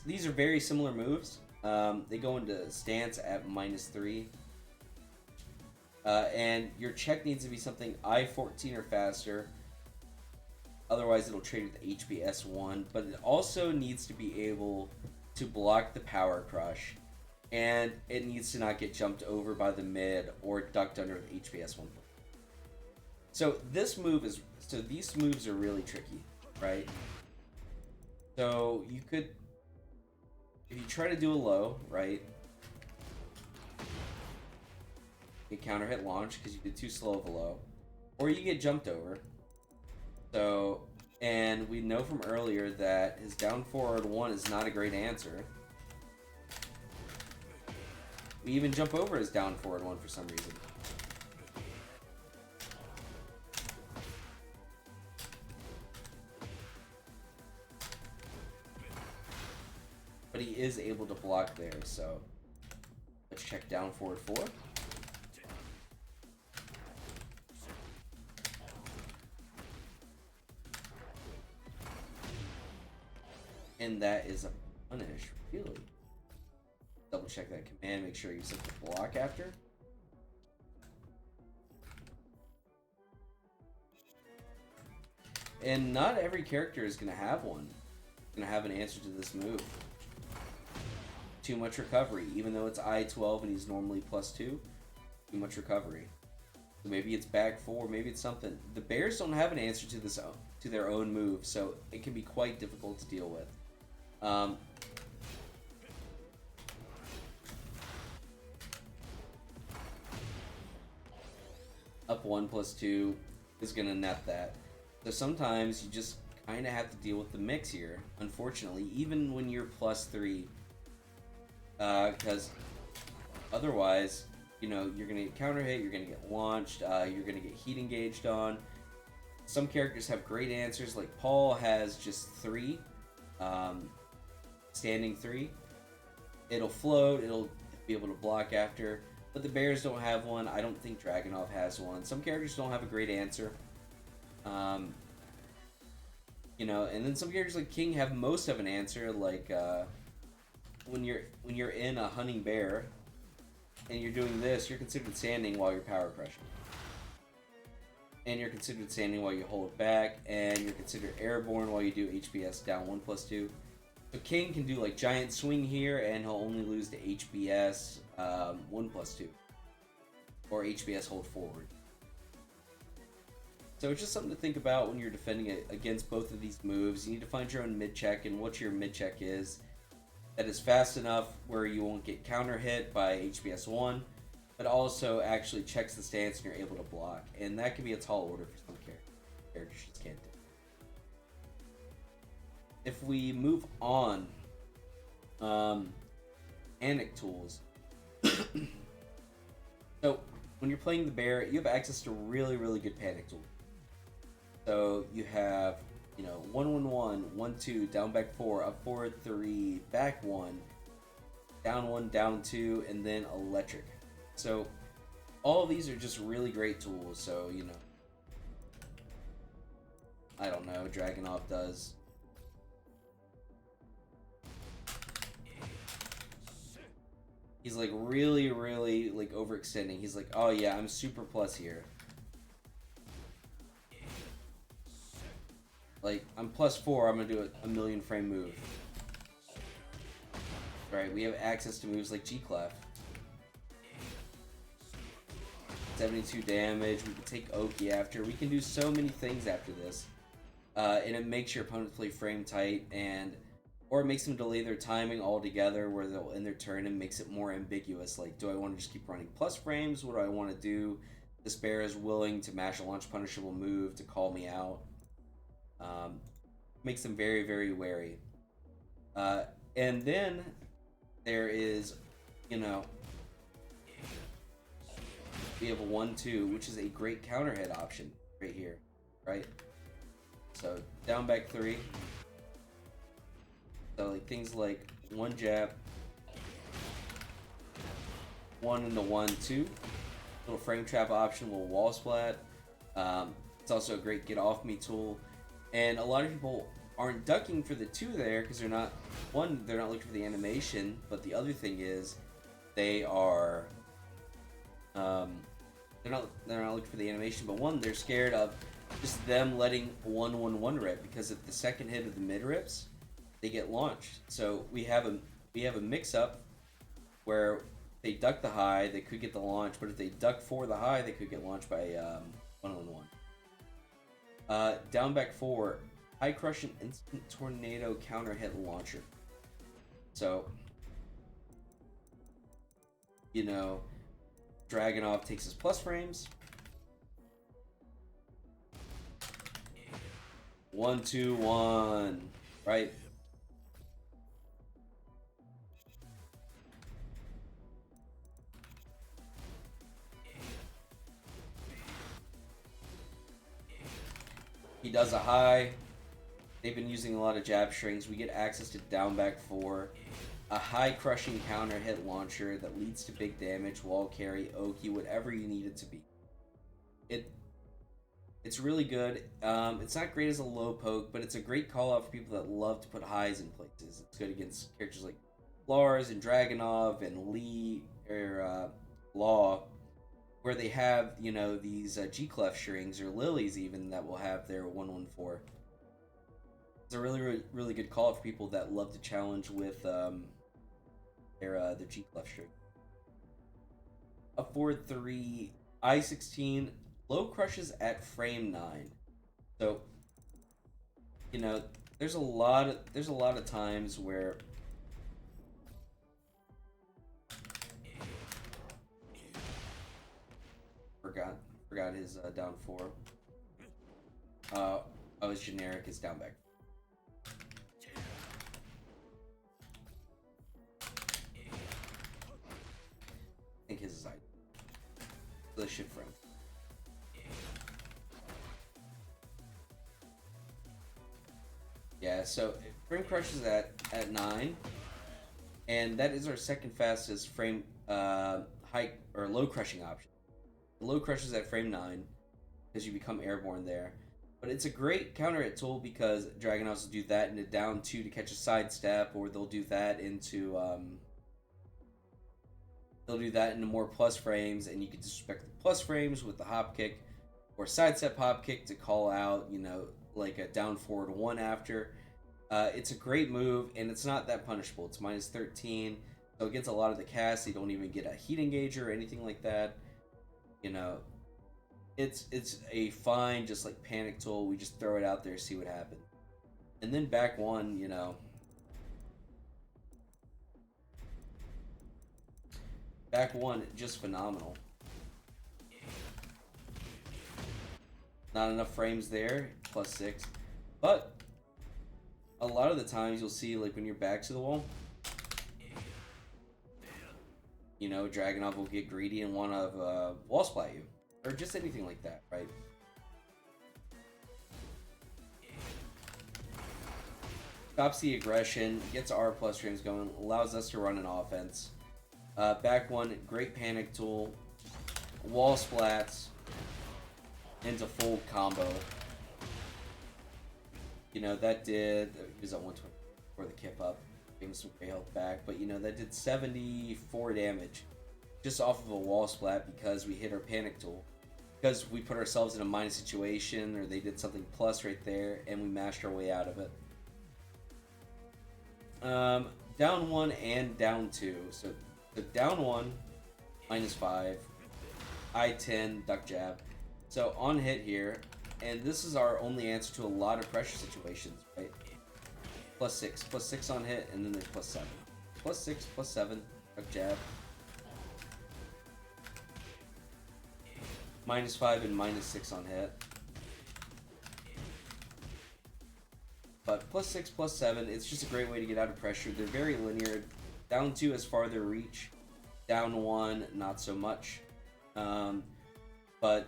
these are very similar moves. They go into stance at minus 3. And your check needs to be something I-14 or faster. Otherwise, it'll trade with HBS 1. But it also needs to be able to block the power crush. And it needs to not get jumped over by the mid or ducked under with HBS 1. So these moves are really tricky, right? So you could, if you try to do a low, right? You counter hit launch because you did too slow of a low. Or you get jumped over. So, and we know from earlier that his down forward 1 is not a great answer. We even jump over his down forward 1 for some reason. But he is able to block there, so let's check down forward 4. And that is a punish, really. Double check that command, make sure you set the block after. And not every character is going to have one. Going to have an answer to this move. Too much recovery, even though it's I-12 and he's normally +2. Too much recovery. So maybe it's back 4, maybe it's something. The Bears don't have an answer to this, to their own move, so it can be quite difficult to deal with. Up 1 plus 2 is gonna net that. So sometimes you just kind of have to deal with the mix here, unfortunately, even when you're +3. Because otherwise, you know, you're gonna get counter hit, you're gonna get launched, you're gonna get heat engaged on. Some characters have great answers, like Paul has just 3. Standing 3. It'll float, it'll be able to block after, but the Bears don't have one. I don't think Dragunov has one. Some characters don't have a great answer. You know, and then some characters like King have most of an answer, like when you're in a hunting bear and you're doing this, you're considered standing while you're power crushing. And you're considered standing while you hold back, and you're considered airborne while you do HBS down 1 plus 2. So King can do like giant swing here, and he'll only lose to HBS 1 plus 2. Or HBS hold forward. So it's just something to think about when you're defending it against both of these moves. You need to find your own mid check and what your mid check is that is fast enough where you won't get counter hit by HBS 1, but also actually checks the stance and you're able to block. And that can be a tall order for some characters. Characters just can't do. If we move on, panic tools. So when you're playing the bear, you have access to really, really good panic tools. So you have, 1-1-1, 1-2, down back 4, up 4-3, back 1, down 2, and then electric. So all of these are just really great tools. So, I don't know, Dragunov does. He's like really, really like overextending. He's like, oh yeah, I'm super plus here. Like, I'm +4, I'm gonna do a million frame move. Right, we have access to moves like G-Clef. 72 damage, we can take Oki after. We can do so many things after this. And it makes your opponent play frame tight, or it makes them delay their timing altogether where they'll end their turn and makes it more ambiguous. Like, do I want to just keep running plus frames? What do I want to do? This bear is willing to mash a launch punishable move to call me out. Makes them very, very wary. And then there is, we have a 1-2, which is a great counter hit option right here, right? So down back 3. So like things like 1 jab, 1 into 1-2, little frame trap option, little wall splat. It's also a great get off me tool. And a lot of people aren't ducking for the 2 there because they're not looking for the animation, but the other thing is they are they're not looking for the animation, but one, they're scared of just them letting 1-1-1 rip, because if the second hit of the mid rips, they get launched. So we have a mix up where they duck the high, they could get the launch, but if they duck for the high, they could get launched by 1-1-1. Down back 4, high crush and instant tornado counter hit launcher. So, Dragunov takes his plus frames. 1-2-1, right? He does a high. They've been using a lot of jab strings. We get access to down back 4. A high crushing counter hit launcher that leads to big damage, wall carry, Oki, whatever you need it to be. It's really good. It's not great as a low poke, but it's a great call out for people that love to put highs in places. It's good against characters like Lars and Dragunov and Lee or Law, where they have, these G-Clef strings or Lilies even that will have their 1-1-4. It's a really, really, really good call for people that love to challenge with their G-Clef string. A 4-3 I-16 low crushes at frame 9. So, there's a lot of times where forgot his down 4. His generic is down back. I think his is I. The shift frame. Yeah, so frame crush is at 9, and that is our second fastest frame high or low crushing option. The low crush is at frame 9 because you become airborne there, but it's a great counter hit tool because Dragunovs will do that into down 2 to catch a sidestep, or they'll do that into more plus frames, and you can disrespect the plus frames with the hop kick or sidestep hop kick to call out, like a down forward 1 after. It's a great move, and it's not that punishable. It's -13, so it gets a lot of the cast. You don't even get a heat engager or anything like that. It's a fine, just like panic tool. We just throw it out there, see what happens. And then back one, back one, just phenomenal. Not enough frames there, +6. But a lot of the times you'll see, like, when you're back to the wall, Dragunov will get greedy and want to wall splat you. Or just anything like that, right? Stops the aggression, gets our plus frames going, allows us to run an offense. Back one, great panic tool, wall splats, into full combo. That did, he was at 120 for the kip up, getting some great health back, but that did 74 damage just off of a wall splat because we hit our panic tool. Because we put ourselves in a minus situation, or they did something plus right there, and we mashed our way out of it. Down one and down two. So the down one, -5, I-10, duck jab. So on hit here, and this is our only answer to a lot of pressure situations, right? +6 on hit, and then they +7. +6, +7, duck jab. -5 and -6 on hit. But +6, +7, it's just a great way to get out of pressure. They're very linear. Down 2 has farther reach. Down 1, not so much. But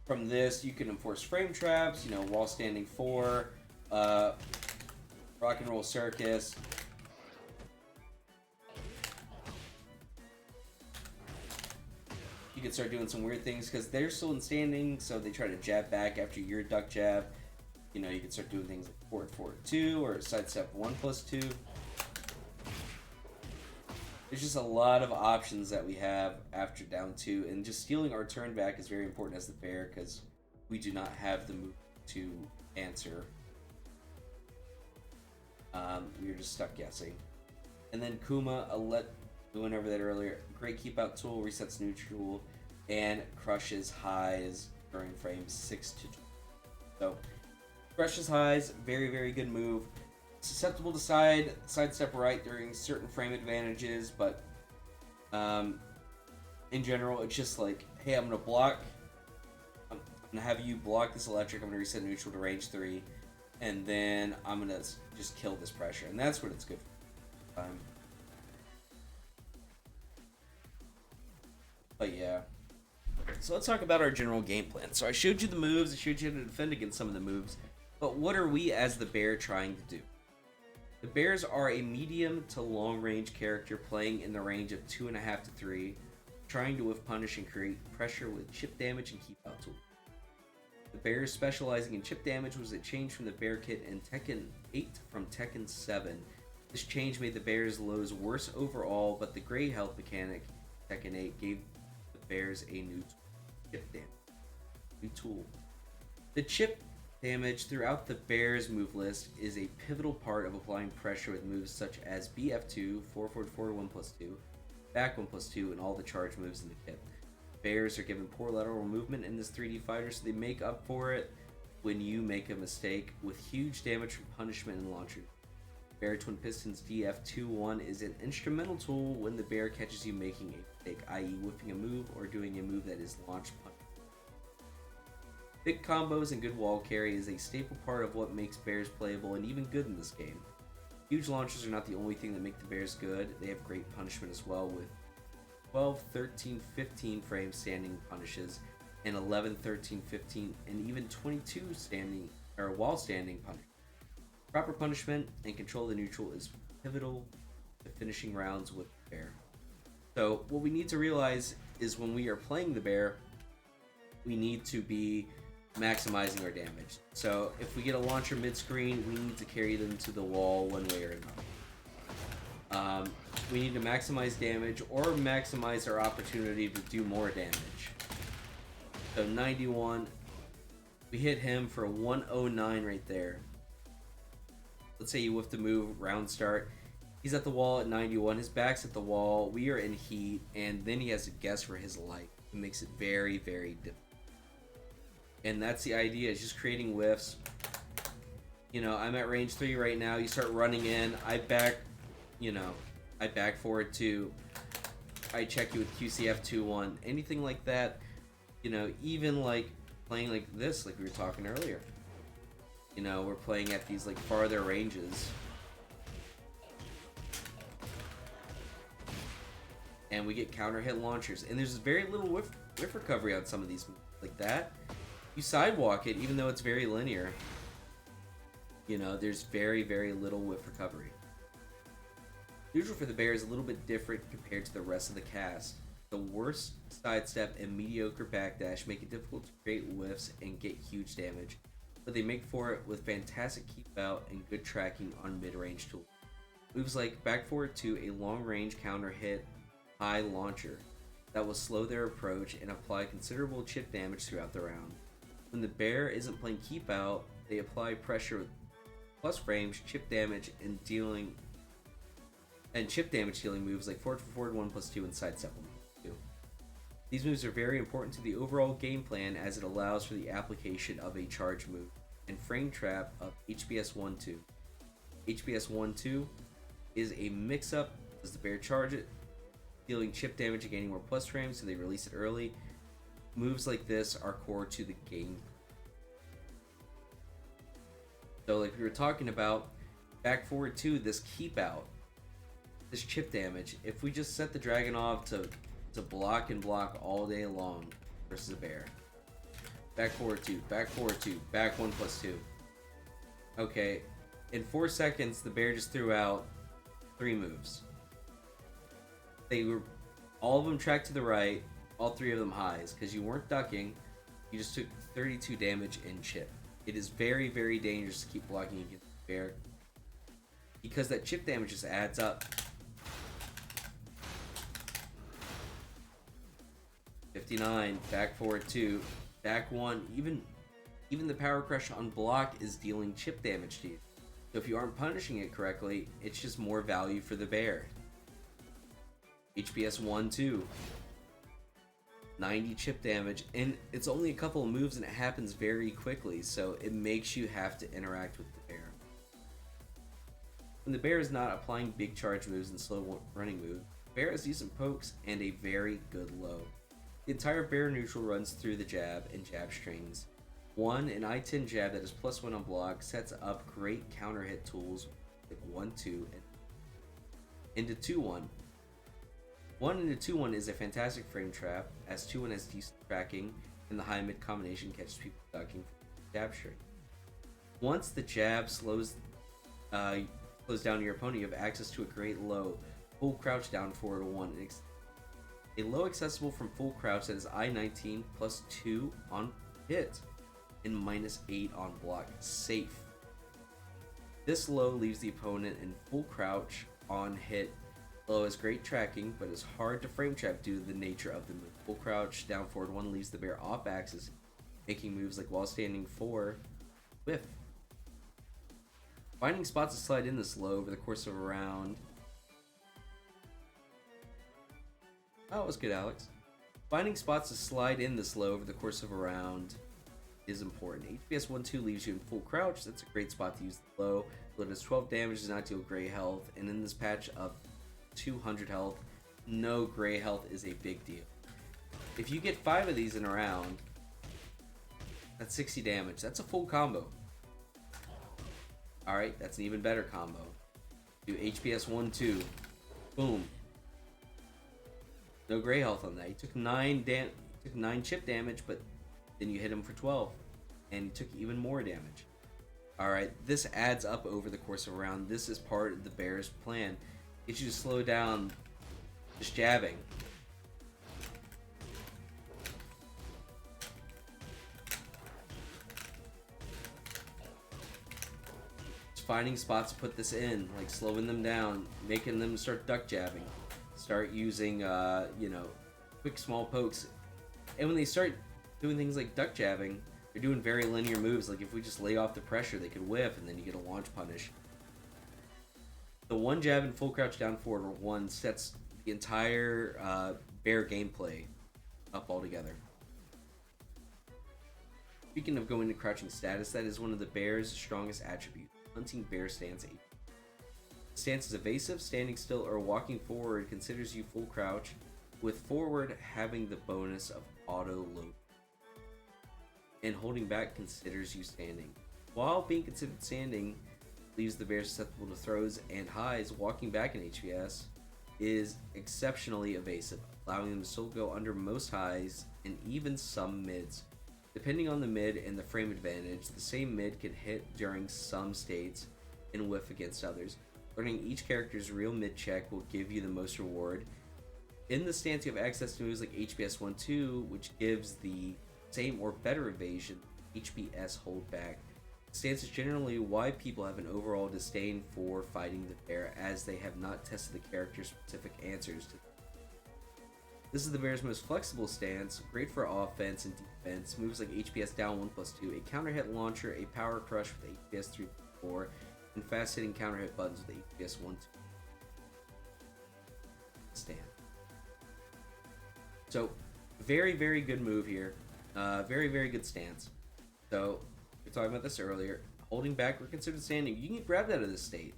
from this, you can enforce frame traps, wall standing 4, rock and roll circus. You can start doing some weird things because they're still in standing, so they try to jab back after your duck jab. You can start doing things like forward 2 or sidestep 1+2. There's just a lot of options that we have after down 2, and just stealing our turn back is very important as the bear because we do not have the move to answer. We are just stuck guessing. And then Kuma, we went over that earlier. Great keep out tool, resets neutral, and crushes highs during frames 6 to 12. So, crushes highs, very, very good move. Susceptible to sidestep right during certain frame advantages, but in general, it's just like, hey, I'm gonna block. I'm gonna have you block this electric. I'm gonna reset neutral to range 3, and then I'm gonna just kill this pressure, and that's what it's good for. But yeah. So let's talk about our general game plan. So I showed you the moves, I showed you how to defend against some of the moves, but what are we as the bear trying to do? The bears are a medium to long range character playing in the range of 2.5 to 3, trying to whiff punish and create pressure with chip damage and keep out tools. The bears specializing in chip damage was a change from the bear kit in Tekken 8 from Tekken 7. This change made the bears' lows worse overall, but the gray health mechanic Tekken 8 gave the bears a new chip damage. New tool. The chip damage throughout the bears move list is a pivotal part of applying pressure with moves such as BF2, forward 1+2, back 1+2, and all the charge moves in the kit. Bears are given poor lateral movement in this 3D fighter, so they make up for it when you make a mistake with huge damage from punishment and launcher. Bear Twin Pistons DF2-1 is an instrumental tool when the bear catches you making a mistake, i.e. whipping a move or doing a move that is launched punishment. Big combos and good wall carry is a staple part of what makes bears playable and even good in this game. Huge launchers are not the only thing that make the bears good, they have great punishment as well with 12, 13, 15 frame standing punishes, and 11, 13, 15, and even 22 standing or while standing punishment. Proper punishment and control of the neutral is pivotal to finishing rounds with the bear. So what we need to realize is when we are playing the bear, we need to be maximizing our damage. So if we get a launcher mid-screen, we need to carry them to the wall one way or another. We need to maximize damage or maximize our opportunity to do more damage. So 91, we hit him for 109 right there. Let's say you whiff the move, round start. He's at the wall at 91, his back's at the wall, we are in heat, and then he has to guess for his life. It makes it very, very difficult. And that's the idea, is just creating whiffs. You know, I'm at range 3 right now. You start running in. I back, you know, I back forward 2. I check you with QCF 2-1. Anything like that. You know, even like playing like this, like we were talking earlier. You know, we're playing at these like farther ranges. And we get counter hit launchers. And there's very little whiff recovery on some of these moves like that. You sidewalk it, even though it's very linear. You know, there's very, very little whiff recovery. Neutral for the bear is a little bit different compared to the rest of the cast. The worst sidestep and mediocre backdash make it difficult to create whiffs and get huge damage, but they make for it with fantastic keep out and good tracking on mid-range tools. Moves like back forward to a long-range counter hit high launcher that will slow their approach and apply considerable chip damage throughout the round. When the bear isn't playing keep out, they apply pressure with plus frames, chip damage, and chip damage dealing moves like forward for forward 1+2 and sidestep 1+2. These moves are very important to the overall game plan as it allows for the application of a charge move and frame trap of HBS 1-2. HBS 1-2 is a mix-up as the bear charge it, dealing chip damage and gaining more plus frames, so they release it early. Moves like this are core to the game. So like we were talking about, back forward 2, this keep out, this chip damage, if we just set the Dragonov to block and block all day long versus a bear. Back forward 2, back forward 2, back 1+2. Okay, in 4 seconds the bear just threw out 3 moves. They were, all of them tracked to the right, all 3 of them highs, because you weren't ducking, you just took 32 damage in chip. It is very, very dangerous to keep blocking against the bear, because that chip damage just adds up. 59, back forward 2, back 1, even the power crush on block is dealing chip damage to you. So if you aren't punishing it correctly, it's just more value for the bear. HBS 1-2, 90 chip damage, and it's only a couple of moves and it happens very quickly, so it makes you have to interact with the bear. When the bear is not applying big charge moves and slow running moves, the bear has decent pokes and a very good low. The entire bear neutral runs through the jab and jab strings. An I-10 jab that is +1 on block sets up great counter hit tools like 1-2 and into 2-1. 1 into 2-1 is a fantastic frame trap, as 2-1 has decent tracking, and the high mid combination catches people ducking from the jab string. Once the jab slows down your opponent, you have access to a great low, full crouch down forward 1. A low accessible from full crouch that is I-19 +2 on hit and -8 on block. Safe. This low leaves the opponent in full crouch on hit. Low has great tracking, but is hard to frame trap due to the nature of the move. Full crouch down forward 1 leaves the bear off axis, making moves like while standing 4 whiff. Finding spots to slide in this low over the course of a round. Oh, it was good, Alex. Finding spots to slide in this low over the course of a round is important. HBS 1-2 leaves you in full crouch. That's a great spot to use the low. Low does 12 damage, does not deal gray health, and in this patch of 200 health, no gray health is a big deal. If you get 5 of these in a round, that's 60 damage. That's a full combo. Alright, that's an even better combo. Do HBS 1-2. Boom. No gray health on that. He took 9 chip damage, but then you hit him for 12. And he took even more damage. Alright, this adds up over the course of a round. This is part of the bear's plan. Get you to slow down just jabbing. Just finding spots to put this in, like slowing them down, making them start duck jabbing. Start using, quick small pokes. And when they start doing things like duck jabbing, they're doing very linear moves. Like if we just lay off the pressure, they could whiff, and then you get a launch punish. The 1 jab and full crouch down forward 1 sets the entire bear gameplay up altogether. Speaking of going to crouching status, that is one of the bear's strongest attributes. Hunting bear stance 8. Stance is evasive, standing still, or walking forward considers you full crouch, with forward having the bonus of auto load. And holding back considers you standing. While being considered standing leaves the bear susceptible to throws and highs, walking back in HPS is exceptionally evasive, allowing them to still go under most highs and even some mids. Depending on the mid and the frame advantage, the same mid can hit during some states and whiff against others. Learning each character's real mid check will give you the most reward. In the stance, you have access to moves like HPS 1-2, which gives the same or better evasion, HPS holdback. Stance is generally why people have an overall disdain for fighting the bear, as they have not tested the character's specific answers to them. This is the bear's most flexible stance, great for offense and defense. Moves like HPS down 1+2, a counter hit launcher, a power crush with HPS 3+4, and fast hitting counter hit buttons with HPS 1-2. Stand. So, very, very good move here. Very, very good stance. So, we were talking about this earlier. Holding back, we're considered standing. You can get grabbed out of this state.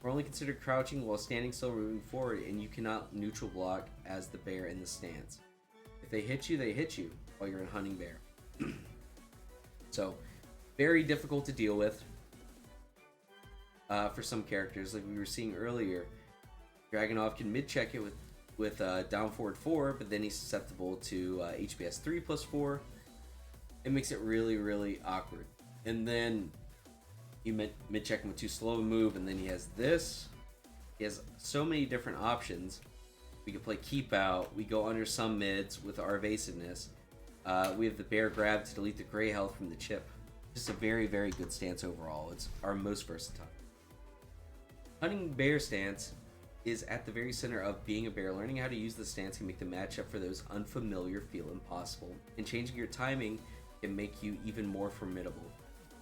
We're only considered crouching while standing still, moving forward, and you cannot neutral block as the bear in the stance. If they hit you while you're in hunting bear. So, very difficult to deal with for some characters. Like we were seeing earlier, Dragunov can mid-check it with down forward 4, but then he's susceptible to HPS 3+4. It makes it really, really awkward. And then you mid-check him with too slow a move, and then he has this. He has so many different options. We can play keep out. We go under some mids with our evasiveness. We have the bear grab to delete the gray health from the chip. Just a very, very good stance overall. It's our most versatile. Hunting bear stance is at the very center of being a bear. Learning how to use the stance can make the matchup for those unfamiliar feel impossible, and changing your timing can make you even more formidable.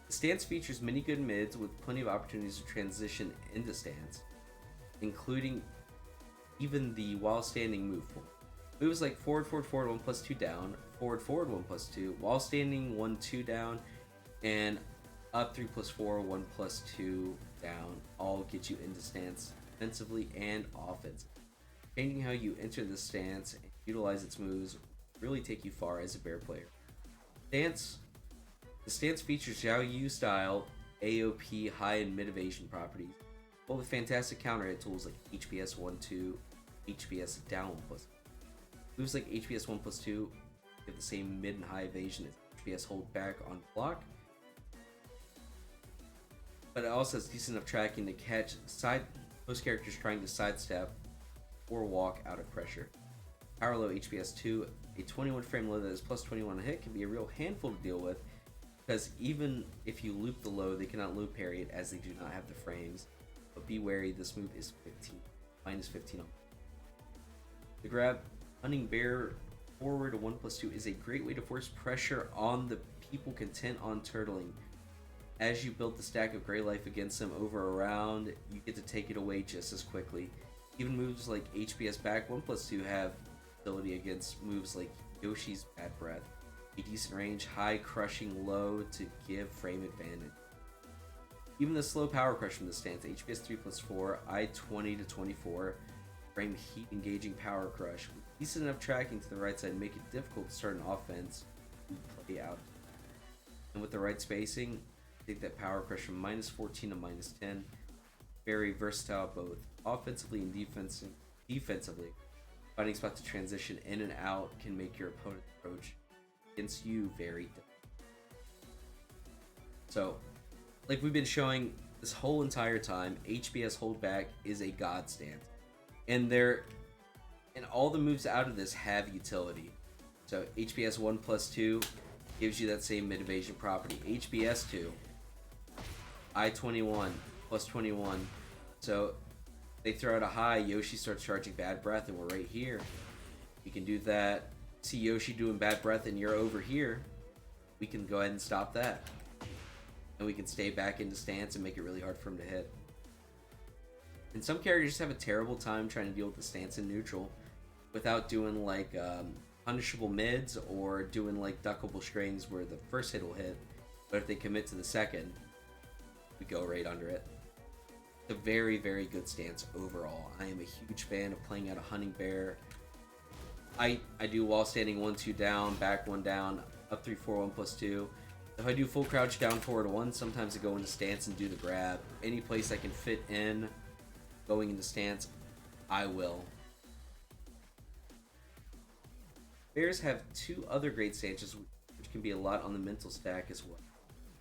The stance features many good mids with plenty of opportunities to transition into stance, including even the while standing move pool. Moves like forward, forward, forward, 1+2 down, forward, forward, 1+2, while standing 1-2 down, and up 3+4, 1+2 down, all get you into stance defensively and offensively. Changing how you enter the stance and utilize its moves will really take you far as a bear player. The stance features Xiao Yu style AOP high and mid evasion properties, but with fantastic counter hit tools like HPS 1-2, HPS down 1+. Moves like HPS 1+2 give the same mid and high evasion as HPS hold back on block, but it also has decent enough tracking to catch most characters trying to sidestep or walk out of pressure. Power low HPS 2, a 21 frame low that is plus 21 a hit, can be a real handful to deal with, because even if you loop the low, they cannot loop parry it as they do not have the frames. But be wary, this move is 15, minus 15 on. The grab, hunting bear forward 1+2 is a great way to force pressure on the people content on turtling. As you build the stack of gray life against them over a round, you get to take it away just as quickly. Even moves like HPS back 1+2 have ability against moves like Yoshi's Bad Breath. A decent range, high crushing low to give frame advantage. Even the slow power crush from the stance, HPS 3+4, I-20 to 24, frame heat engaging power crush. With decent enough tracking to the right side, make it difficult to start an offense and play out. And with the right spacing, take that power crush from minus 14 to minus 10. Very versatile both offensively and defensively. Finding spots to transition in and out can make your opponent's approach against you very difficult. So, like we've been showing this whole entire time, HPS holdback is a god stance. And all the moves out of this have utility. So HPS 1+2 gives you that same mid evasion property. HPS 2, I-21, plus 21. So they throw out a high, Yoshi starts charging Bad Breath, and we're right here. You can do that. See Yoshi doing Bad Breath and you're over here. We can go ahead and stop that. And we can stay back into stance and make it really hard for him to hit. And some characters just have a terrible time trying to deal with the stance in neutral without doing like punishable mids or doing like duckable strings where the first hit will hit, but if they commit to the second, we go right under it. It's a very, very good stance overall. I am a huge fan of playing out a hunting bear. I do while standing 1-2 down, back 1 down, up 3-4 1+2. If I do full crouch down forward 1, sometimes I go into stance and do the grab. Any place I can fit in going into stance, I will. Bears have 2 other great stances, which can be a lot on the mental stack as well.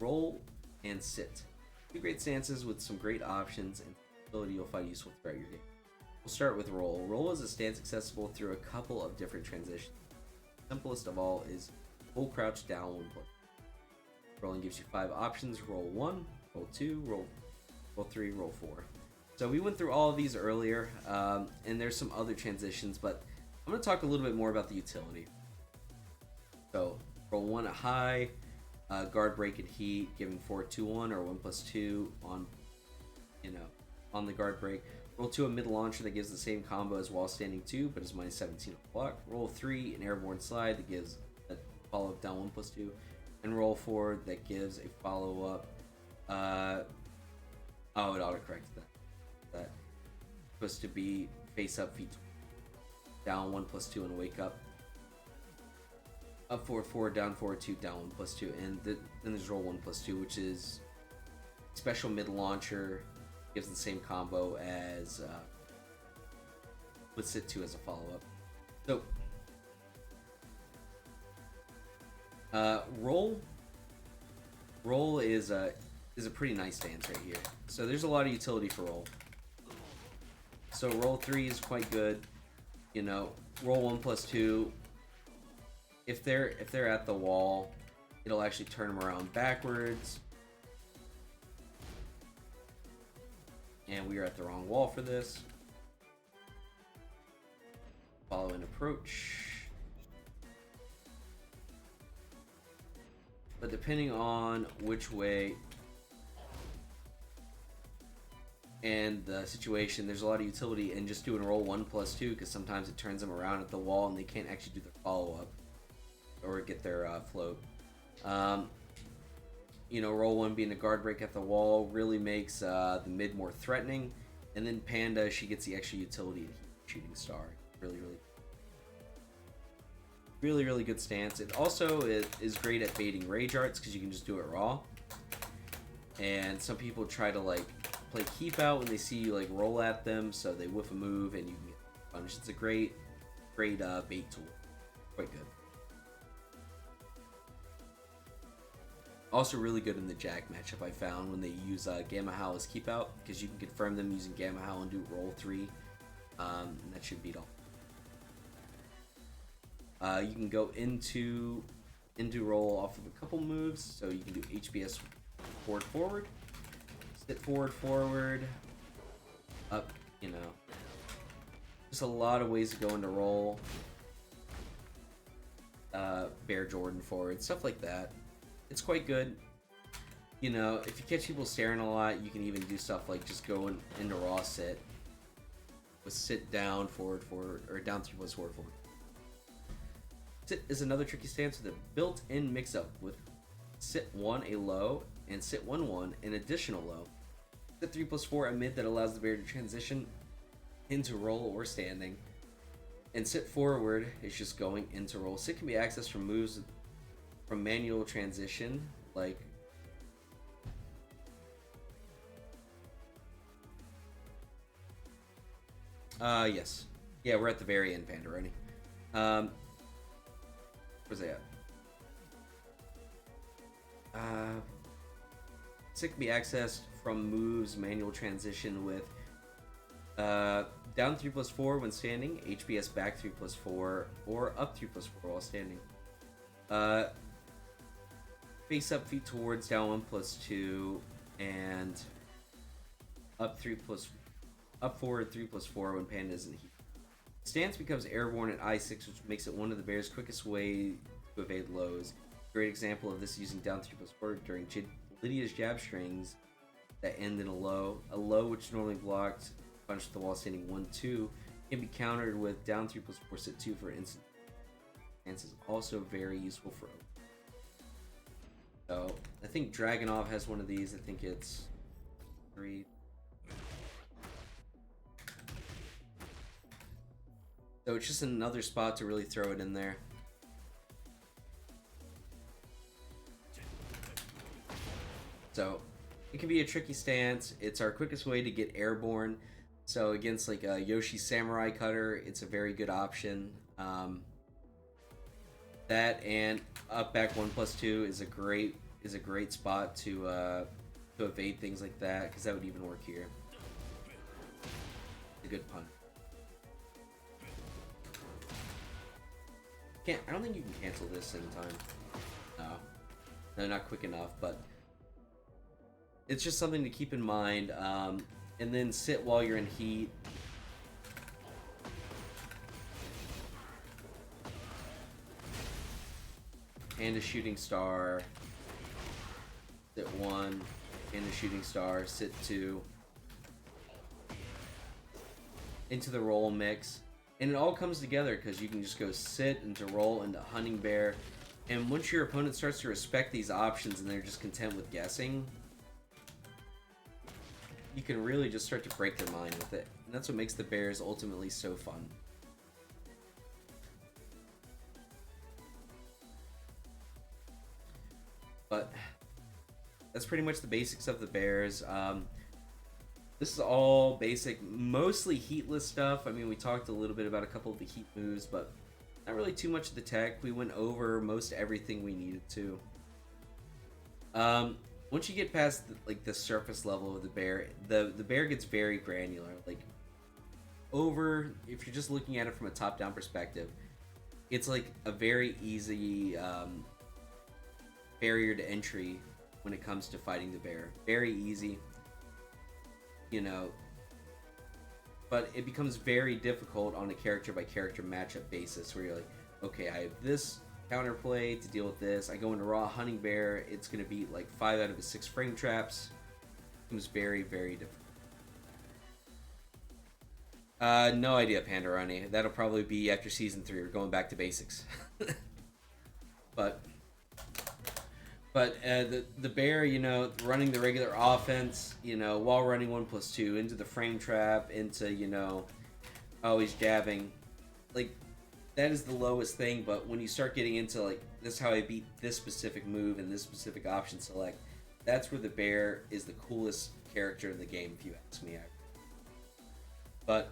Roll and sit. 2 great stances with some great options and ability you'll find useful throughout your game. We'll start with roll. Roll is a stance accessible through a couple of different transitions. The simplest of all is full crouch down 1+. Rolling gives you 5 options: roll 1, roll 2, roll 3, roll 4. So we went through all of these earlier, and there's some other transitions, but I'm going to talk a little bit more about the utility. So roll 1 at high, guard break and heat, giving 4-2-1 or 1+2 on, on the guard break. Roll 2 a mid launcher that gives the same combo as while standing 2, but is -17 on block. Roll 3 an airborne slide that gives a follow up down 1+2, and roll 4 that gives a follow up. It autocorrects that. That supposed to be face up, feet down 1+2 and wake up. Up 4-4, down 4-2, down 1+2, and then there's roll 1+2, which is special mid launcher, gives the same combo as with sit 2 as a follow up. So roll is a pretty nice stance right here. So there's a lot of utility for roll. So roll 3 is quite good. Roll 1+2. If they're at the wall, it'll actually turn them around backwards. And we are at the wrong wall for this. Follow and approach. But depending on which way and the situation, there's a lot of utility in just doing roll 1+2, because sometimes it turns them around at the wall and they can't actually do their follow-up or get their float. Roll 1 being a guard break at the wall really makes the mid more threatening, and then Panda, she gets the extra utility in shooting star. Really good stance. It also is great at baiting rage arts because you can just do it raw. And some people try to play keep out when they see you roll at them, so they whiff a move and you can get punished. It's a great bait tool. Quite good. Also really good in the Jack matchup, I found, when they use Gamma Howl as keep out, because you can confirm them using Gamma Howl and do roll 3. And that should beat all. You can go into roll off of a couple moves, so you can do HBS forward, sit forward, up, Just a lot of ways to go into roll. Bear Jordan forward, stuff like that. It's quite good. If you catch people staring a lot, you can even do stuff like just go into raw sit with sit down forward, or down 3+ forward. Sit is another tricky stance with a built-in mix-up with sit 1 a low and sit 1-1 an additional low. Sit 3+4 a mid that allows the bear to transition into roll or standing. And sit forward is just going into roll. Sit can be accessed from moves from manual transition, like yes. Yeah, we're at the very end, Panda, ready? Where's that at? Sit can be accessed from moves manual transition with down 3+4 when standing, HBS back 3+4, or up 3+4 while standing. Face up, feet towards, down 1+2, and up forward 3+4 when Panda is in heat. Stance becomes airborne at I6, which makes it one of the bear's quickest way to evade lows. A great example of this is using down 3+4 during Lydia's jab strings that end in a low. A low, which normally blocked punch the wall standing 1-2, can be countered with down 3+4 sit 2 for instant. stance is also very useful for. So I think Dragonov has one of these. I think it's 3. So it's just another spot to really throw it in there. So it can be a tricky stance. It's our quickest way to get airborne. So against like a Yoshi Samurai Cutter, it's a very good option. That and up back 1+2 is a great spot to evade things like that, because that would even work here. A good pun. I don't think you can cancel this in time. No, not quick enough. But it's just something to keep in mind. And then sit while you're in heat. And a shooting star. Sit 1. And a shooting star. Sit 2. Into the roll mix. And it all comes together because you can just go sit into roll into hunting bear. And once your opponent starts to respect these options and they're just content with guessing, you can really just start to break their mind with it. And that's what makes the bears ultimately so fun. But that's pretty much the basics of the bears. This is all basic, mostly heatless stuff. I mean, we talked a little bit about a couple of the heat moves, but not really too much of the tech. We went over most everything we needed to. Once you get past the surface level of the bear gets very granular. Like, if you're just looking at it from a top-down perspective, it's like a very easy barrier to entry when it comes to fighting the bear. Very easy, you know, but it becomes very difficult on a character-by-character matchup basis, where you're like, okay, I have this counterplay to deal with this. I go into raw hunting bear, it's going to beat like 5 out of his 6 frame traps. It becomes very, very difficult. No idea, Panda Ronnie. That'll probably be after season 3. We're going back to basics. But the bear, you know, running the regular offense, you know, while running 1+2 into the frame trap, into, you know, always jabbing, like, that is the lowest thing. But when you start getting into like, this is how I beat this specific move and this specific option select, that's where the bear is the coolest character in the game, if you ask me. But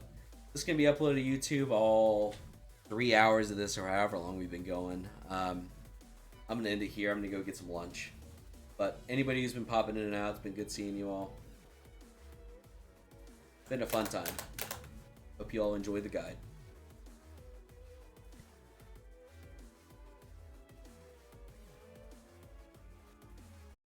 this is gonna be uploaded to YouTube, all 3 hours of this, or however long we've been going. I'm gonna end it here. I'm gonna go get some lunch. But anybody who's been popping in and out, it's been good seeing you all. It's been a fun time. Hope you all enjoy the guide.